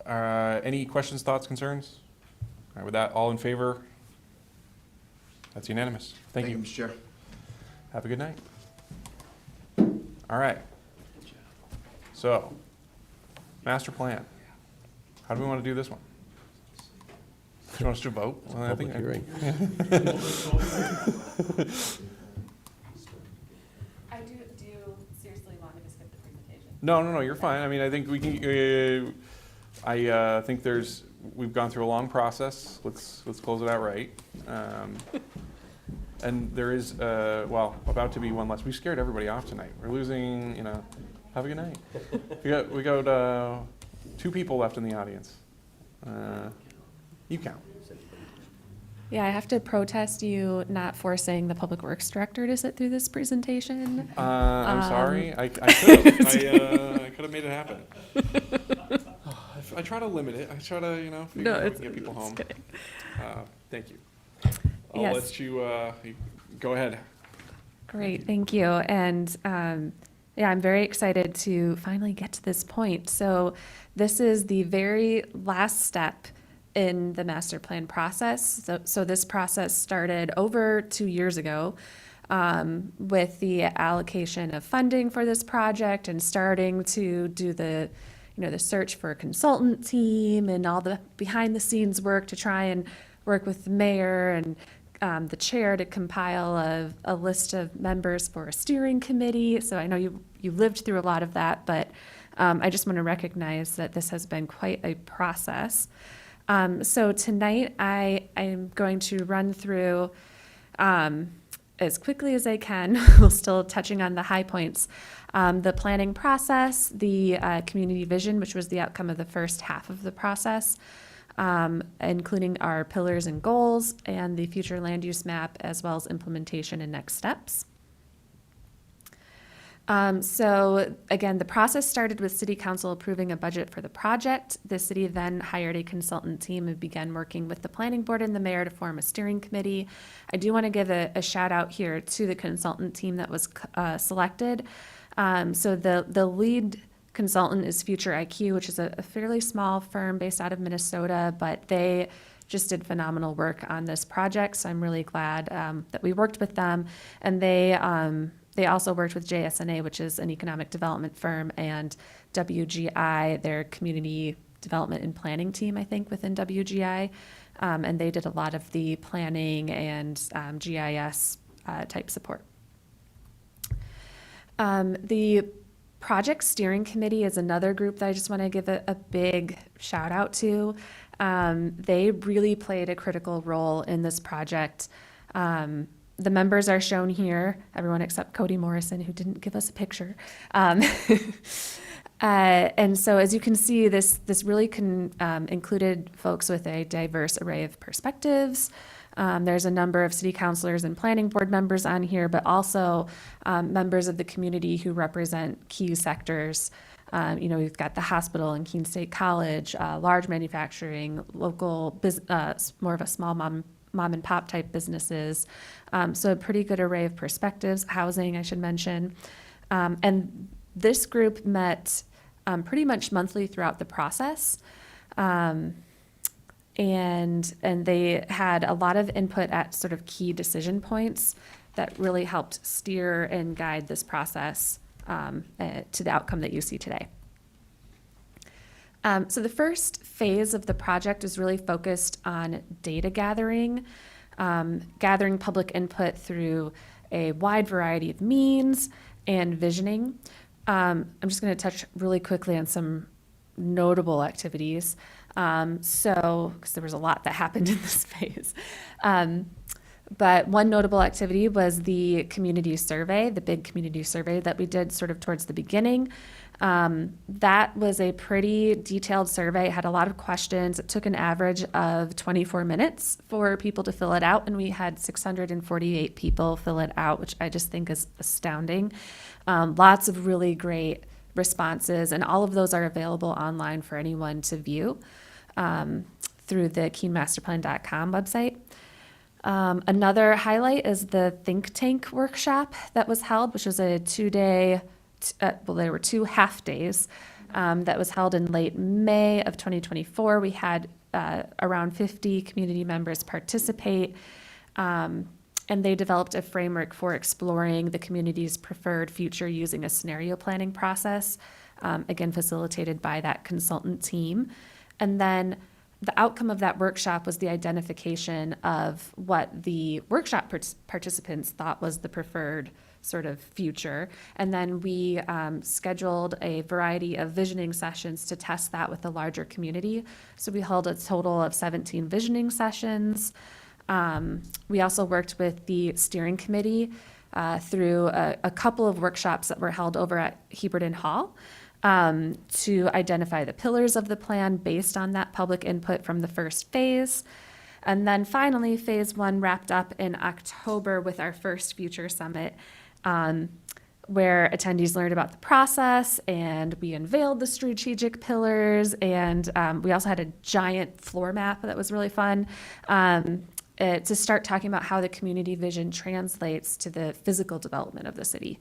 Any questions, thoughts, concerns? All right, with that, all in favor? That's unanimous. Thank you. Mr. Chair. Have a good night. All right. So, master plan. How do we want to do this one? Do you want us to vote? Well, I Public think hearing. Do you seriously want me to skip the presentation? No, you're fine. I mean, I think we can, I think we've gone through a long process. Let's close it out right. And there is, about to be one less. We scared everybody off tonight. We're losing, have a good night. We got 2 people left in the audience. You count. Yeah, I have to protest you not forcing the Public Works Director to sit through this presentation. I'm sorry. I could have. I could have made it happen. I try to limit it. I try to, figure out how we can get people home. kidding. Thank you. I'll Yes. let you go ahead. Great, thank you. And yeah, I'm very excited to finally get to this point. So this is the very last step in the master plan process. So this process started over 2 years ago with the allocation of funding for this project and starting to do the search for a consultant team and all the behind the scenes work to try and work with the mayor and the chair to compile a list of members for a steering committee. So I know you lived through a lot of that, but I just want to recognize that this has been quite a process. So tonight I am going to run through as quickly as I can, while still touching on the high points, the planning process, the community vision, which was the outcome of the first half of the process, including our pillars and goals, and the future land use map, as well as implementation and next steps. So again, the process started with City Council approving a budget for the project. The city then hired a consultant team and began working with the planning board and the mayor to form a steering committee. I do want to give a shout out here to the consultant team that was selected. So the lead consultant is Future IQ, which is a fairly small firm based out of Minnesota, but they just did phenomenal work on this project. So I'm really glad that we worked with them. And they also worked with JSNA, which is an economic development firm, and WGI, their community development and planning team, I think, within WGI. And they did a lot of the planning and GIS type support. The Project Steering Committee is another group that I just want to give a big shout out to. They really played a critical role in this project. The members are shown here, everyone except Cody Morrison, who didn't give us a picture. And so as you can see, this really included folks with a diverse array of perspectives. There's a number of city councilors and planning board members on here, but also members of the community who represent key sectors. We've got the hospital and Keene State College, large manufacturing, local, more of a small mom and pop type businesses. So a pretty good array of perspectives, housing, I should mention. And this group met pretty much monthly throughout the process. And they had a lot of input at sort of key decision points that really helped steer and guide this process to the outcome that you see today. So the first phase of the project is really focused on data gathering, gathering public input through a wide variety of means and visioning. I'm just going to touch really quickly on some notable activities. Because there was a lot that happened in this phase. But one notable activity was the community survey, the big community survey that we did sort of towards the beginning. That was a pretty detailed survey. It had a lot of questions. It took an average of 24 minutes for people to fill it out, and we had 648 people fill it out, which I just think is astounding. Lots of really great responses, and all of those are available online for anyone to view through the KeeneMasterPlan.com website. Another highlight is the think tank workshop that was held, which was a 2-day, there were 2 half days that was held in late May of 2024. We had around 50 community members participate, and they developed a framework for exploring the community's preferred future using a scenario planning process. again, facilitated by that consultant team. And then the outcome of that workshop was the identification of what the workshop participants thought was the preferred sort of future. And then we scheduled a variety of visioning sessions to test that with the larger community. So we held a total of 17 visioning sessions. We also worked with the steering committee through a couple of workshops that were held over at Heberden Hall to identify the pillars of the plan based on that public input from the first phase. And then finally, phase 1 wrapped up in October with our first Future Summit, where attendees learned about the process, and we unveiled the strategic pillars, and we also had a giant floor map that was really fun to start talking about how the community vision translates to the physical development of the city.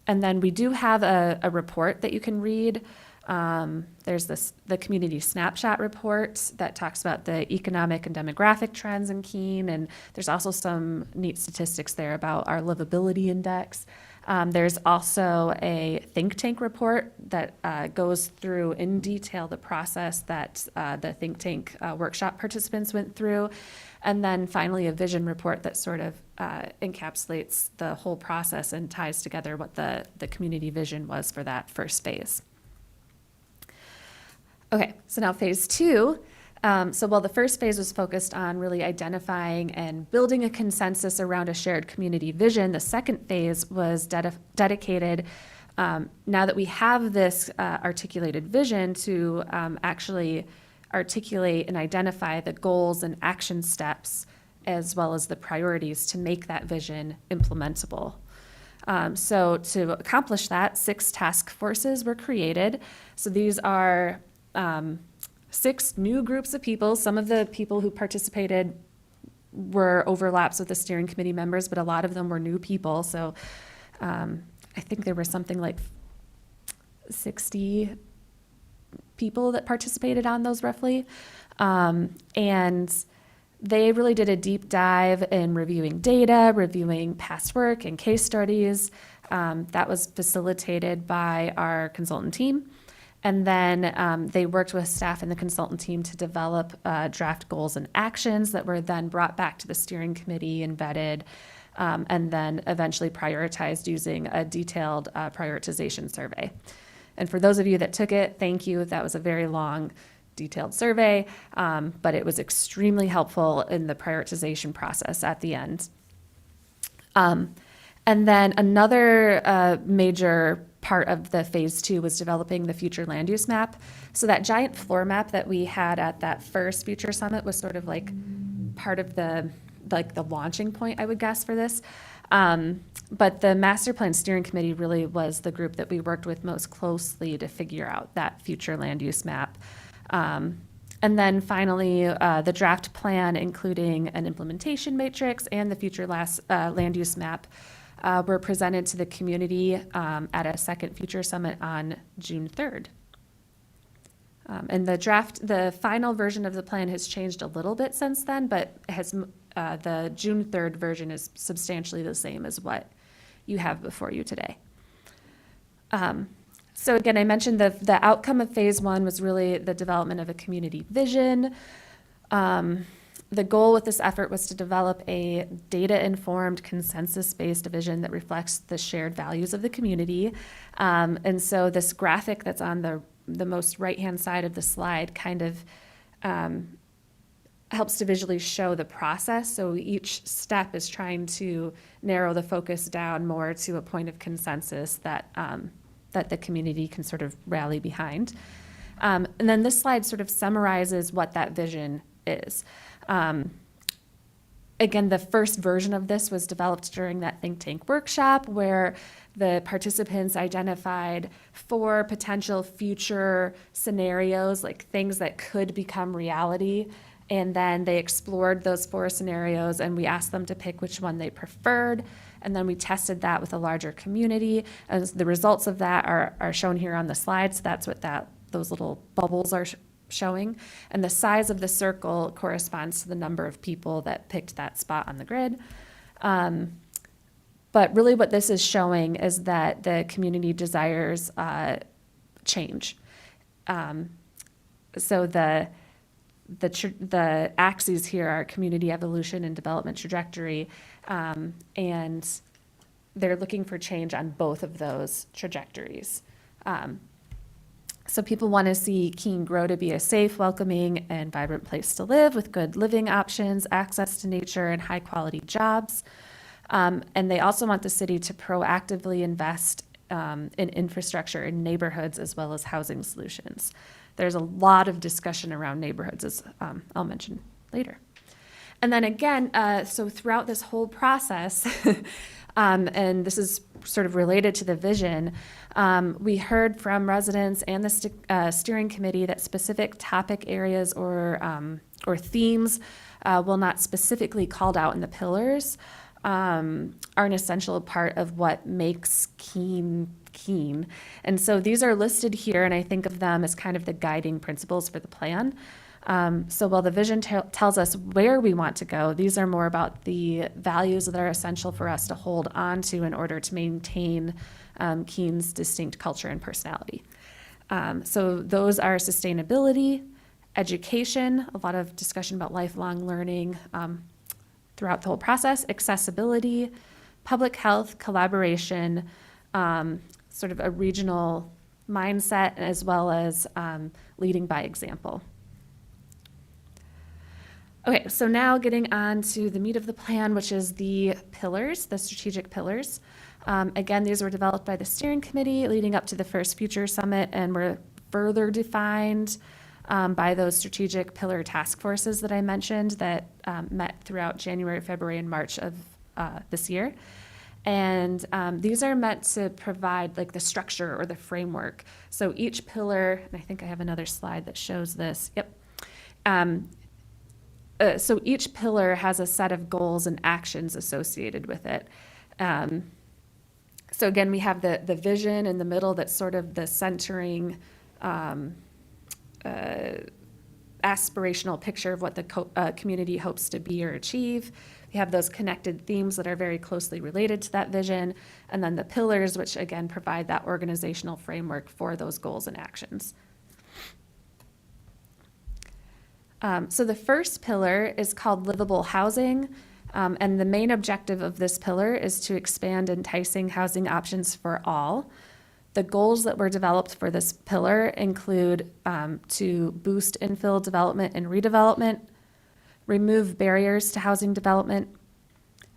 And then we do have a report that you can read. There's the community snapshot report that talks about the economic and demographic trends in Keene, and there's also some neat statistics there about our livability index. There's also a think tank report that goes through in detail the process that the think tank workshop participants went through. And then finally, a vision report that sort of encapsulates the whole process and ties together what the community vision was for that first phase. Okay, so now phase 2. So while the first phase was focused on really identifying and building a consensus around a shared community vision, the second phase was dedicated, now that we have this articulated vision, to actually articulate and identify the goals and action steps as well as the priorities to make that vision implementable. So to accomplish that, 6 task forces were created. So these are 6 new groups of people. Some of the people who participated were overlaps with the steering committee members, but a lot of them were new people. So I think there were something like 60 people that participated on those roughly. And they really did a deep dive in reviewing data, reviewing past work and case studies. That was facilitated by our consultant team. And then they worked with staff and the consultant team to develop draft goals and actions that were then brought back to the steering committee and vetted, and then eventually prioritized using a detailed prioritization survey. And for those of you that took it, thank you. That was a very long, detailed survey, but it was extremely helpful in the prioritization process at the end. And then another major part of the phase 2 was developing the future land use map. So that giant floor map that we had at that first Future Summit was sort of like part of the launching point, I would guess, for this. But the Master Plan Steering Committee really was the group that we worked with most closely to figure out that future land use map. And then finally, the draft plan, including an implementation matrix and the future land use map, were presented to the community at a second Future Summit on June 3rd. And the final version of the plan has changed a little bit since then, but the June 3rd version is substantially the same as what you have before you today. So again, I mentioned the outcome of phase 1 was really the development of a community vision. The goal with this effort was to develop a data-informed, consensus-based vision that reflects the shared values of the community. And so this graphic that's on the most right-hand side of the slide kind of helps to visually show the process. So each step is trying to narrow the focus down more to a point of consensus that the community can sort of rally behind. And then this slide sort of summarizes what that vision is. Again, the first version of this was developed during that think tank workshop where the participants identified 4 potential future scenarios, like things that could become reality. And then they explored those 4 scenarios and we asked them to pick which one they preferred. And then we tested that with a larger community. And the results of that are shown here on the slide. So that's what those little bubbles are showing. And the size of the circle corresponds to the number of people that picked that spot on the grid. But really what this is showing is that the community desires change. So the axes here are community evolution and development trajectory, and they're looking for change on both of those trajectories. So people want to see Keene grow to be a safe, welcoming, and vibrant place to live with good living options, access to nature, and high-quality jobs. And they also want the city to proactively invest in infrastructure in neighborhoods as well as housing solutions. There's a lot of discussion around neighborhoods, as I'll mention later. And then again, so throughout this whole process, and this is sort of related to the vision, we heard from residents and the steering committee that specific topic areas or themes will not specifically called out in the pillars are an essential part of what makes Keene. And so these are listed here, and I think of them as kind of the guiding principles for the plan. So while the vision tells us where we want to go, these are more about the values that are essential for us to hold on to in order to maintain Keene's distinct culture and personality. So those are sustainability, education, a lot of discussion about lifelong learning throughout the whole process, accessibility, public health, collaboration, sort of a regional mindset, as well as leading by example. Okay, so now getting on to the meat of the plan, which is the pillars, the strategic pillars. Again, these were developed by the steering committee leading up to the first Future Summit and were further defined by those strategic pillar task forces that I mentioned that met throughout January, February, and March of this year. And these are meant to provide like the structure or the framework. So each pillar, and I think I have another slide that shows this. Yep. So each pillar has a set of goals and actions associated with it. So again, we have the vision in the middle that's sort of the centering aspirational picture of what the community hopes to be or achieve. We have those connected themes that are very closely related to that vision, and then the pillars, which again provide that organizational framework for those goals and actions. So the first pillar is called livable housing, and the main objective of this pillar is to expand enticing housing options for all. The goals that were developed for this pillar include to boost infill development and redevelopment, remove barriers to housing development,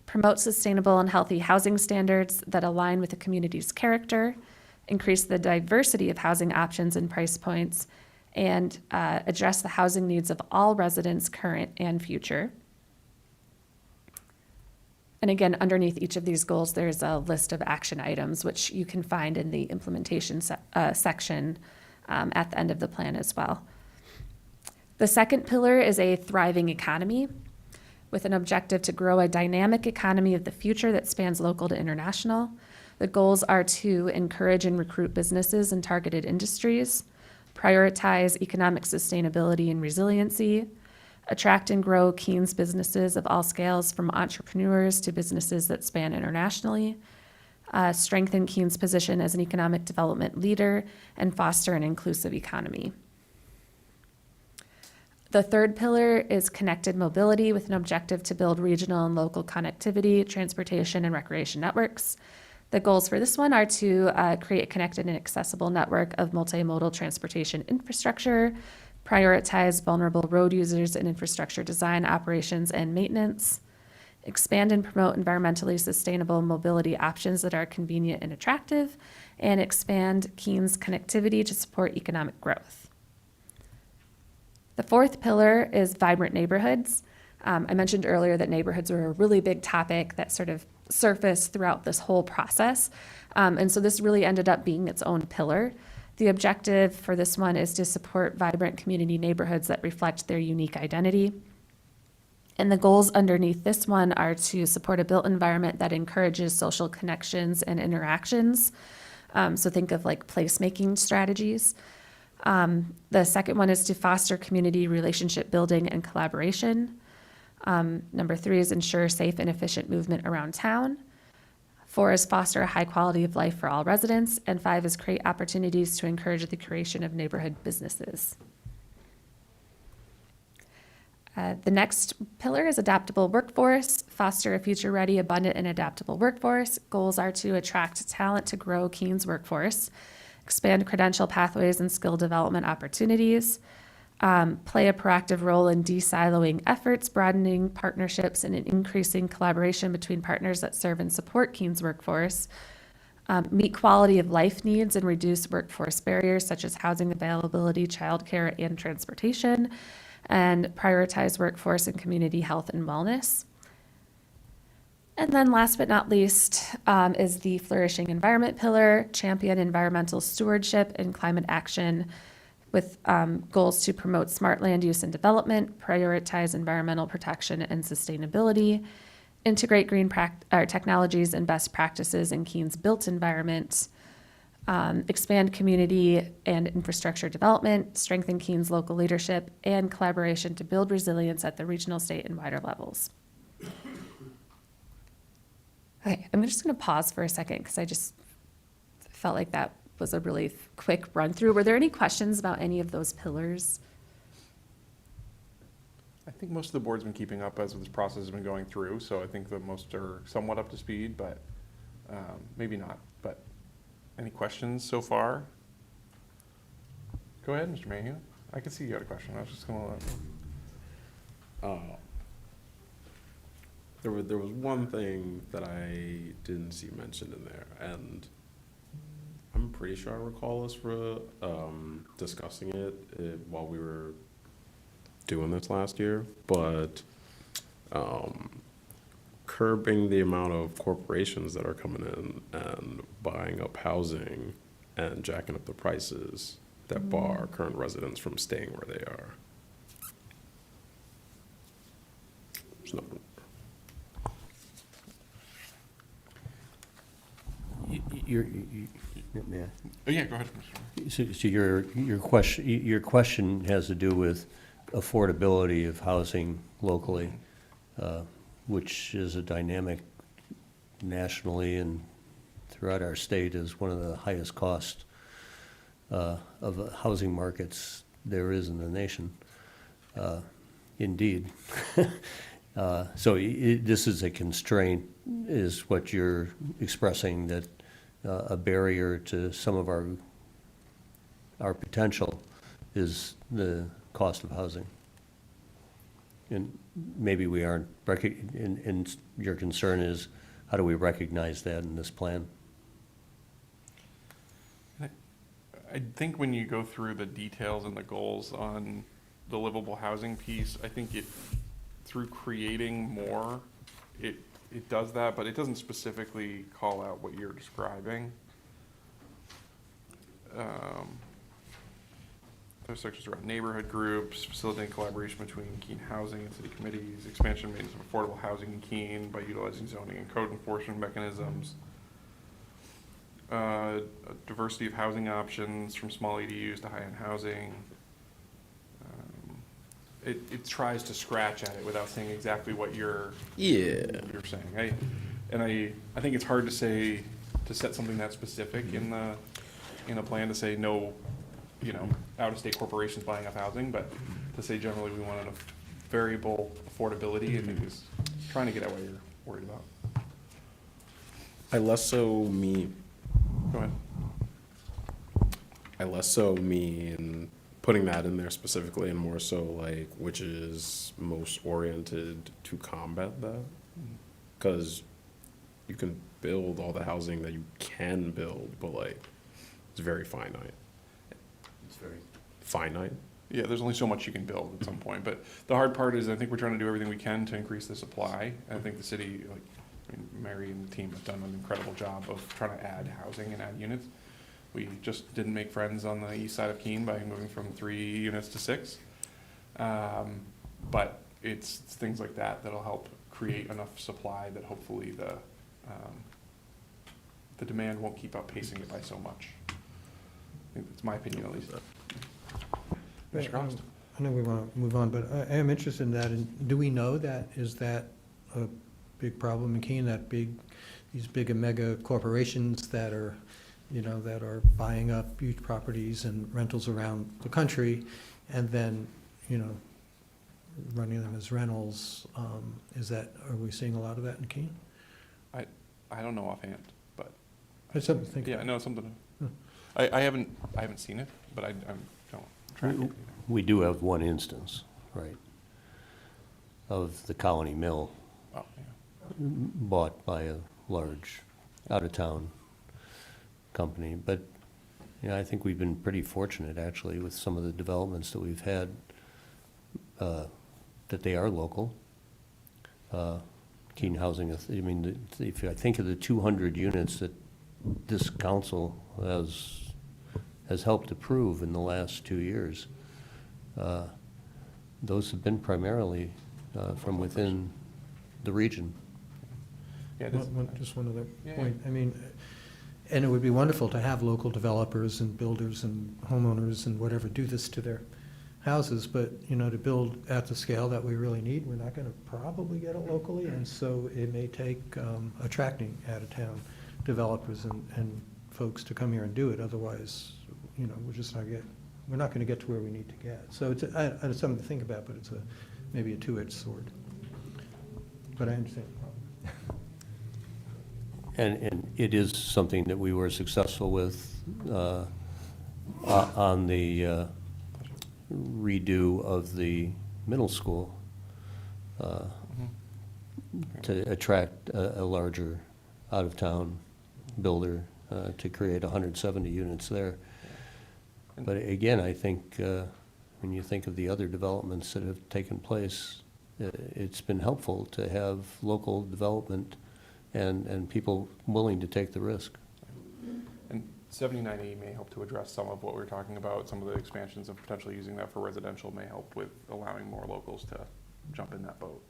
promote sustainable and healthy housing standards that align with the community's character, increase the diversity of housing options and price points, and address the housing needs of all residents, current and future. And again, underneath each of these goals, there's a list of action items, which you can find in the implementation section at the end of the plan as well. The second pillar is a thriving economy with an objective to grow a dynamic economy of the future that spans local to international. The goals are to encourage and recruit businesses in targeted industries, prioritize economic sustainability and resiliency, attract and grow Keene's businesses of all scales from entrepreneurs to businesses that span internationally, strengthen Keene's position as an economic development leader, and foster an inclusive economy. The third pillar is connected mobility with an objective to build regional and local connectivity, transportation, and recreation networks. The goals for this one are to create a connected and accessible network of multimodal transportation infrastructure, prioritize vulnerable road users in infrastructure design, operations, and maintenance, expand and promote environmentally sustainable mobility options that are convenient and attractive, and expand Keene's connectivity to support economic growth. The fourth pillar is vibrant neighborhoods. I mentioned earlier that neighborhoods were a really big topic that sort of surfaced throughout this whole process. And so this really ended up being its own pillar. The objective for this one is to support vibrant community neighborhoods that reflect their unique identity. And the goals underneath this one are to support a built environment that encourages social connections and interactions. So think of like placemaking strategies. The second one is to foster community relationship building and collaboration. Number 3 is ensure safe and efficient movement around town. 4 is foster a high quality of life for all residents. And 5 is create opportunities to encourage the creation of neighborhood businesses. The next pillar is adaptable workforce, foster a future-ready, abundant, and adaptable workforce. Goals are to attract talent to grow Keens workforce, expand credential pathways and skill development opportunities, play a proactive role in de-siloing efforts, broadening partnerships, and increasing collaboration between partners that serve and support Keens workforce, meet quality of life needs and reduce workforce barriers such as housing availability, childcare, and transportation, and prioritize workforce and community health and wellness. And then last but not least is the flourishing environment pillar, champion environmental stewardship and climate action with goals to promote smart land use and development, prioritize environmental protection and sustainability, integrate green technologies and best practices in Keens built environment, expand community and infrastructure development, strengthen Keens local leadership, and collaboration to build resilience at the regional, state, and wider levels. Okay, I'm just going to pause for a second because I just felt like that was a really quick run through. Were there any questions about any of those pillars? I think most of the board's been keeping up as this process has been going through, so I think that most are somewhat up to speed, but maybe not. But any questions so far? Go ahead, Mr. Mayhew. I can see you had a question. I was just gonna There was one thing that I didn't see mentioned in there, and I'm pretty sure I recall us discussing it while we were doing this last year, but curbing the amount of corporations that are coming in and buying up housing and jacking up the prices that bar current residents from staying where they are. There's nothing. Yeah. Oh, yeah, go ahead, Mr. So your question has to do with affordability of housing locally, which is a dynamic nationally and throughout our state is one of the highest cost of housing markets there is in the nation. Indeed. So this is a constraint, is what you're expressing, that a barrier to some of our potential is the cost of housing. And maybe we aren't, and your concern is, how do we recognize that in this plan? I think when you go through the details and the goals on the livable housing piece, I think through creating more, it does that, but it doesn't specifically call out what you're describing. There's sections around neighborhood groups, facilitating collaboration between Keene housing and city committees, expansion and maintenance of affordable housing in Keene by utilizing zoning and code enforcement mechanisms, a diversity of housing options from small ADUs to high-end housing. It tries to scratch at it without saying exactly what you're saying. I think it's hard to set something that specific in a plan to say no, out-of-state corporations buying up housing, but to say generally we want a variable affordability, I think is trying to get at what you're worried about. Go ahead. I less so mean putting that in there specifically, and more so like which is most oriented to combat that, because you can build all the housing that you can build, but like it's very finite. It's very finite. Yeah, there's only so much you can build at some point, but the hard part is I think we're trying to do everything we can to increase the supply. And I think the city, Mary and the team have done an incredible job of trying to add housing and add units. We just didn't make friends on the east side of Keene by moving from 3 units to 6. But it's things like that that'll help create enough supply that hopefully the demand won't keep outpacing it by so much. I think that's my opinion at least. Mr. Cross? I know we want to move on, but I am interested in that. And do we know that, is that a big problem in Keene, that big these big and mega corporations that are, that are buying up huge properties and rentals around the country, and then, running them as rentals. Are we seeing a lot of that in Keene? I don't know offhand, but It's something to think yeah, about. no, something. Hmm. I haven't seen it, but I don't track it. We do have one instance, right, of the Colony Mill Oh, yeah. bought by a large out-of-town company. But, I think we've been pretty fortunate, actually, with some of the developments that we've had, that they are local. Keene Housing, if I think of the 200 units that this council has helped approve in the last 2 years, those have been primarily from within the region. Yeah, Just one other Yeah, point. And it would be wonderful to have local developers and builders and homeowners and whatever do this to their houses, but, to build at the scale that we really need, we're not gonna probably get it locally, and so it may take attracting out-of-town developers and folks to come here and do it. Otherwise, we're not gonna get to where we need to get. So it's something to think about, but it's maybe a two-edged sword. But I understand the problem. And it is something that we were successful with on the redo of the middle school to attract a larger out-of-town builder to create 170 units there. But again, I think when you think of the other developments that have taken place, it's been helpful to have local development and people willing to take the risk. And 79E may help to address some of what we're talking about. Some of the expansions of potentially using that for residential may help with allowing more locals to jump in that boat.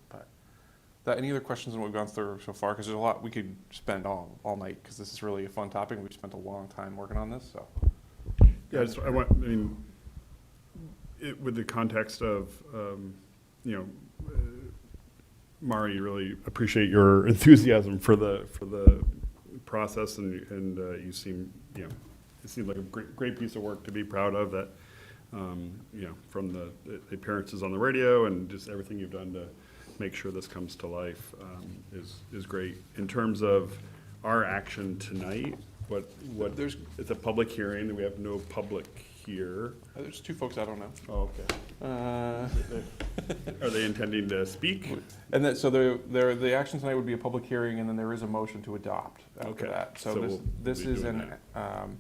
But any other questions on what we've gone through so far? Because there's a lot we could spend all night, because this is really a fun topic. We've spent a long time working on this, so. Yeah, with the context of, Mari, really appreciate your enthusiasm for the process, and you seem, it seemed like a great piece of work to be proud of, that, from the appearances on the radio and just everything you've done to make sure this comes to life, is great. In terms of our action tonight, it's a public hearing, and we have no public here. There's two folks I don't know. Oh, okay. Are they intending to speak? And that, so the action tonight would be a public hearing, and then there is a motion to adopt after Okay. that. So So this we'll be is doing an,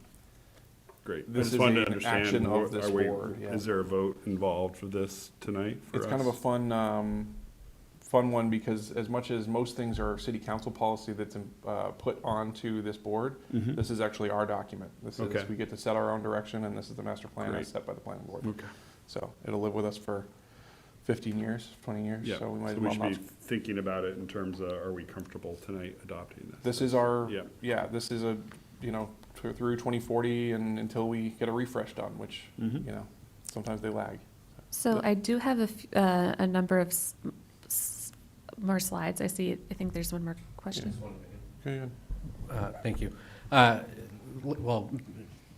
Great. I this just is wanted to an understand, action of this board, yeah. Is there a vote involved for this tonight for us? it's kind of a fun one, because as much as most things are city council policy that's put onto this board, Mhm. this is actually our document. This Okay. is, we get to set our own direction, and this is the master plan Great. as set by the planning board. Okay. So it'll live with us for 15 years, 20 years, Yeah, so we might so as we well should not. be thinking about it in terms of, are we comfortable tonight adopting this? This is our, Yeah. this is through 2040 and until we get a refresh done, which, Mhm. sometimes they lag. So I do have a number of more slides. I think there's one more question. Okay, good. Thank you. Well,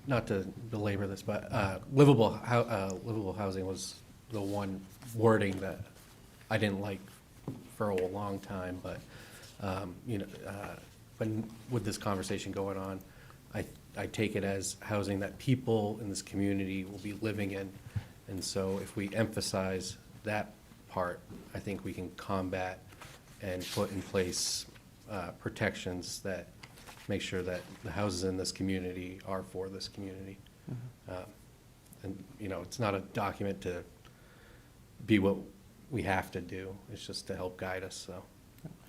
not to belabor this, but livable housing was the one wording that I didn't like for a long time, but, when, with this conversation going on, I take it as housing that people in this community will be living in. And so if we emphasize that part, I think we can combat and put in place protections that make sure that the houses in this community are for this community. And, it's not a document to be what we have to do. It's just to help guide us, so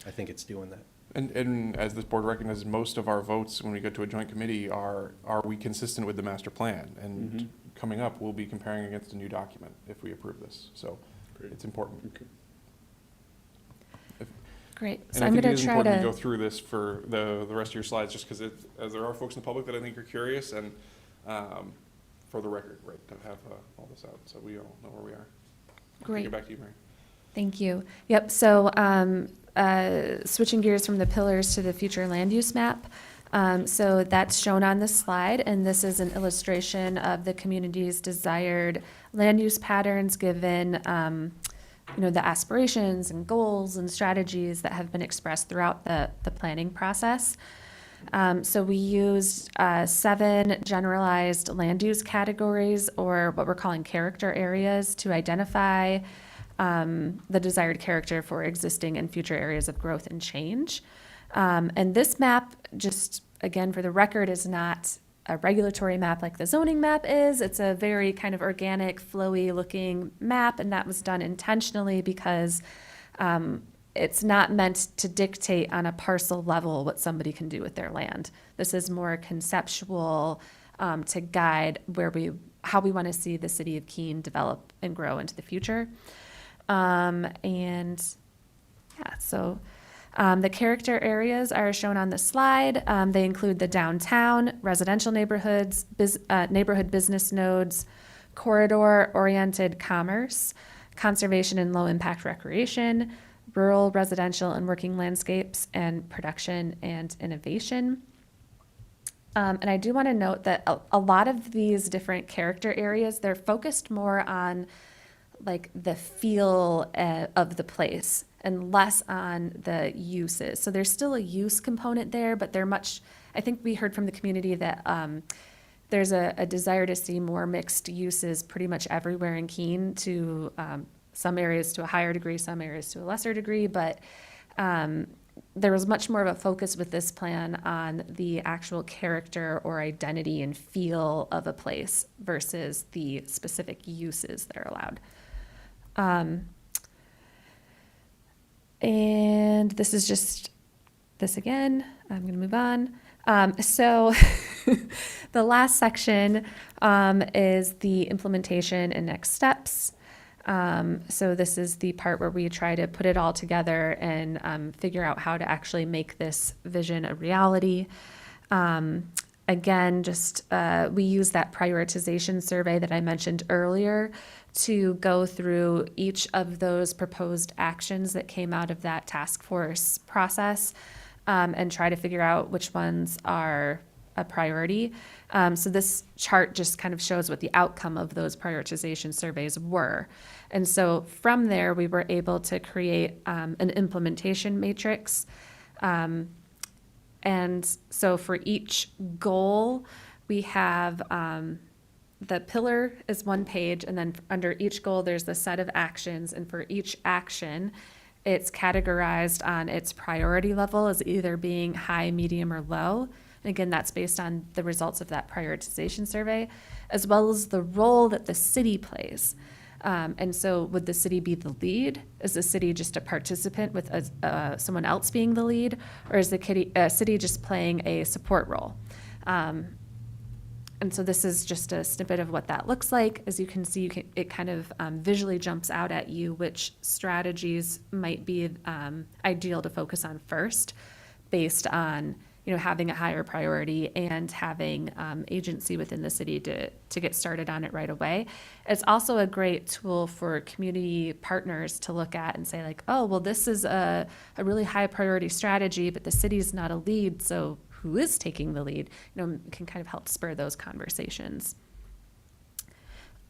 I think it's doing that. And as this board recognizes, most of our votes when we go to a joint committee are we consistent with the master plan? And coming up, we'll be comparing against a new document if we approve this, so it's important. Great. And So I I'm think it going is to try important to go to, through this for the rest of your slides, just because as there are folks in the public that I think are curious, and for the record, right, to have all this out, so we all know where we are. Great. Get back to you, Mary. Thank you. Yep, so switching gears from the pillars to the future land use map. So that's shown on this slide, and this is an illustration of the community's desired land use patterns given, the aspirations and goals and strategies that have been expressed throughout the planning process. So we used 7 generalized land use categories, or what we're calling character areas, to identify the desired character for existing and future areas of growth and change. And this map, just again for the record, is not a regulatory map like the zoning map is. It's a very kind of organic, flowy looking map, and that was done intentionally because it's not meant to dictate on a parcel level what somebody can do with their land. This is more conceptual to guide how we want to see the city of Keene develop and grow into the future. The character areas are shown on the slide. They include the downtown, residential neighborhoods, neighborhood business nodes, corridor-oriented commerce, conservation and low-impact recreation, rural, residential, and working landscapes, and production and innovation. And I do want to note that a lot of these different character areas, they're focused more on like the feel of the place and less on the uses. So there's still a use component there, but I think we heard from the community that there's a desire to see more mixed uses pretty much everywhere in Keene, to some areas to a higher degree, some areas to a lesser degree, but there was much more of a focus with this plan on the actual character or identity and feel of a place versus the specific uses that are allowed. And this is just this again. I'm going to move on. So the last section is the implementation and next steps. So this is the part where we try to put it all together and figure out how to actually make this vision a reality. Again, we use that prioritization survey that I mentioned earlier to go through each of those proposed actions that came out of that task force process and try to figure out which ones are a priority. So this chart just kind of shows what the outcome of those prioritization surveys were. And so from there, we were able to create an implementation matrix. And so for each goal, we have the pillar is one page, and then under each goal, there's the set of actions. And for each action, it's categorized on its priority level as either being high, medium, or low. And again, that's based on the results of that prioritization survey, as well as the role that the city plays. And so would the city be the lead? Is the city just a participant with someone else being the lead? Or is the city just playing a support role? And so this is just a snippet of what that looks like. As you can see, it kind of visually jumps out at you which strategies might be ideal to focus on first, based on having a higher priority and having agency within the city to get started on it right away. It's also a great tool for community partners to look at and say like, oh, well, this is a really high priority strategy, but the city's not a lead, so who is taking the lead? Can kind of help spur those conversations.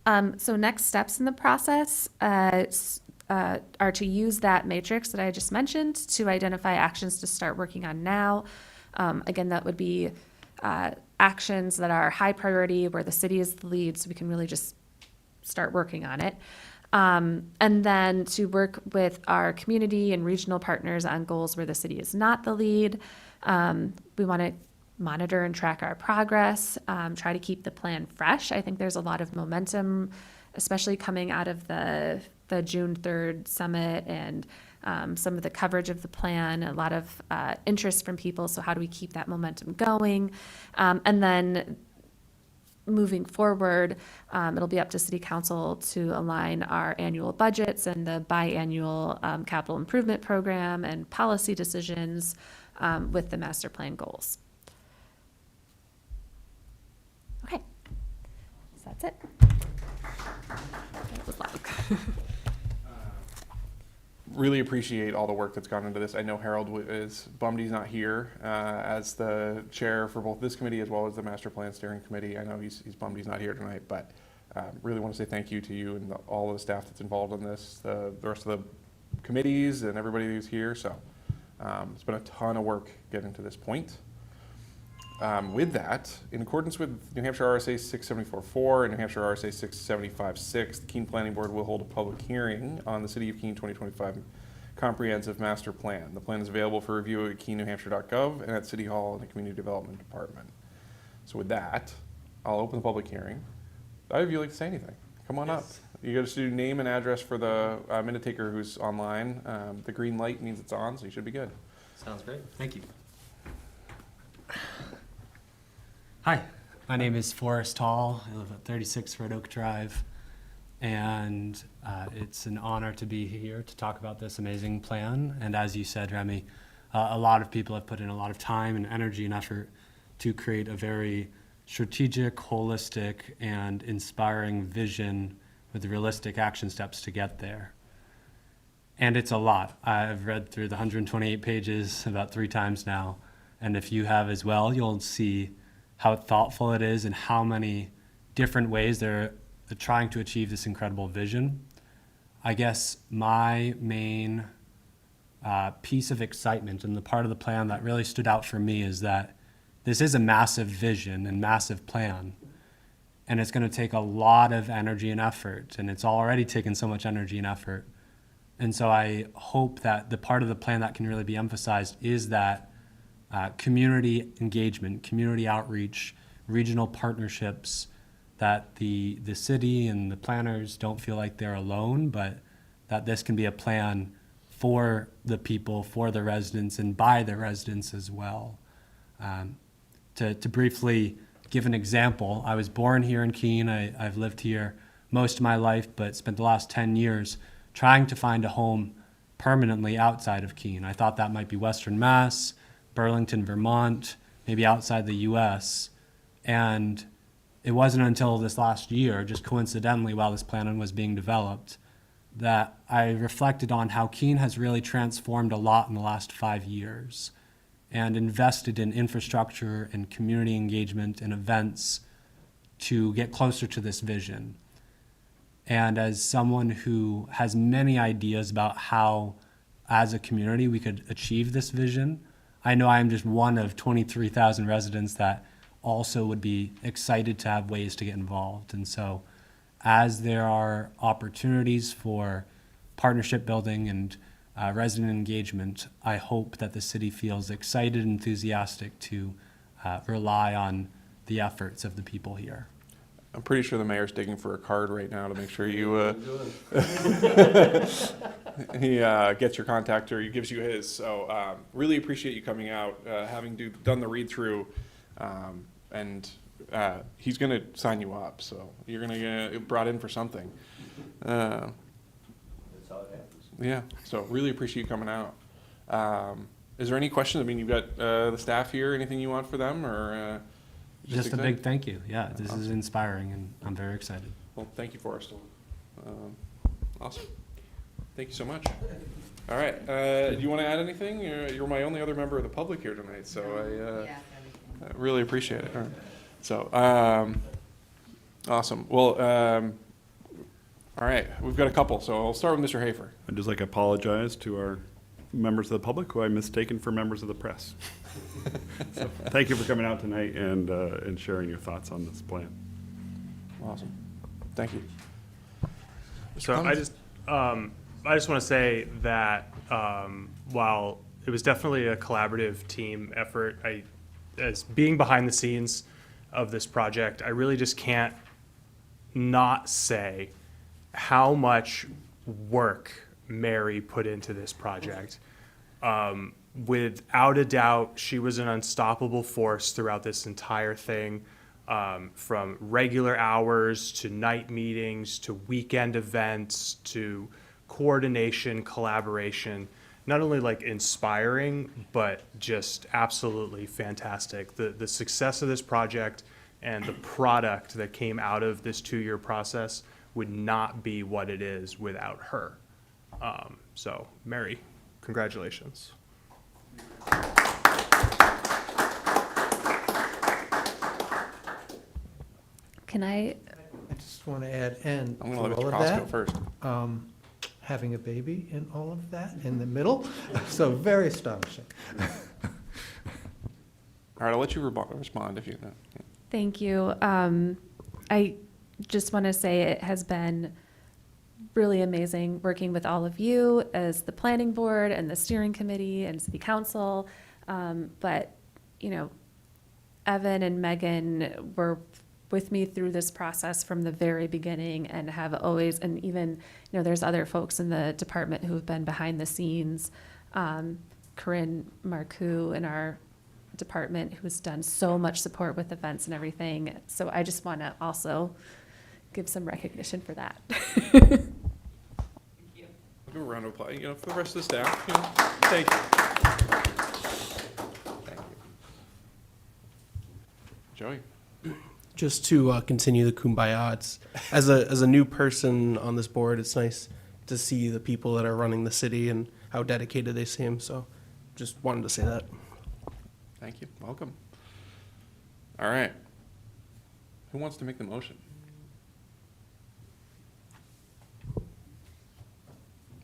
So next steps in the process are to use that matrix that I just mentioned to identify actions to start working on now. Again, that would be actions that are high priority where the city is the lead, so we can really just start working on it. And then to work with our community and regional partners on goals where the city is not the lead. We want to monitor and track our progress, try to keep the plan fresh. I think there's a lot of momentum, especially coming out of the June 3rd summit and some of the coverage of the plan, a lot of interest from people. So how do we keep that momentum going? And then moving forward, it'll be up to City Council to align our annual budgets and the biannual capital improvement program and policy decisions with the master plan goals. Okay, so that's it. That was long. really appreciate all the work that's gone into this. I know Harold is bummed he's not here as the chair for both this committee as well as the master plan steering committee. I know he's bummed he's not here tonight, but really want to say thank you to you and all of the staff that's involved in this, the rest of the committees and everybody who's here. So it's been a ton of work getting to this point. With that, in accordance with New Hampshire RSA 674-4 and New Hampshire RSA 675-6, the Keene Planning Board will hold a public hearing on the City of Keene 2025 Comprehensive Master Plan. The plan is available for review at keenenewhampshire.gov and at City Hall in the Community Development Department. So with that, I'll open the public hearing. Either of you like to say anything? Come on up. You got to do name and address for the minute taker who's online. The green light means it's on, so you should be good. Sounds great. Thank you. Hi, my name is Forrest Hall. I live at 36 Red Oak Drive, and it's an honor to be here to talk about this amazing plan. And as you said, Remy, a lot of people have put in a lot of time and energy and effort to create a very strategic, holistic, and inspiring vision with realistic action steps to get there. And it's a lot. I've read through the 128 pages about 3 times now, and if you have as well, you'll see how thoughtful it is and how many different ways they're trying to achieve this incredible vision. I guess my main piece of excitement and the part of the plan that really stood out for me is that this is a massive vision and massive plan, and it's going to take a lot of energy and effort, and it's already taken so much energy and effort. And so I hope that the part of the plan that can really be emphasized is that community engagement, community outreach, regional partnerships, that the city and the planners don't feel like they're alone, but that this can be a plan for the people, for the residents, and by the residents as well. To briefly give an example, I was born here in Keene. I've lived here most of my life, but spent the last 10 years trying to find a home permanently outside of Keene. I thought that might be Western Mass, Burlington, Vermont, maybe outside the US. And it wasn't until this last year, just coincidentally while this plan was being developed, that I reflected on how Keene has really transformed a lot in the last 5 years and invested in infrastructure and community engagement and events to get closer to this vision. And as someone who has many ideas about how, as a community, we could achieve this vision, I know I'm just one of 23,000 residents that also would be excited to have ways to get involved. And so as there are opportunities for partnership building and resident engagement, I hope that the city feels excited and enthusiastic to rely on the efforts of the people here. I'm pretty sure the mayor's digging for a card right now to make sure you he gets your contact or he gives you his. So really appreciate you coming out, having done the read through, and he's going to sign you up. So you're going to get brought in for something. That's how it happens. Yeah. So really appreciate you coming out. Is there any questions? I mean, you've got the staff here. Anything you want for them, or just a excited? big thank you. Yeah, this is inspiring, and I'm very excited. Well, thank you, Forrest. Awesome. Thank you so much. All right. Do you want to add anything? You're my only other member of the public here tonight, so I really appreciate it. All right. So, awesome. Well, all right. We've got a couple, so I'll start with Mr. Hafer. I'd just like to apologize to our members of the public who I mistaken for members of the press. So, thank you for coming out tonight and sharing your thoughts on this plan. Awesome. Thank you. So I just want to say that while it was definitely a collaborative team effort, as being behind the scenes of this project, I really just can't not say how much work Mary put into this project. Without a doubt, she was an unstoppable force throughout this entire thing. From regular hours to night meetings to weekend events to coordination, collaboration, not only like inspiring, but just absolutely fantastic. The success of this project and the product that came out of this 2-year process would not be what it is without her. So, Mary, congratulations. Can I, I just want to add, and I'm for gonna let all Mr. of Cross go that, first. having a baby in all of that in the middle, so very astonishing. All right, I'll let you respond if you. thank you. I just want to say it has been really amazing working with all of you as the planning board and the steering committee and city council. But, you know, Evan and Megan were with me through this process from the very beginning and have always, and even, you know, there's other folks in the department who have been behind the scenes. Corinne Marcoux in our department who's done so much support with events and everything. So I just want to also give some recognition for that. Give a round of applause, you know, for the rest of the staff. You know, thank you. Thank you. Joey. Just to continue the kumbaya, it's, as a new person on this board, it's nice to see the people that are running the city and how dedicated they seem. So, just wanted to say that. Thank you. Welcome. All right. Who wants to make the motion?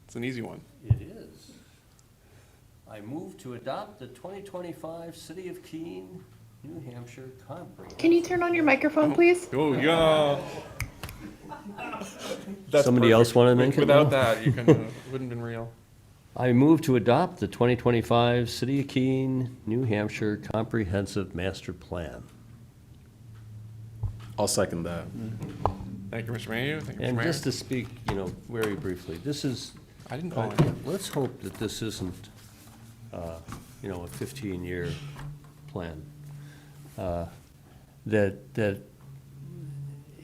It's an easy one. It is. I move to adopt the 2025 City of Keene, New Hampshire comprehensive. Can you turn on your microphone, please? Oh, yeah. That's Somebody else perfect. want to make it Without now? that, you couldn't, it wouldn't have been real. I move to adopt the 2025 City of Keene, New Hampshire Comprehensive Master Plan. I'll second that. Thank you, Mr. Mayhew. Thank you, Mr. And Mayor. just to speak, you know, very briefly, this is, I didn't call it. let's hope that this isn't, you know, a 15-year plan. That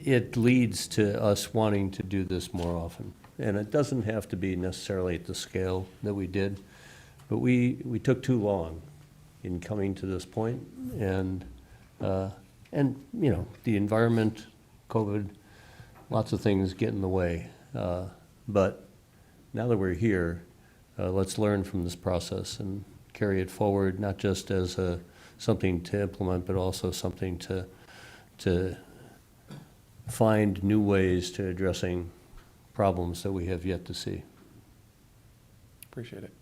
it leads to us wanting to do this more often. And it doesn't have to be necessarily at the scale that we did, but we took too long in coming to this point, and you know, the environment, COVID, lots of things get in the way. But now that we're here, let's learn from this process and carry it forward, not just as something to implement, but also something to find new ways to addressing problems that we have yet to see. Appreciate it.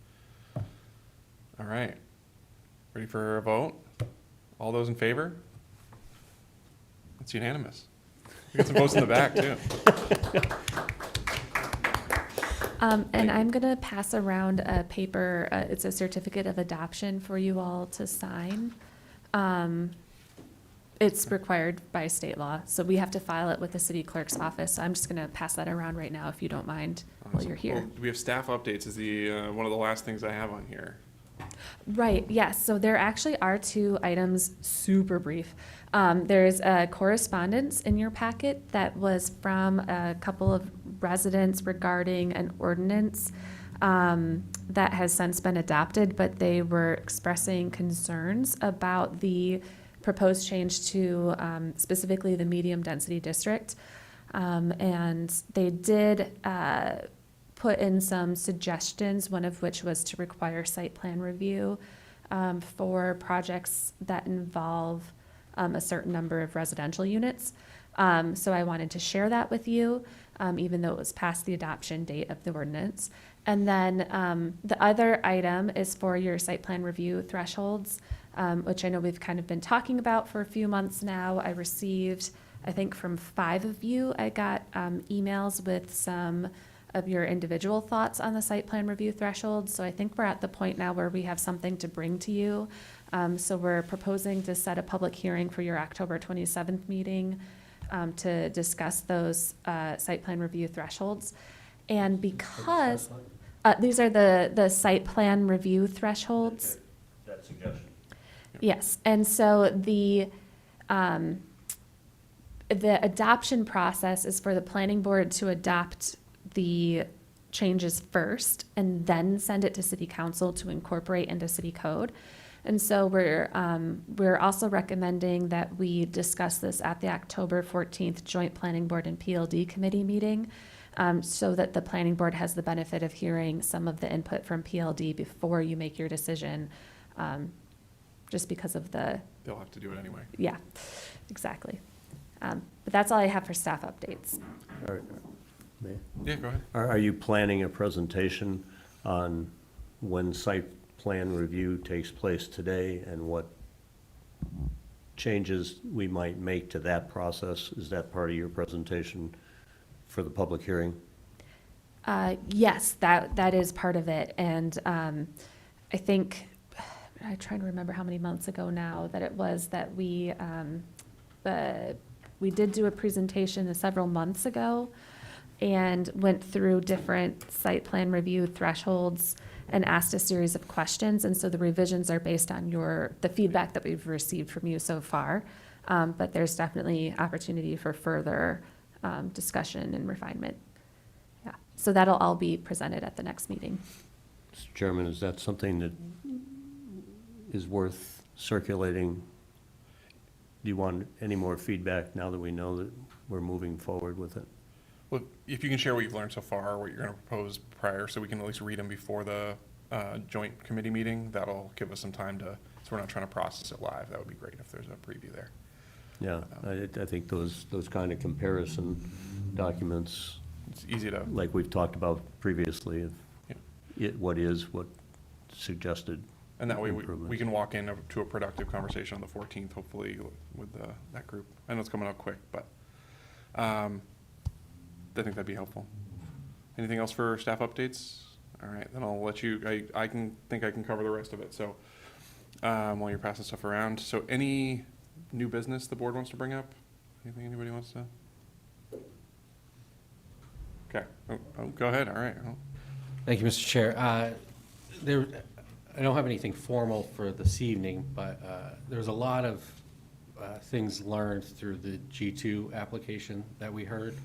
All right. Ready for a vote? All those in favor? It's unanimous. We got some votes in the back, too. And I'm going to pass around a paper, it's a certificate of adoption for you all to sign. It's required by state law, so we have to file it with the city clerk's office. So I'm just going to pass that around right now if you don't mind while you're here. Well, we have staff updates is the one of the last things I have on here. Right, yes, so there actually are two items, super brief. There's a correspondence in your packet that was from a couple of residents regarding an ordinance that has since been adopted, but they were expressing concerns about the proposed change to specifically the medium density district. And they did put in some suggestions, one of which was to require site plan review for projects that involve a certain number of residential units. So I wanted to share that with you, even though it was past the adoption date of the ordinance. And then the other item is for your site plan review thresholds, which I know we've kind of been talking about for a few months now. I received, I think from 5 of you, I got emails with some of your individual thoughts on the site plan review thresholds. So I think we're at the point now where we have something to bring to you. So we're proposing to set a public hearing for your October 27th meeting to discuss those site plan review thresholds. And because these are the site plan review thresholds. That suggestion. Yes, and so the adoption process is for the planning board to adopt the changes first and then send it to city council to incorporate into city code. And so we're also recommending that we discuss this at the October 14th Joint Planning Board and PLD Committee meeting. so that the planning board has the benefit of hearing some of the input from PLD before you make your decision, just because of the, They'll have to do it anyway. yeah, exactly. But that's all I have for staff updates. All right. May- Yeah, go ahead. Are you planning a presentation on when site plan review takes place today and what changes we might make to that process? Is that part of your presentation for the public hearing? Yes, that is part of it. And I think, I'm trying to remember how many months ago now that it was that we did do a presentation several months ago and went through different site plan review thresholds and asked a series of questions. And so the revisions are based on the feedback that we've received from you so far. But there's definitely opportunity for further discussion and refinement. Yeah, so that'll all be presented at the next meeting. Mr. Chairman, is that something that is worth circulating? Do you want any more feedback now that we know that we're moving forward with it? Well, if you can share what you've learned so far, what you're going to propose prior, so we can at least read them before the joint committee meeting, that'll give us some time to, so we're not trying to process it live. That would be great if there's a preview there. Yeah, I think those kind of comparison documents, It's easy to, like we've talked about previously, of Yeah. what suggested and that way we improvements. can walk in to a productive conversation on the 14th, hopefully with that group. I know it's coming up quick, but I think that'd be helpful. Anything else for staff updates? All right, then I'll let you, I can cover the rest of it. So while you're passing stuff around. So any new business the board wants to bring up? Anything anybody wants to? Okay, go ahead, all right. Thank you, Mr. Chair. I don't have anything formal for this evening, but there's a lot of things learned through the G2 application that we heard.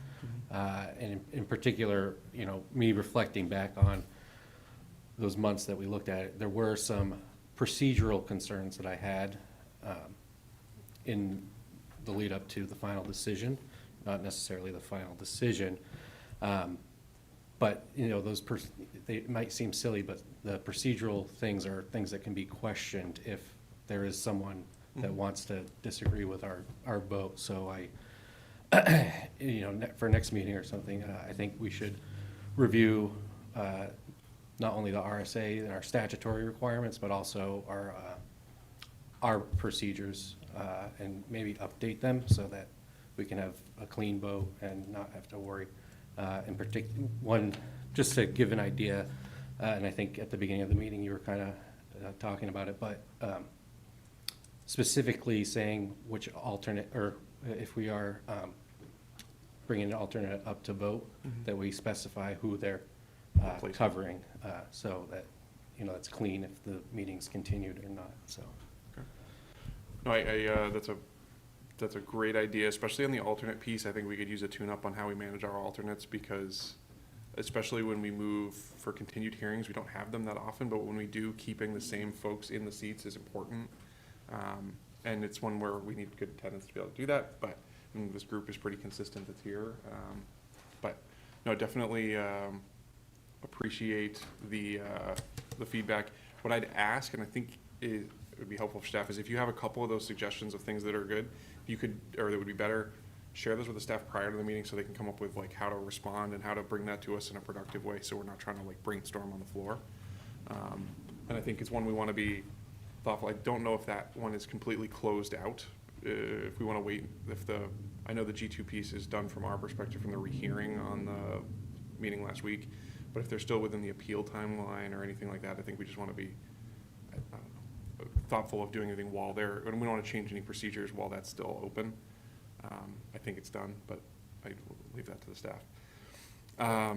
And in particular, me reflecting back on those months that we looked at it, there were some procedural concerns that I had in the lead up to the final decision, not necessarily the final decision. But, they might seem silly, but the procedural things are things that can be questioned if there is someone that wants to disagree with our vote. So for next meeting or something, I think we should review not only the RSA and our statutory requirements, but also our procedures and maybe update them so that we can have a clean vote and not have to worry. In particular, just to give an idea, and I think at the beginning of the meeting you were kind of talking about it, but specifically saying which alternate, or if we are bringing an alternate up to vote, that we specify who they're covering, so that, it's clean if the meeting's continued or not, so. No, that's a great idea, especially on the alternate piece. I think we could use a tune-up on how we manage our alternates, because especially when we move for continued hearings, we don't have them that often, but when we do, keeping the same folks in the seats is important. And it's one where we need good attendance to be able to do that, but this group is pretty consistent that's here. But no, definitely appreciate the feedback. What I'd ask, and I think it would be helpful for staff, is if you have a couple of those suggestions of things that are good, you could, or that would be better, share those with the staff prior to the meeting so they can come up with like how to respond and how to bring that to us in a productive way, so we're not trying to like brainstorm on the floor. And I think it's one we want to be thoughtful. I don't know if that one is completely closed out. If we want to wait, I know the G2 piece is done from our perspective from the rehearing on the meeting last week, but if they're still within the appeal timeline or anything like that, I think we just want to be, I don't know, thoughtful of doing anything while they're, and we don't want to change any procedures while that's still open. I think it's done, but I will leave that to the staff. But I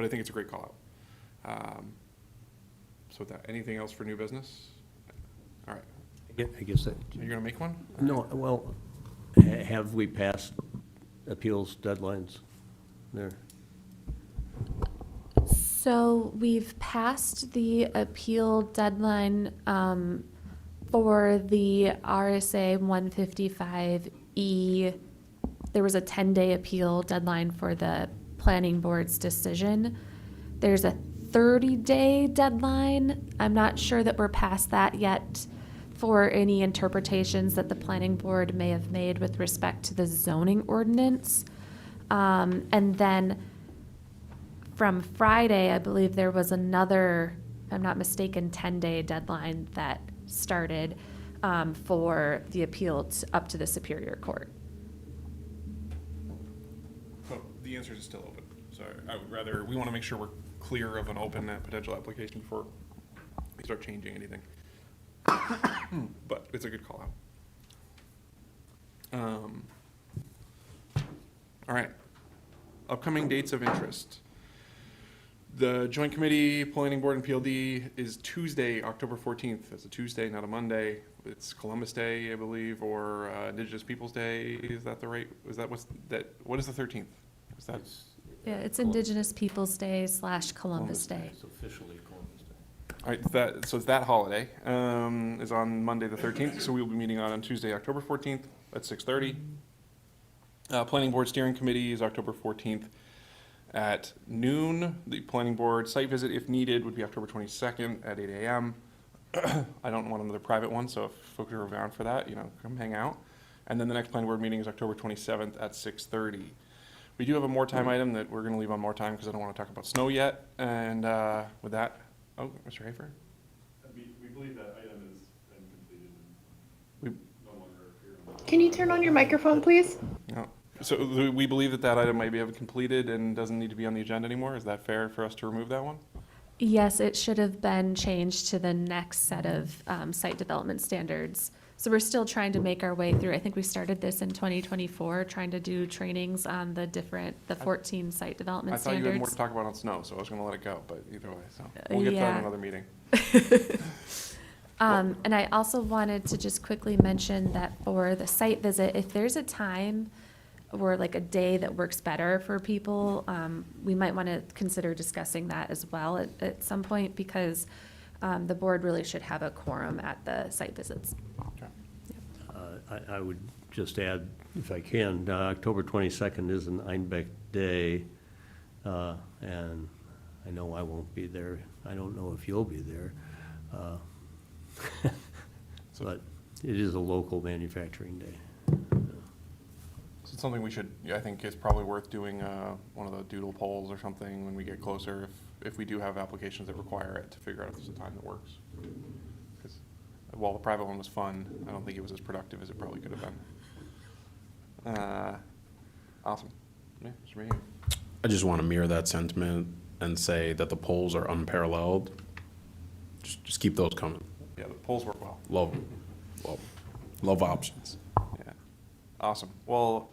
think it's a great call out. So with that, anything else for new business? All right. I guess that. You're gonna make one? No, well, have we passed appeals deadlines there? So we've passed the appeal deadline for the RSA 155E. There was a 10-day appeal deadline for the planning board's decision. There's a 30-day deadline. I'm not sure that we're past that yet for any interpretations that the planning board may have made with respect to the zoning ordinance. And then from Friday, I believe there was another, if I'm not mistaken, 10-day deadline that started for the appeal up to the Superior Court. So the answer is still open. So I would rather, we want to make sure we're clear of an open potential application before we start changing anything. But it's a good call out. All right. Upcoming dates of interest. The Joint Committee, Planning Board and PLD is Tuesday, October 14th. It's a Tuesday, not a Monday. It's Columbus Day, I believe, or Indigenous Peoples' Day. Is that the right, is that what is the 13th? Is that? Yeah, it's Indigenous Peoples' Day / Columbus Day. It's officially Columbus Day. All right, so it's that holiday, is on Monday the 13th, so we will be meeting on Tuesday, October 14th at 6:30. Planning Board Steering Committee is October 14th at noon. The Planning Board site visit, if needed, would be October 22nd at 8 a.m. I don't want another private one, so if folks are around for that, come hang out. And then the next Planning Board meeting is October 27th at 6:30. We do have a more time item that we're going to leave on more time because I don't want to talk about snow yet. And with that, oh, Mr. Hafer? We believe that item has been completed We, and no longer appear on the. Can you turn on your microphone, please? no. So we believe that item might be completed and doesn't need to be on the agenda anymore. Is that fair for us to remove that one? Yes, it should have been changed to the next set of site development standards. So we're still trying to make our way through. I think we started this in 2024, trying to do trainings on the 14 site development I thought standards. you had more to talk about on snow, so I was going to let it go, but either way, so we'll get to that Yeah. in another meeting. And I also wanted to just quickly mention that for the site visit, if there's a time or like a day that works better for people, we might want to consider discussing that as well at some point, because the board really should have a quorum at the site visits. I would just add, if I can, October 22nd is an Einbeck Day, and I know I won't be there. I don't know if you'll be there. But it is a local manufacturing day. So it's something we should, I think it's probably worth doing one of the doodle polls or something when we get closer, if we do have applications that require it, to figure out if there's a time that works. 'Cause while the private one was fun, I don't think it was as productive as it probably could have been. Awesome. Yeah, Mr. Mayhew. I just want to mirror that sentiment and say that the polls are unparalleled. Just keep those coming. Yeah, the polls work well. Love options. Yeah. Awesome. Well,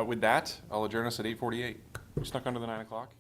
with that, I'll adjourn us at 8:48. We snuck under the 9 o'clock.